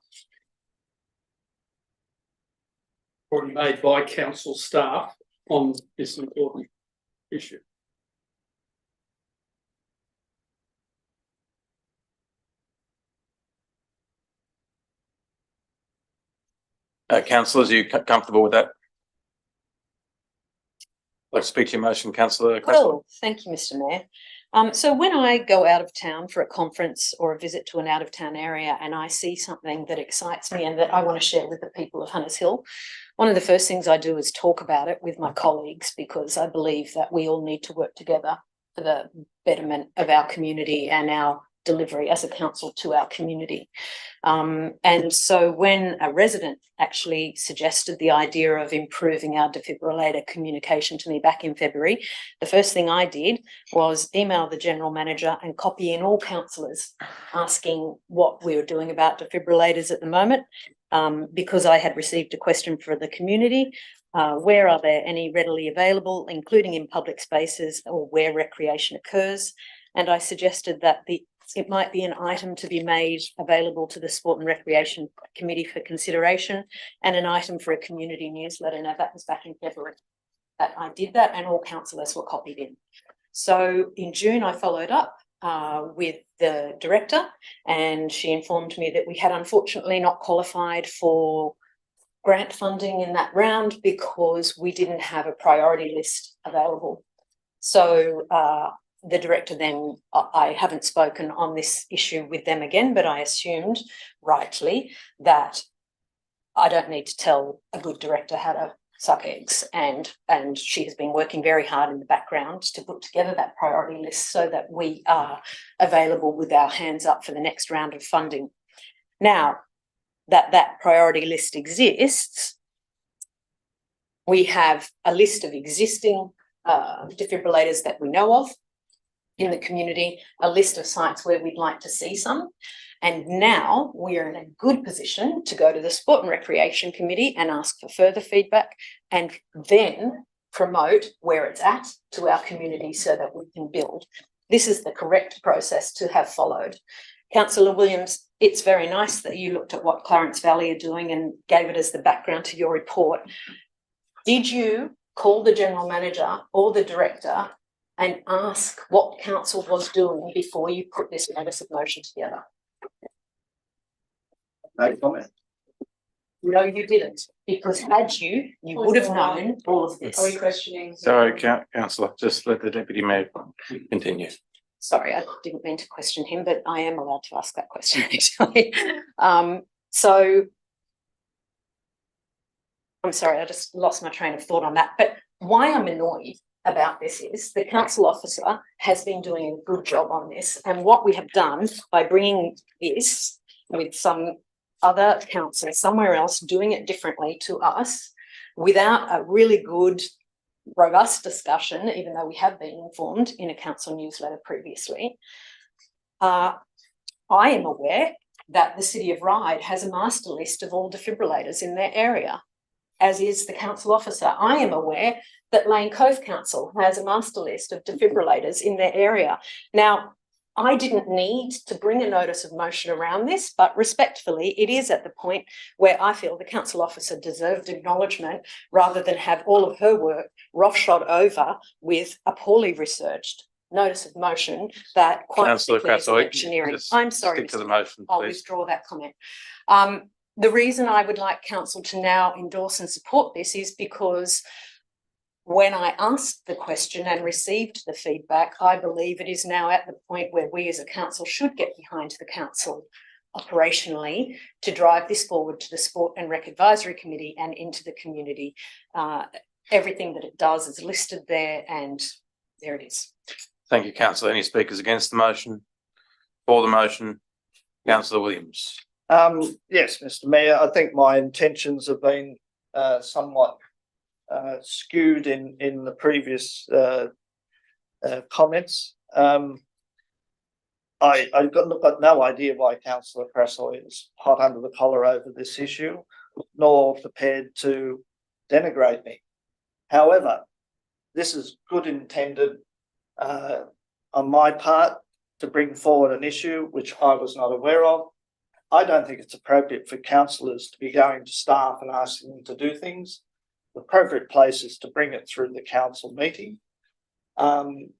Already made by council staff on this important issue. Councillors, are you comfortable with that? Let's speak to your motion, councillor. Well, thank you, Mr. Mayor. So when I go out of town for a conference or a visit to an out of town area and I see something that excites me and that I want to share with the people of Hunters Hill, one of the first things I do is talk about it with my colleagues, because I believe that we all need to work together for the betterment of our community and our delivery as a council to our community. And so when a resident actually suggested the idea of improving our defibrillator communication to me back in February, the first thing I did was email the general manager and copy in all councillors asking what we were doing about defibrillators at the moment, because I had received a question for the community. Where are there any readily available, including in public spaces or where recreation occurs? And I suggested that it might be an item to be made available to the Sport and Recreation Committee for consideration, and an item for a community newsletter. Now, that was back in February that I did that, and all councillors were copied in. So in June, I followed up with the director, and she informed me that we had unfortunately not qualified for grant funding in that round because we didn't have a priority list available. So the director then, I haven't spoken on this issue with them again, but I assumed rightly that I don't need to tell a good director how to suck eggs, and she has been working very hard in the background to put together that priority list so that we are available with our hands up for the next round of funding. Now that priority list exists, we have a list of existing defibrillators that we know of in the community, a list of sites where we'd like to see some. And now we are in a good position to go to the Sport and Recreation Committee and ask for further feedback, and then promote where it's at to our community so that we can build. This is the correct process to have followed. Councillor Williams, it's very nice that you looked at what Clarence Valley are doing and gave it as the background to your report. Did you call the General Manager or the Director and ask what council was doing before you put this notice of motion together? No comment. No, you didn't, because had you would have known all of this. Are we questioning? Sorry, councillor, just let the deputy mayor continue. Sorry, I didn't mean to question him, but I am allowed to ask that question actually. So I'm sorry, I just lost my train of thought on that. But why I'm annoyed about this is the council officer has been doing a good job on this, and what we have done by bringing this with some other council somewhere else doing it differently to us without a really good robust discussion, even though we have been informed in a council newsletter previously. I am aware that the City of Ryde has a master list of all defibrillators in their area, as is the council officer. I am aware that Lane Cove Council has a master list of defibrillators in their area. Now, I didn't need to bring a notice of motion around this, but respectfully, it is at the point where I feel the council officer deserved acknowledgement rather than have all of her work roughshod over with a poorly researched notice of motion that quite simply is electioneering. I'm sorry, stick to the motion, I'll please. withdraw that comment. The reason I would like council to now endorse and support this is because when I asked the question and received the feedback, I believe it is now at the point where we as a council should get behind the council operationally to drive this forward to the Sport and Rec Advisory Committee and into the community. Everything that it does is listed there, and there it is. Thank you, councillor. Any speakers against the motion? For the motion, councillor Williams. Yes, Mr. Mayor, I think my intentions have been somewhat skewed in the previous comments. I've got no idea why Councillor Crassoy is hot under the collar over this issue, nor prepared to denigrate me. However, this is good intended on my part to bring forward an issue which I was not aware of. I don't think it's appropriate for councillors to be going to staff and asking them to do things. The appropriate place is to bring it through the council meeting. And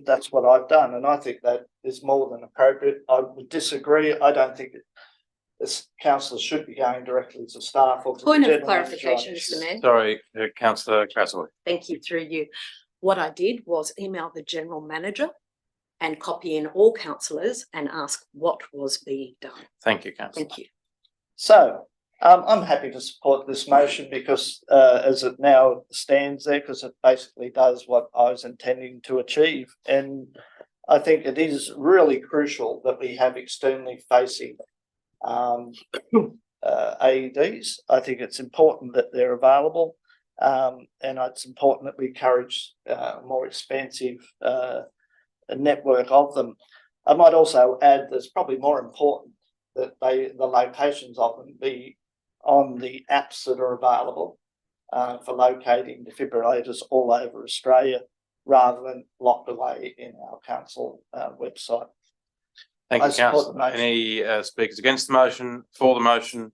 that's what I've done. And I think that is more than appropriate. I would disagree. I don't think this councillors should be going directly to staff or to Point the of clarification, Mr. Mayor. Sorry, councillor Crassoy. Thank you, through you. What I did was email the general manager and copy in all councillors and ask what was being done. Thank you, councillor. Thank you. So I'm happy to support this motion because as it now stands there, because it basically does what I was intending to achieve. And I think it is really crucial that we have externally facing AEDs. I think it's important that they're available, and it's important that we encourage a more expansive network of them. I might also add that it's probably more important that the locations of them be on the apps that are available for locating defibrillators all over Australia, rather than locked away in our council website. Thank you, councillor. Any speakers against the motion? For the motion?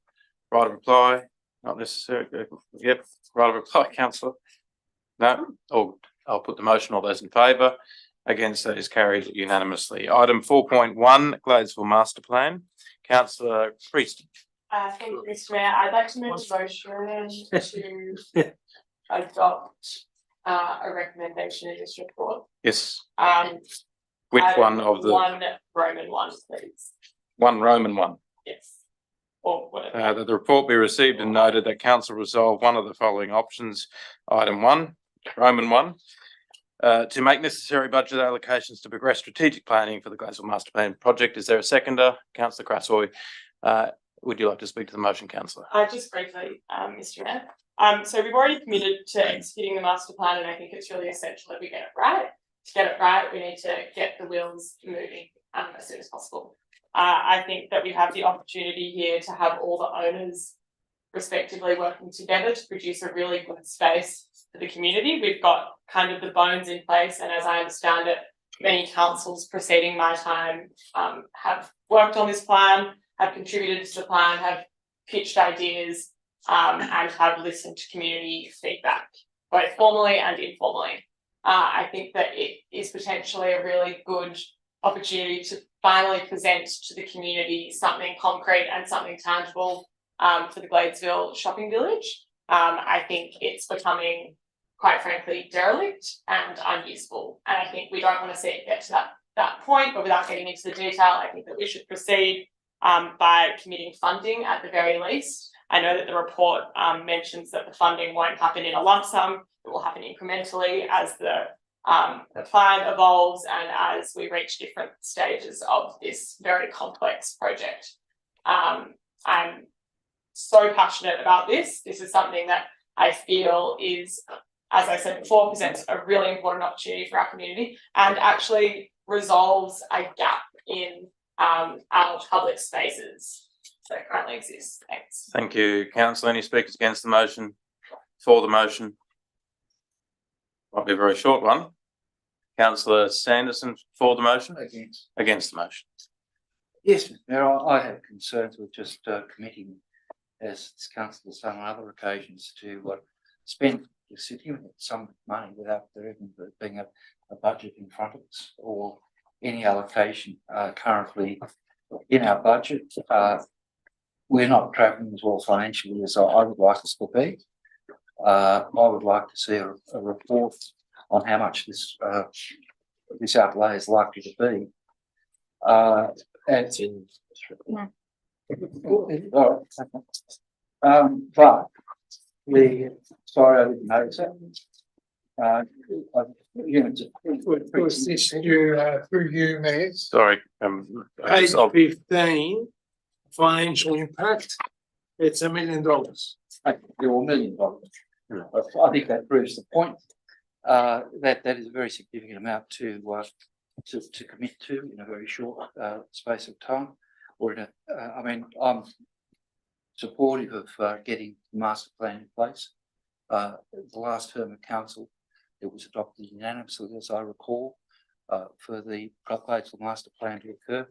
Right of reply? Not necessary. Yep. Right of reply, councillor. No. I'll put the motion. All those in favour. Against, that is carried unanimously. Item 4.1, Gladesville Master Plan. Councillor Priest. Thank you, Mr. Mayor. I'd like to move a motion to adopt a recommendation in this report. Yes. Which one of the? One Roman one, please. One Roman one. Yes. Or whatever. That the report be received and noted that council resolve one of the following options. Item 1, Roman 1. To make necessary budget allocations to progress strategic planning for the Gladesville Master Plan project. Is there a seconder? Councillor Crassoy. Would you like to speak to the motion, councillor? Just briefly, Mr. Mayor. So we've already committed to executing the master plan, and I think it's really essential that we get it right. To get it right, we need to get the wheels moving as soon as possible. I think that we have the opportunity here to have all the owners respectively working together to produce a really good space for the community. We've got kind of the bones in place, and as I understand it, many councils preceding my time have worked on this plan, have contributed to the plan, have pitched ideas, and have listened to community feedback, both formally and informally. I think that it is potentially a really good opportunity to finally present to the community something concrete and something tangible for the Gladesville shopping village. I think it's becoming, quite frankly, derelict and unusable. And I think we don't want to see it get to that point, but without getting into the detail, I think that we should proceed by committing funding at the very least. I know that the report mentions that the funding won't happen in a lump sum, it will happen incrementally as the plan evolves and as we reach different stages of this very complex project. I'm so passionate about this. This is something that I feel is, as I said before, presents a really important opportunity for our community and actually resolves a gap in our public spaces that currently exists. Thanks. Thank you, councillor. Any speakers against the motion? For the motion? Might be a very short one. Councillor Sanderson, for the motion? Against. Against the motion. Yes, Mayor, I have concerns with just committing, as this council has done on other occasions, to spend the city some money without there even being a budget in front of us or any allocation currently in our budget. We're not travelling as well financially as I would like us to be. I would like to see a report on how much this outlay is likely to be. But sorry, I didn't notice that. Was this through you, Mayor? Sorry. Page 15, financial impact, it's $1 million. Or $1 million. I think that proves the point. That is a very significant amount to commit to in a very short space of time. Or in I mean, I'm supportive of getting the master plan in place. The last term of council, it was adopted unanimously, as I recall, for the Gladesville master plan to occur.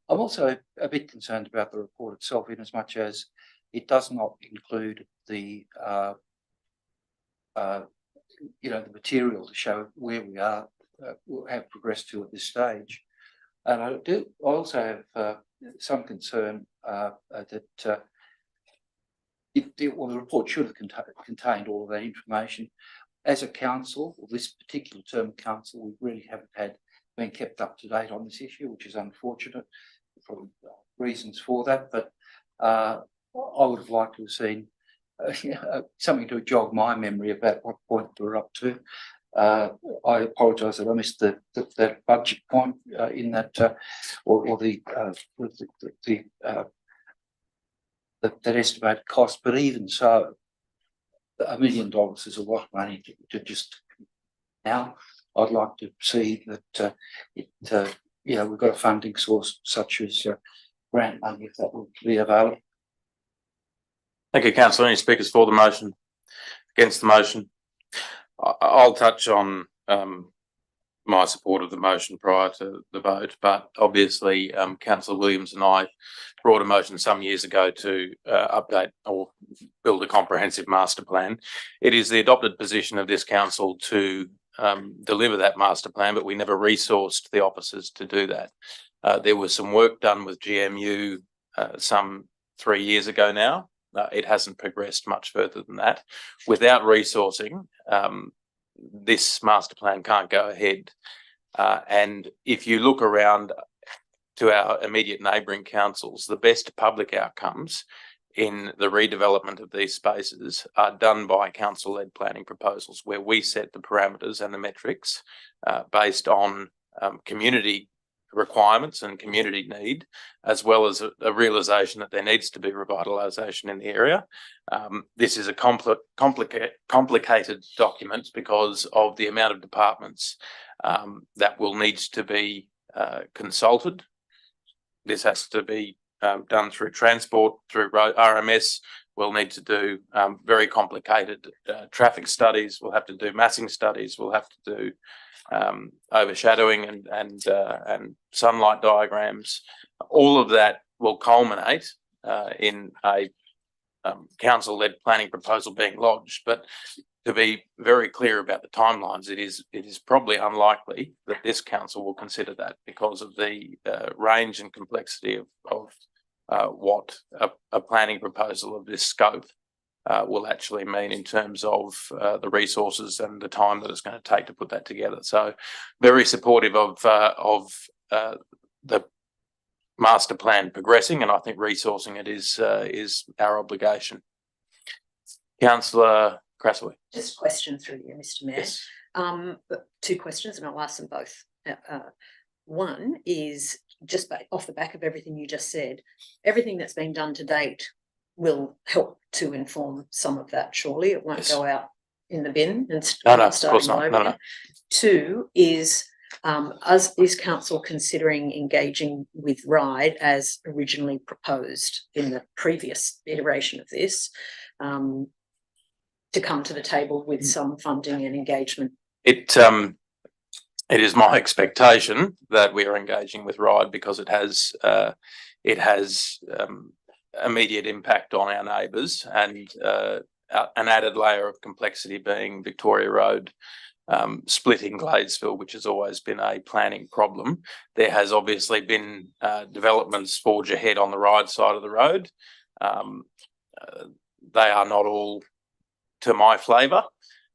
I'm also a bit concerned about the report itself, in as much as it does not include the the material to show where we are, have progressed to at this stage. And I also have some concern that the report should have contained all of that information. As a council, or this particular term of council, we really haven't been kept up to date on this issue, which is unfortunate. Probably reasons for that, but I would have liked to have seen something to jog my memory about what point we're up to. I apologise that I missed that budget point in that, or that estimated cost. But even so, $1 million is a lot of money to just now. I'd like to see that we've got a funding source such as grant money, if that would be available. Thank you, councillor. Any speakers for the motion? Against the motion? I'll touch on my support of the motion prior to the vote, but obviously councillor Williams and I brought a motion some years ago to update or build a comprehensive master plan. It is the adopted position of this council to deliver that master plan, but we never resourced the officers to do that. There was some work done with GMU some 3 years ago now. It hasn't progressed much further than that. Without resourcing, this master plan can't go ahead. And if you look around to our immediate neighbouring councils, the best public outcomes in the redevelopment of these spaces are done by council-led planning proposals, where we set the parameters and the metrics based on community requirements and community need, as well as a realisation that there needs to be revitalisation in the area. This is a complicated document because of the amount of departments that will need to be consulted. This has to be done through transport, through RMS. We'll need to do very complicated traffic studies. We'll have to do massing studies. We'll have to do overshadowing and sunlight diagrams. All of that will culminate in a council-led planning proposal being lodged. But to be very clear about the timelines, it is probably unlikely that this council will consider that because of the range and complexity of what a planning proposal of this scope will actually mean in terms of the resources and the time that it's going to take to put that together. So very supportive of the master plan progressing, and I think resourcing it is our obligation. Councillor Crasaway. Just a question through you, Mr. Mayor. Yes. Two questions, and I'll ask them both. One is just off the back of everything you just said, everything that's been done to date will help to inform some of that, surely. It won't go out in the bin and No, of course all not. over No. again. Two is is council considering engaging with RIDE as originally proposed in the previous iteration of this, to come to the table with some funding and engagement? It is my expectation that we are engaging with RIDE because it has immediate impact on our neighbours, and an added layer of complexity being Victoria Road splitting Gladesville, which has always been a planning problem. There has obviously been developments forge ahead on the RIDE side of the road. They are not all to my flavour.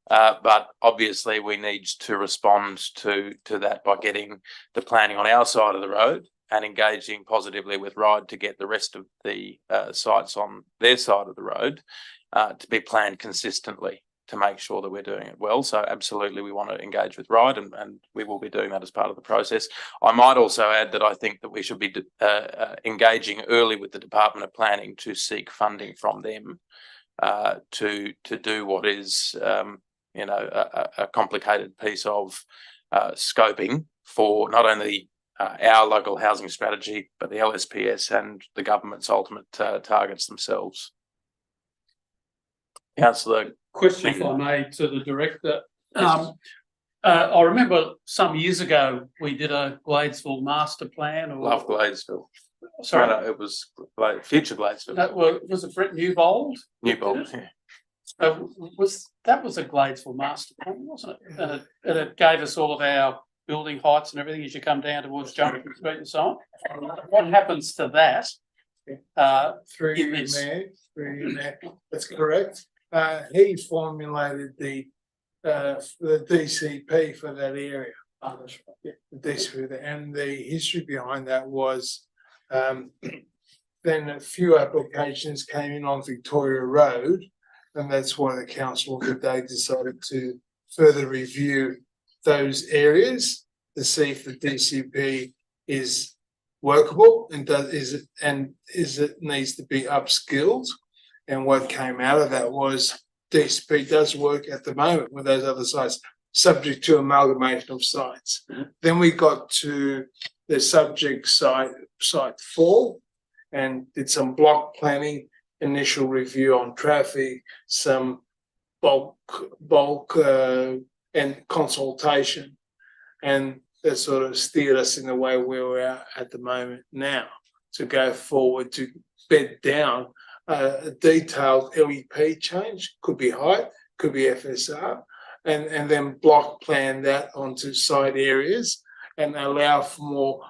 But obviously we need to respond to that by getting the planning on our side of the road and engaging positively with RIDE to get the rest of the sites on their side of the road to be planned consistently to make sure that we're doing it well. So absolutely we want to engage with RIDE, and we will be doing that as part of the process. I might also add that I think that we should be engaging early with the Department of Planning to seek funding from them to do what is a complicated piece of scoping for not only our local housing strategy, but the LSPS and the government's ultimate targets themselves. Councillor. Question, if I may, to the director. I remember some years ago we did a Gladesville master plan. Love Gladesville. Sorry, no, it was future Gladesville. Was it Brett Newbold? Newbold, yeah. That was a Gladesville master plan, wasn't it? And it gave us all of our building heights and everything as you come down towards Junction Street and so on. What happens to that? Through you, Mayor, that's correct. He formulated the DCP for that area. The DCP, and the history behind that was then a few applications came in on Victoria Road, and that's why the council of the day decided to further review those areas to see if the DCP is workable and is it needs to be upskilled. And what came out of that was DCP does work at the moment with those other sites, subject to amalgamation of sites. Then we got to the subject site 4 and did some block planning, initial review on traffic, some bulk and consultation, and that sort of steered us in the way where we're at the moment now to go forward to bed down a detailed LEP change. Could be height, could be FSR, and then block plan that onto side areas and allow for more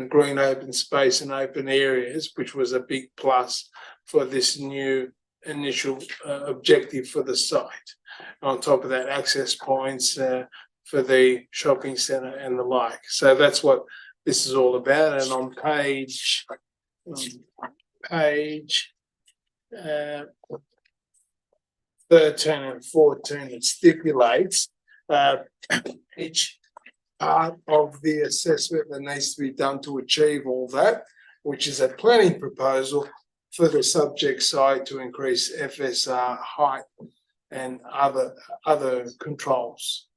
green open space and open areas, which was a big plus for this new initial objective for the site. On top of that, access points for the shopping centre and the like. So that's what this is all about. And on page 13 and 14, it stipulates each part of the assessment that needs to be done to achieve all that, which is a planning proposal for the subject site to increase FSR height and other controls.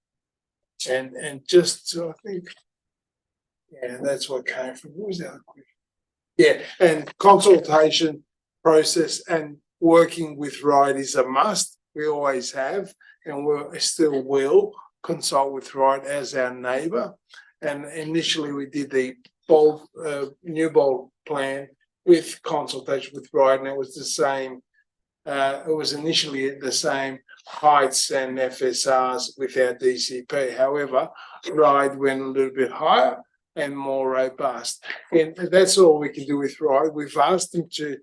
And just I think, yeah, that's what came from. What was the other question? Yeah, and consultation process and working with RIDE is a must. We always have, and we still will consult with RIDE as our neighbour. And initially we did the new bold plan with consultation with RIDE, and it was the same. It was initially the same heights and FSRs with our DCP. However, RIDE went a little bit higher and more robust. And that's all we can do with RIDE. We've asked them to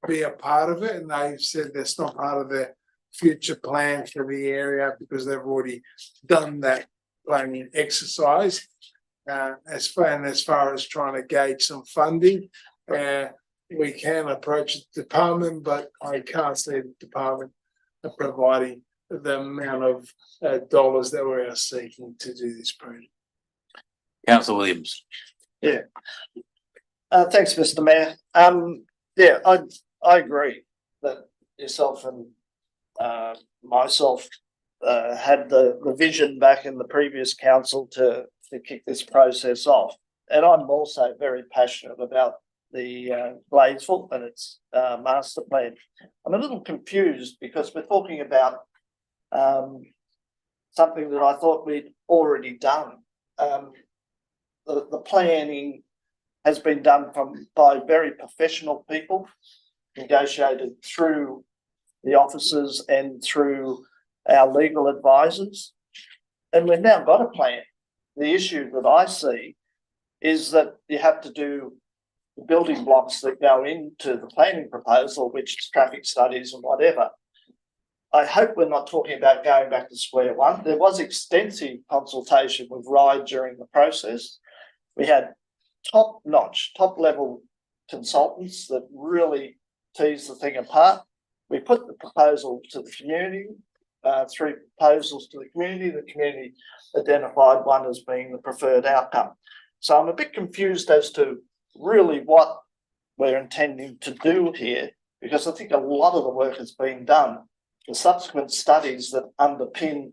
be a part of it, and they've said that's not part of their future plan for the area because they've already done that planning exercise. As far as trying to gauge some funding, we can approach the department, but I can't see the department providing the amount of dollars that we are seeking to do this project. Councillor Williams. Yeah. Thanks, Mr. Mayor. Yeah, I agree that yourself and myself had the vision back in the previous council to kick this process off. And I'm also very passionate about the Gladesville and its master plan. I'm a little confused because we're talking about something that I thought we'd already done. The planning has been done by very professional people, negotiated through the officers and through our legal advisors. And we've now got a plan. The issue that I see is that you have to do the building blocks that go into the planning proposal, which is traffic studies and whatever. I hope we're not talking about going back to square one. There was extensive consultation with RIDE during the process. We had top-notch, top-level consultants that really teased the thing apart. We put the proposal to the community, 3 proposals to the community. The community identified one as being the preferred outcome. So I'm a bit confused as to really what we're intending to do here, because I think a lot of the work has been done. The subsequent studies that underpin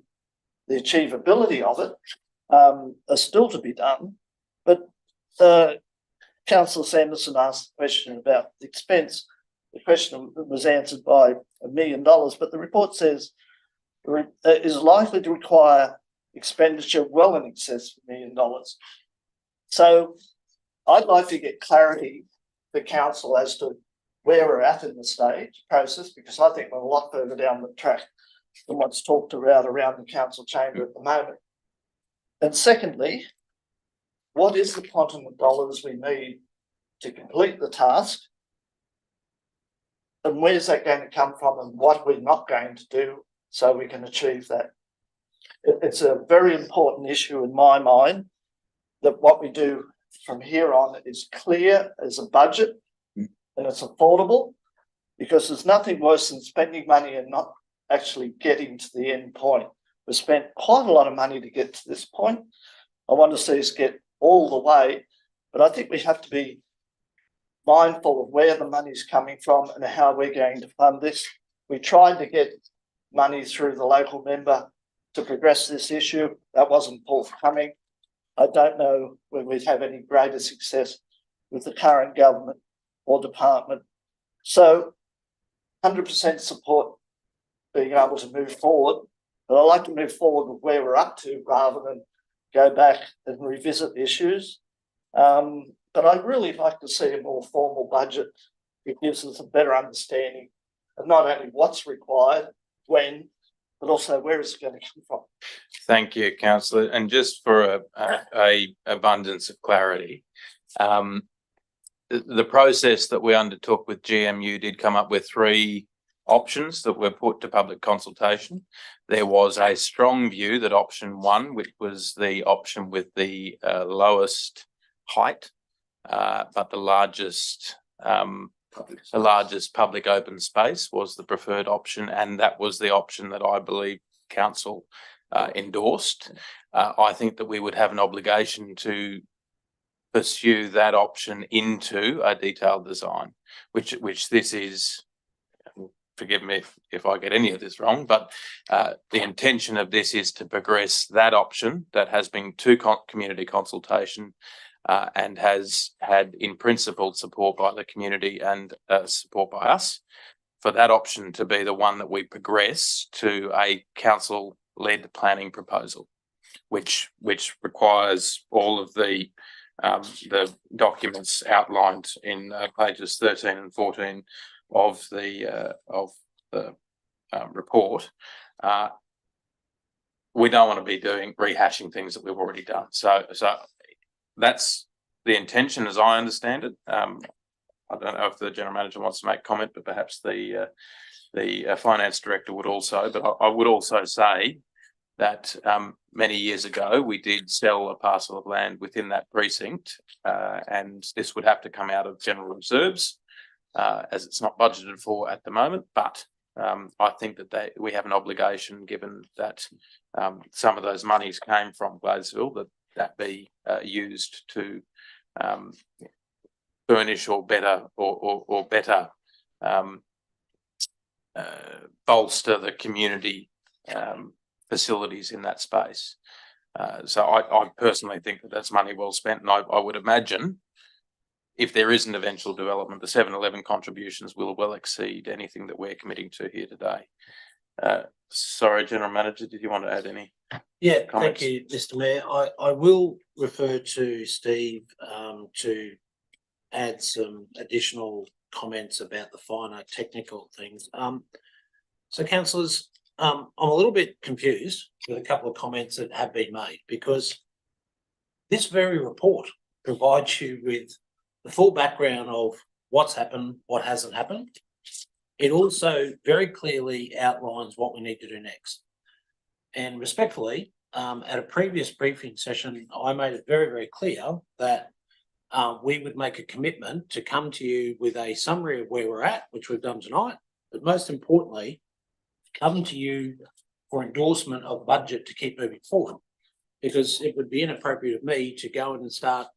the achievability of it are still to be done. But Councillor Sanderson asked a question about the expense. The question was answered by $1 million, but the report says it is likely to require expenditure well in excess of $1 million. So I'd like to get clarity for council as to where we're at in the stage process, because I think we're a lot further down the track than what's talked about around the council chamber at the moment. And secondly, what is the quantum of dollars we need to complete the task? And where's that going to come from, and what we're not going to do so we can achieve that? It's a very important issue in my mind that what we do from here on is clear as a budget and it's affordable, because there's nothing worse than spending money and not actually getting to the end point. We've spent quite a lot of money to get to this point. I want to see us get all the way, but I think we have to be mindful of where the money's coming from and how we're going to fund this. We tried to get money through the local member to progress this issue. That wasn't forthcoming. I don't know when we'd have any greater success with the current government or department. So 100% support being able to move forward, but I like to move forward with where we're up to rather than go back and revisit issues. But I'd really like to see a more formal budget that gives us a better understanding of not only what's required, when, but also where is it going to come from? Thank you, councillor. And just for a abundance of clarity, the process that we undertook with GMU did come up with 3 options that were put to public consultation. There was a strong view that option 1, which was the option with the lowest height, but the largest public open space, was the preferred option, and that was the option that I believe council endorsed. I think that we would have an obligation to pursue that option into a detailed design, which this is. Forgive me if I get any of this wrong, but the intention of this is to progress that option that has been to community consultation and has had in principle support by the community and support by us, for that option to be the one that we progress to a council-led planning proposal, which requires all of the documents outlined in pages 13 and 14 of the report. We don't want to be rehashing things that we've already done. So that's the intention, as I understand it. I don't know if the general manager wants to make comment, but perhaps the finance director would also. But I would also say that many years ago we did sell a parcel of land within that precinct, and this would have to come out of general reserves, as it's not budgeted for at the moment. But I think that we have an obligation, given that some of those monies came from Gladesville, that be used to furnish or better bolster the community facilities in that space. So I personally think that that's money well spent, and I would imagine, if there is an eventual development, the 7-Eleven contributions will well exceed anything that we're committing to here today. Sorry, General Manager, did you want to add any? Yeah, comments? thank you, Mr. Mayor. I will refer to Steve to add some additional comments about the finer technical things. So, councillors, I'm a little bit confused with a couple of comments that have been made, because this very report provides you with the full background of what's happened, what hasn't happened. It also very clearly outlines what we need to do next. And respectfully, at a previous briefing session, I made it very, very clear that we would make a commitment to come to you with a summary of where we're at, which we've done tonight, but most importantly, come to you for endorsement of budget to keep moving forward, because it would be inappropriate of me to go in and start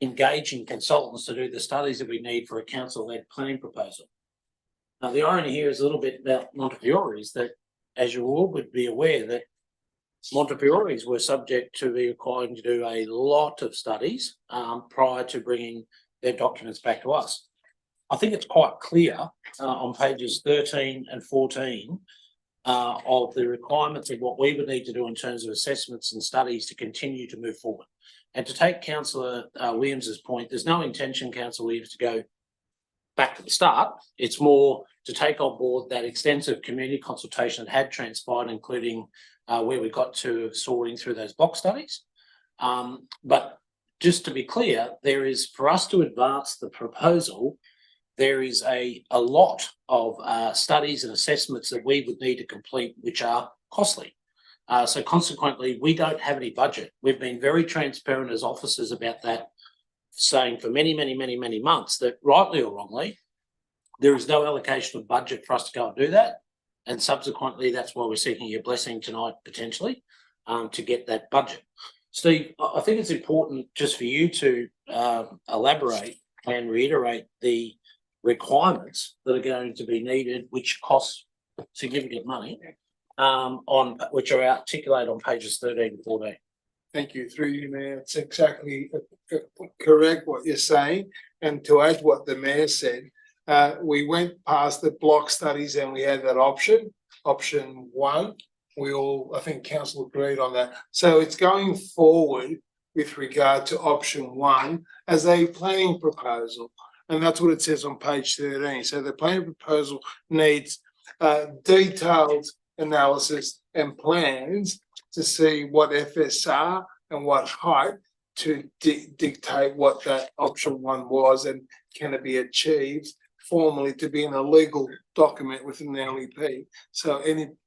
engaging consultants to do the studies that we need for a council-led planning proposal. Now, the irony here is a little bit about Montefiore, is that, as you all would be aware, that Montefiore's were subject to be required to do a lot of studies prior to bringing their documents back to us. I think it's quite clear on pages 13 and 14 of the requirements of what we would need to do in terms of assessments and studies to continue to move forward. And to take Councillor Williams's point, there's no intention, Councillor Williams, to go back to the start. It's more to take on board that extensive community consultation that had transpired, including where we got to sorting through those block studies. But just to be clear, there is, for us to advance the proposal, there is a lot of studies and assessments that we would need to complete, which are costly. So consequently, we don't have any budget. We've been very transparent as officers about that, saying for many months that, rightly or wrongly, there is no allocation of budget for us to go and do that. And subsequently, that's why we're seeking your blessing tonight, potentially, to get that budget. Steve, I think it's important just for you to elaborate and reiterate the requirements that are going to be needed, which cost significant money, which are articulated on pages 13 and 14. Thank you. Through you, Mayor. It's exactly correct what you're saying. And to add what the Mayor said, we went past the block studies and we had that option 1. We all, I think council agreed on that. So it's going forward with regard to option 1 as a planning proposal. And that's what it says on page 13. So the planning proposal needs detailed analysis and plans to see what FSR and what height to dictate what that option one was and can it be achieved formally to be in a legal document within the LEP. So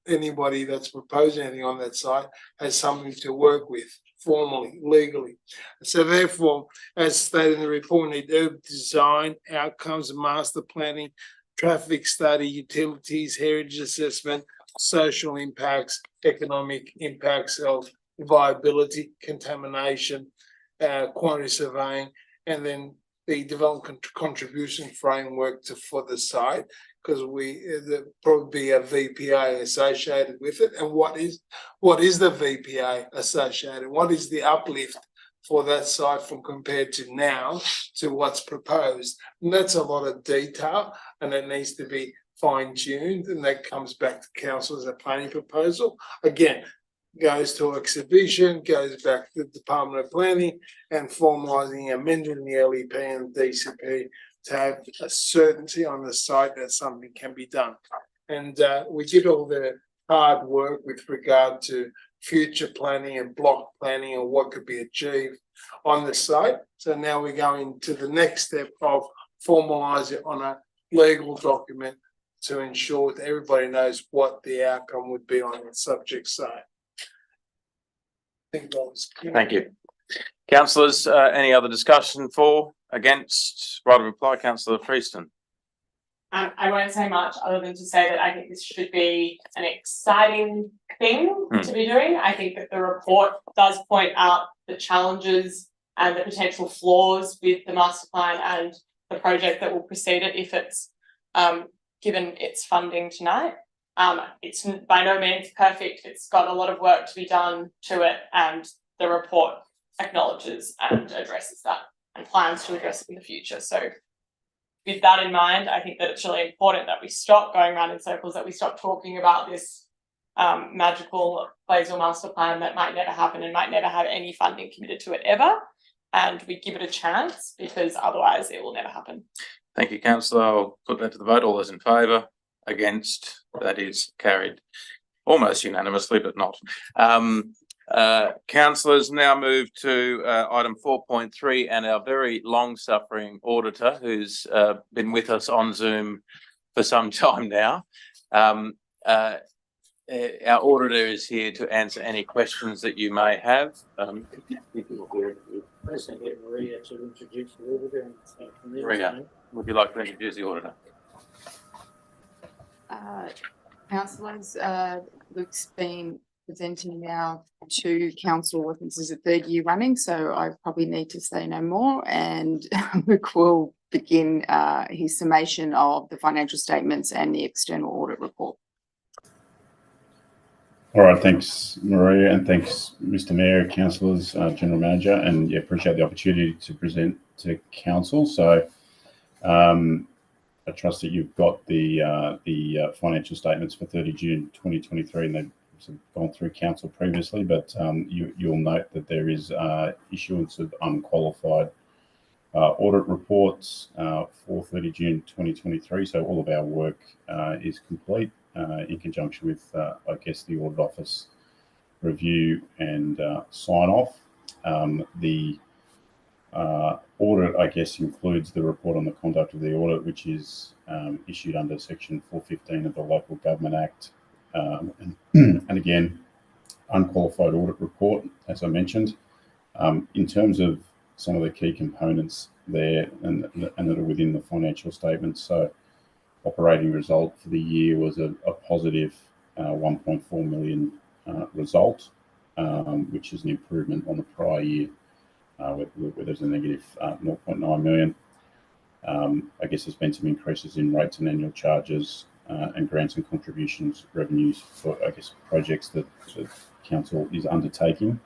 anybody that's proposing anything on that site has something to work with formally, legally. So therefore, as stated in the report, we need urban design, outcomes, master planning, traffic study, utilities, heritage assessment, social impacts, economic impacts of viability, contamination, quantity surveying, and then the development contribution framework for the site, because there probably be a VPA associated with it. And what is the VPA associated? What is the uplift for that site from compared to now to what's proposed? And that's a lot of detail, and it needs to be fine-tuned, and that comes back to council as a planning proposal. Again, goes to exhibition, goes back to the Department of Planning, and formalising, amending the LEP and DCP to have a certainty on the site that something can be done. And we did all the hard work with regard to future planning and block planning and what could be achieved on the site. So now we're going to the next step of formalise it on a legal document to ensure that everybody knows what the outcome would be on the subject site. Thank you. Councillors, any other discussion for, against? Right of reply, Councillor Freeston. I won't say much other than to say that I think this should be an exciting thing to be doing. I think that the report does point out the challenges and the potential flaws with the master plan and the project that will precede it if it's given its funding tonight. It's by no means perfect. It's got a lot of work to be done to it, and the report acknowledges and addresses that and plans to address it in the future. So with that in mind, I think that it's really important that we stop going around in circles, that we stop talking about this magical Blaisdell master plan that might never happen and might never have any funding committed to it ever, and we give it a chance, because otherwise it will never happen. Thank you, Councillor. I'll put that to the vote. All those in favour? Against? That is carried almost unanimously, but not. Councillors, now move to item 4.3 and our very long-suffering auditor, who's been with us on Zoom for some time now. Our auditor is here to answer any questions that you may have. Maria to introduce the auditor. Maria, would you like to introduce the auditor? Councillors, Luke's been presenting now to council. I think this is the third year running, so I probably need to say no more, and Luke will begin his summation of the financial statements and the external audit report. All right, thanks, Maria, and thanks, Mr. Mayor, councillors, General Manager, and yeah, appreciate the opportunity to present to council. So I trust that you've got the financial statements for 30 June 2023, and they've gone through council previously, but you'll note that there is issuance of unqualified audit reports for 30 June 2023. So all of our work is complete in conjunction with, I guess, the Audit Office review and sign off. The audit, I guess, includes the report on the conduct of the audit, which is issued under Section 415 of the Local Government Act. And again, unqualified audit report, as I mentioned. In terms of some of the key components there and that are within the financial statements, so operating result for the year was a positive 1.4 million result, which is an improvement on the prior year, where there's a negative 0.9 million. I guess there's been some increases in rates and annual charges and grants and contributions revenues for, I guess, projects that council is undertaking.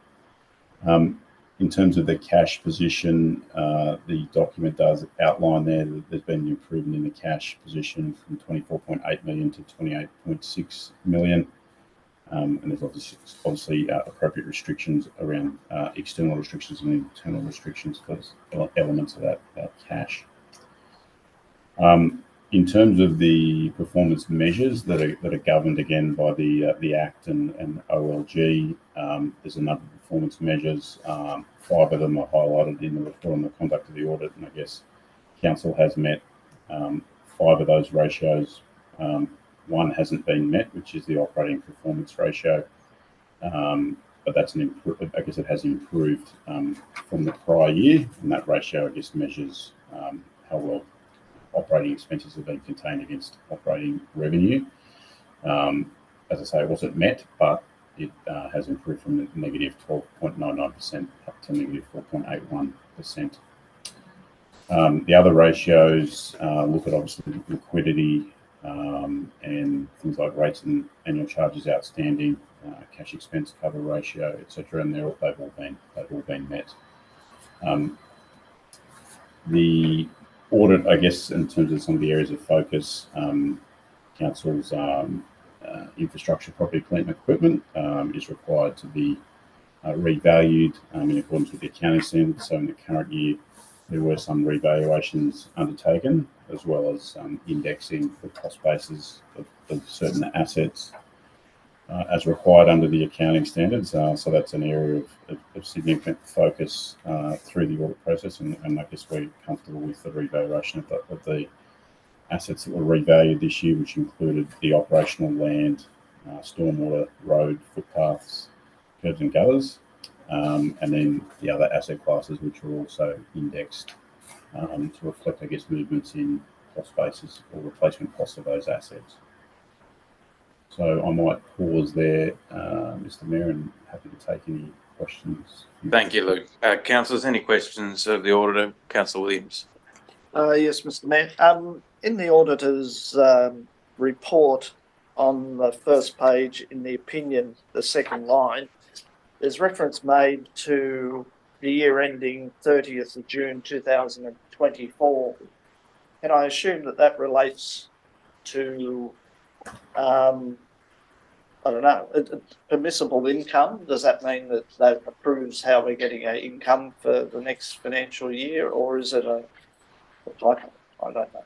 In terms of the cash position, the document does outline there that there's been an improvement in the cash position from 24.8 million to 28.6 million. And there's obviously appropriate restrictions around external restrictions and internal restrictions for elements of that cash. In terms of the performance measures that are governed again by the Act and OLG, there's a number of performance measures. 5 of them are highlighted in the report on the conduct of the audit, and I guess council has met 5 of those ratios. One hasn't been met, which is the operating performance ratio, but that's I guess it has improved from the prior year, and that ratio I guess measures how well operating expenses have been contained against operating revenue. As I say, it wasn't met, but it has improved from negative 12.99% up to negative 4.81%. The other ratios look at obviously liquidity and things like rates and annual charges outstanding, cash expense cover ratio, etc., and they've all been met. The audit, I guess, in terms of some of the areas of focus, council's infrastructure, property, plant, and equipment is required to be revalued in accordance with the accounting standards. So in the current year, there were some revaluations undertaken, as well as indexing the cost bases of certain assets as required under the accounting standards. So that's an area of significant focus through the audit process, and I guess we're comfortable with the revaluation of the assets that were revalued this year, which included the operational land, stormwater, road, footpaths, curbs and gutters, and then the other asset classes, which were also indexed to reflect, I guess, movements in cost basis or replacement costs of those assets. So I might pause there, Mr. Mayor, and happy to take any questions. Thank you, Luke. Councillors, any questions of the auditor? Councillor Williams. Yes, Mr. Mayor. In the auditor's report on the first page in the opinion, the second line, there's reference made to the year ending 30th of June 2024. And I assume that relates to, I don't know, permissible income. Does that mean that approves how we're getting our income for the next financial year, or is it a typo? I don't know.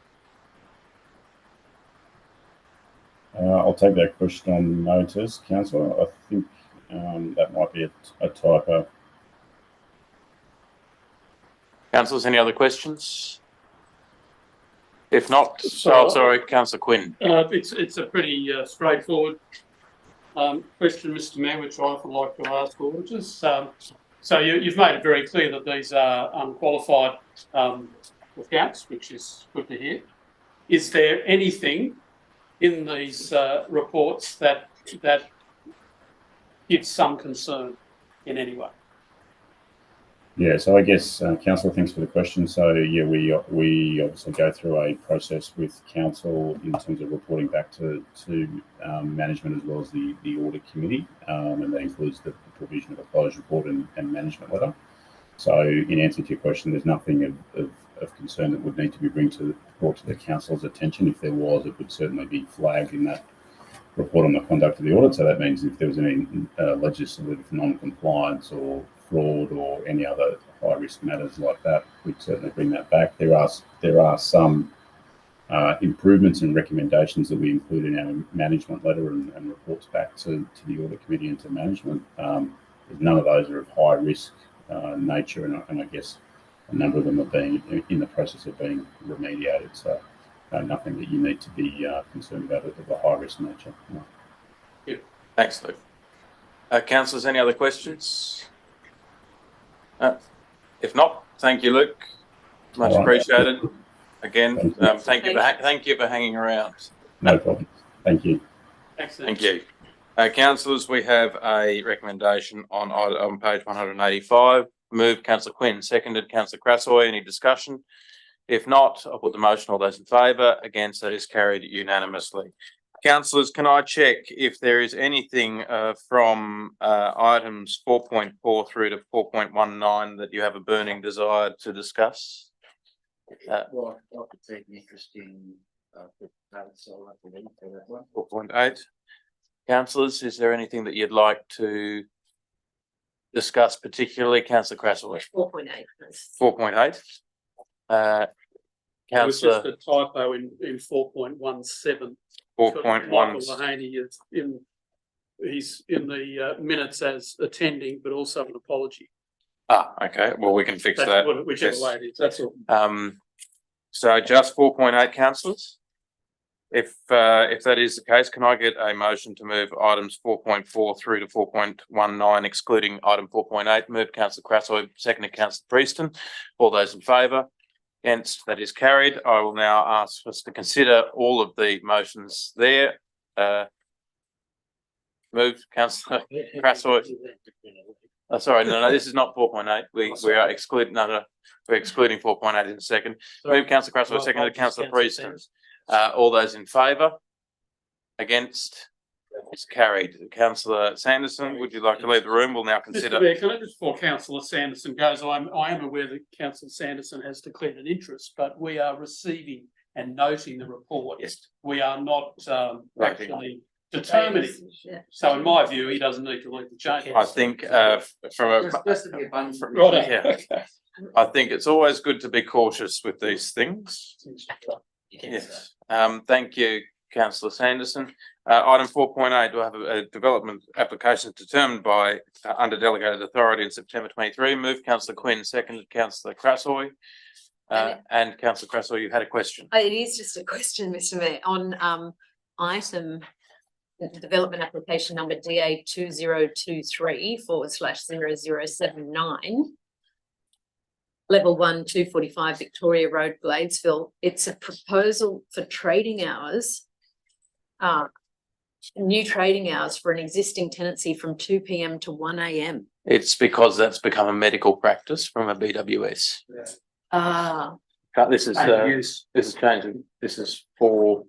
I'll take that question on notice, Councillor. I think that might be a typo. Councillors, any other questions? If not, sorry, Councillor Quinn. It's a pretty straightforward question, Mr. Mayor, which I often like to ask auditors. So you've made it very clear that these are unqualified accounts, which is good to hear. Is there anything in these reports that gives some concern in any way? Yeah, so I guess council, thanks for the question. So yeah, we obviously go through a process with council in terms of reporting back to management as well as the audit committee, and that includes the provision of a closed report and management letter. So in answer to your question, there's nothing of concern that would need to be brought to the council's attention. If there was, it would certainly be flagged in that report on the conduct of the audit. So that means if there was any legislative non-compliance or fraud or any other high-risk matters like that, we'd certainly bring that back. There are some improvements and recommendations that we include in our management letter and reports back to the audit committee and to management. None of those are of high risk nature, and I guess a number of them are being in the process of being remediated. So nothing that you need to be concerned about of a high risk nature. No. Yeah. Thanks, Luke. Councillors, any other questions? If not, thank you, Luke. Much appreciated. Again, thank you for hanging around. No problem. Thank you. Thank you. Councillors, we have a recommendation on page 185. Moved Councillor Quinn, seconded Councillor Crassoy. Any discussion? If not, I'll put the motion. All those in favour? Against? That is carried unanimously. Councillors, can I check if there is anything from items 4.4 through to 4.19 that you have a burning desire to discuss? Well, I could take an interest in so I can for that one. 4.8. Councillors, is there anything that you'd like to discuss, particularly Councillor Crassoy? 4.8. 4.8. It was just Councillor a typo in 4.17. 4.1. Michael Lahaney is he's in the minutes as attending, but also an apology. Okay, well, we can fix that. Whichever Yes. way it is, that's all. So just 4.8 councillors? If that is the case, can I get a motion to move items 4.4 through to 4.19, excluding item 4.8? Move councillor Crassoy, seconded councillor Prieston. All those in favour? Against? That is carried. I will now ask us to consider all of the motions there. Moved councillor Crassoy. Oh, sorry, no, this is not 4.8. We are excluding, we're excluding 4.8 in a second. Move councillor Crassoy, seconded councillor Prieston. All those in favour? Against? It's carried. Councillor Sanderson, would you like to leave the room? We'll now consider. Mr. Mayor, can I just, before Councillor Sanderson goes, I am aware that Councillor Sanderson has declared an interest, but we are receiving and noting the report. Yes. We are not actually determining. So in my view, he doesn't need to leave the chamber. I think I think it's always good to be cautious with these things. Yes. Thank you, Councillor Sanderson. Item 4.8, do I have a development application determined by under delegated authority in September 23? Move councillor Quinn, seconded councillor Crassoy. And councillor Crassoy, you had a question. It is just a question, Mr. Mayor, on item development application number DA 2023/0079. Level 1, 245 Victoria Road, Bladesville. It's a proposal for trading hours, new trading hours for an existing tenancy from 2 p.m. to 1 a.m. It's because that's become a medical practice from a BWS. But this is changing. This is for.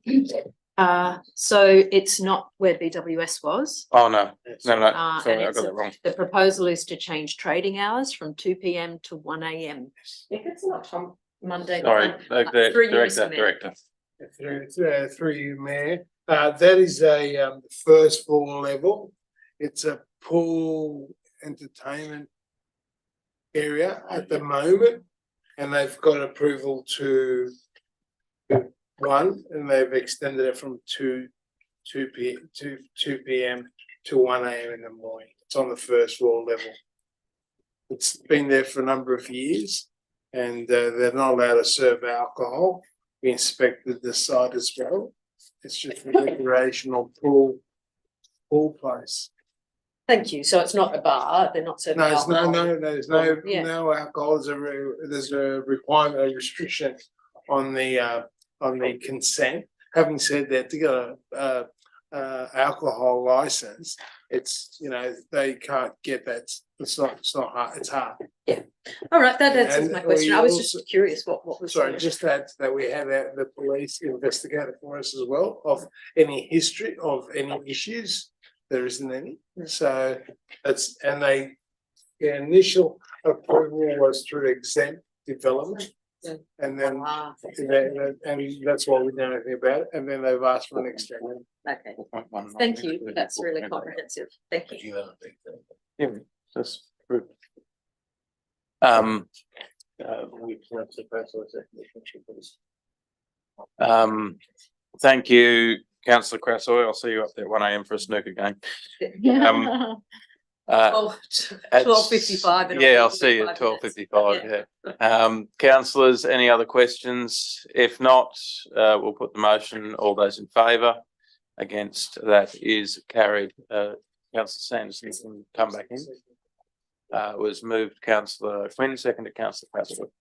So it's not where BWS was. Oh no, sorry, I got that wrong. The proposal is to change trading hours from 2 p.m. to 1 a.m. If it's not from Monday. Sorry, Director. Through you, Mayor. That is a first floor level. It's a pool entertainment area at the moment, and they've got approval to 1, and they've extended it from 2 p.m. to 1 a.m. in the morning. It's on the first floor level. It's been there for a number of years, and they're not allowed to serve alcohol. We inspected the site as well. It's just a recreational pool place. Thank you. So it's not a bar. They're not serving alcohol. There's no alcohol. There's a requirement, a restriction on the consent. Having said that, to get a alcohol license, it's they can't get that. It's not hard. It's hard. Yeah. All right. That answers my question. I was just curious what was. Sorry, just that we had the police investigate it for us as well of any history of any issues. There isn't any. The initial approval was through exempt development. And then and that's why we know anything about it. And then they've asked for an extension. Okay. Thank you. That's really comprehensive. Thank you. Yeah, that's true. Thank you, Councillor Crassoy. I'll see you up there at 1 a.m. for a snooker game. 12:55. Yeah, I'll see you at 12:55. Yeah. Councillors, any other questions? If not, we'll put the motion. All those in favour? Against? That is carried. Councillor Sanderson can come back in. Was moved Councillor Quinn, seconded Councillor Crassoy.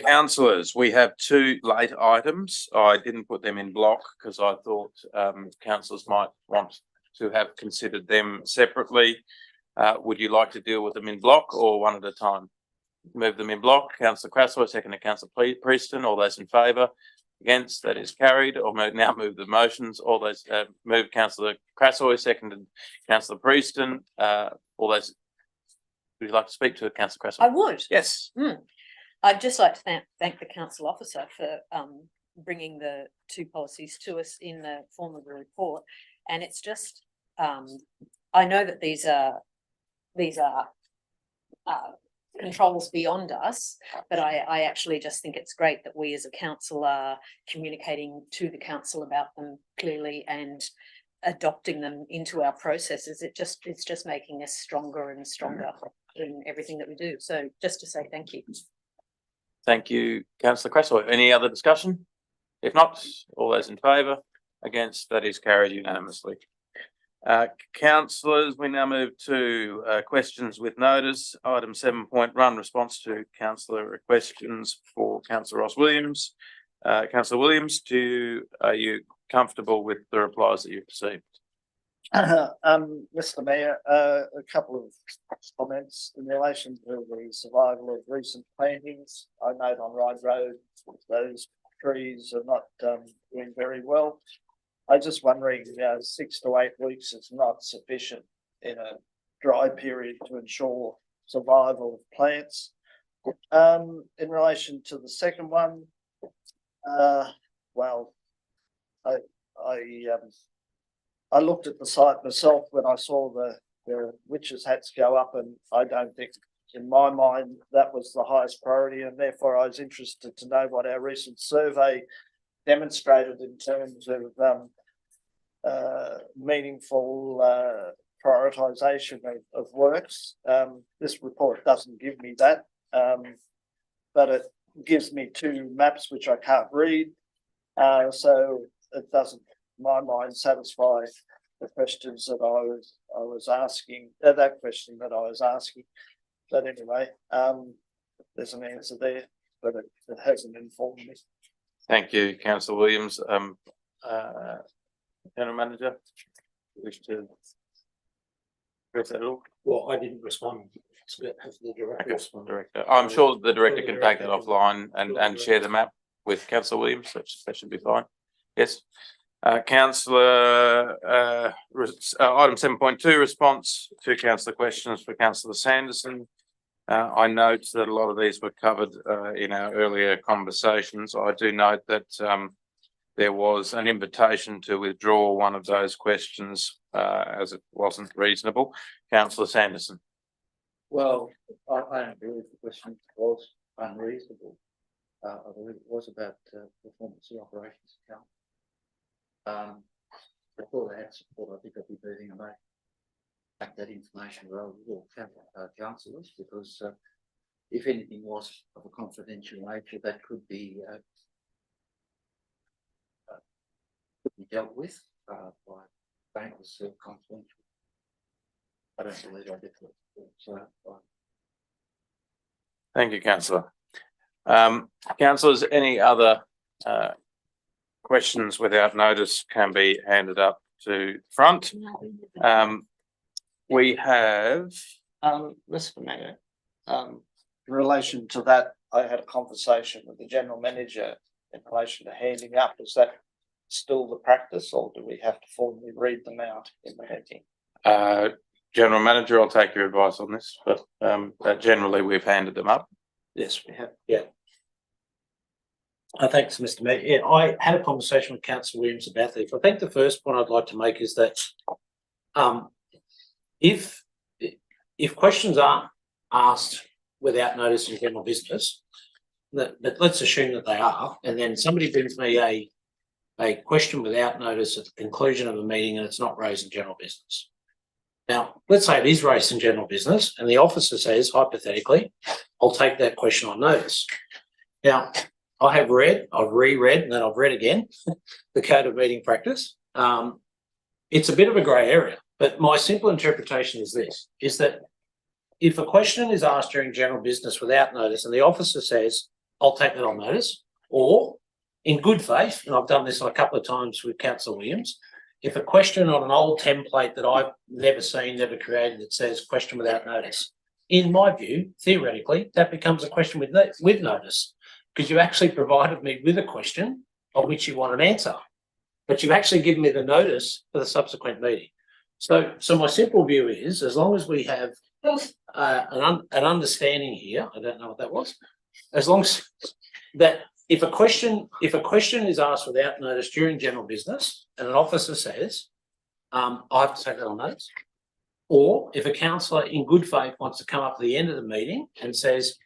Councillors, we have 2 late items. I didn't put them in block because I thought councillors might want to have considered them separately. Would you like to deal with them in block or one at a time? Move them in block. Councillor Crassoy, seconded Councillor Prieston. All those in favour? Against? That is carried. Or now move the motions. All those move Councillor Crassoy, seconded Councillor Prieston. All those. Would you like to speak to it, Councillor Crassoy? I would. Yes. I'd just like to thank the council officer for bringing the two policies to us in the form of a report. And it's just, I know that these are controls beyond us, but I actually just think it's great that we as a council are communicating to the council about them clearly and adopting them into our processes. It's just making us stronger and stronger in everything that we do. So just to say thank you. Thank you, Councillor Cresswell. Any other discussion? If not, all those in favour, against, that is carried unanimously. Councillors, we now move to questions with notice. Item 7.1, response to councillor questions for Councillor Ross Williams. Councillor Williams, are you comfortable with the replies that you've received? Mr. Mayor, a couple of comments in relation to the survival of recent plantings. I note on Ryde Road, those trees are not doing very well. I'm just wondering, 6 to 8 weeks is not sufficient in a dry period to ensure survival of plants. In relation to the second one, well, I looked at the site myself when I saw the witches' hats go up, and I don't think, in my mind, that was the highest priority, and therefore I was interested to know what our recent survey demonstrated in terms of meaningful prioritisation of works. This report doesn't give me that, but it gives me 2 maps which I can't read, so it doesn't, in my mind, satisfy the questions that I was asking, that question that I was asking. But anyway, there's an answer there, but it hasn't informed me. Thank you, Councillor Williams. General Manager, wish to address that at all? Well, I didn't respond. The Director. I'm sure the director can take that offline and share the map with Councillor Williams. That should be fine. Yes. Councillor, item 7.2, response to councillor questions for Councillor Sanderson. I note that a lot of these were covered in our earlier conversations. I do note that there was an invitation to withdraw one of those questions as it wasn't reasonable. Councillor Sanderson. Well, I don't believe the question was unreasonable. I believe it was about performance of operations account. Before they had support, I think I'd be moving away back that information rather with all councillors, because if anything was of a confidential nature, that could be dealt with by bankers confidential. I don't believe I did it. So, thank you, Councillor. Councillors, any other questions without notice can be handed up to front. We have Mr. Mayor, in relation to that, I had a conversation with the general manager in relation to handing up. Is that still the practice, or do we have to formally read them out in the meeting? General Manager, I'll take your advice on this, but generally we've handed them up. Yes, we have. Yeah. Thanks, Mr. Mayor. Yeah, I had a conversation with Councillor Williams about this. I think the first point I'd like to make is that if questions are asked without notice in general business, but let's assume that they are, and then somebody brings me a question without notice at the conclusion of a meeting and it's not raised in general business. Now, let's say it is raised in general business and the officer says, hypothetically, I'll take that question on notice. Now, I have read, I've reread, and then I've read again the Code of Meeting Practice. It's a bit of a grey area, but my simple interpretation is this, is that if a question is asked during general business without notice and the officer says, I'll take that on notice, or in good faith, and I've done this a couple of times with Councillor Williams, if a question on an old template that I've never seen, never created, that says question without notice, in my view, theoretically, that becomes a question with notice, because you actually provided me with a question of which you want an answer, but you've actually given me the notice for the subsequent meeting. So my simple view is, as long as we have an understanding here, I don't know what that was, as long as that if a question is asked without notice during general business and an officer says, I have to take that on notice. Or if a councillor in good faith wants to come up at the end of the meeting and says,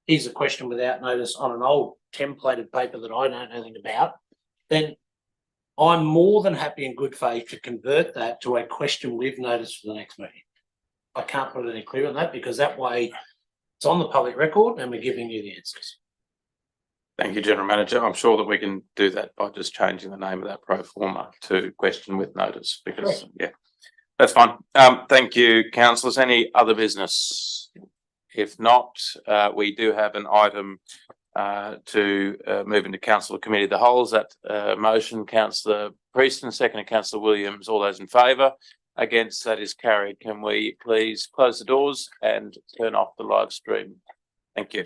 here's a question without notice on an old templated paper that I don't know anything about, then I'm more than happy in good faith to convert that to a question with notice for the next meeting. I can't put it any clearer than that because that way it's on the public record and we're giving you the answers. Thank you, General Manager. I'm sure that we can do that by just changing the name of that pro forma to question with notice because, yeah, that's fine. Thank you, councillors. Any other business? If not, we do have an item to move into council committee of the wholes. That motion, Councillor Prieston, second, Councillor Williams. All those in favour? Against? That is carried. Can we please close the doors and turn off the live stream? Thank you.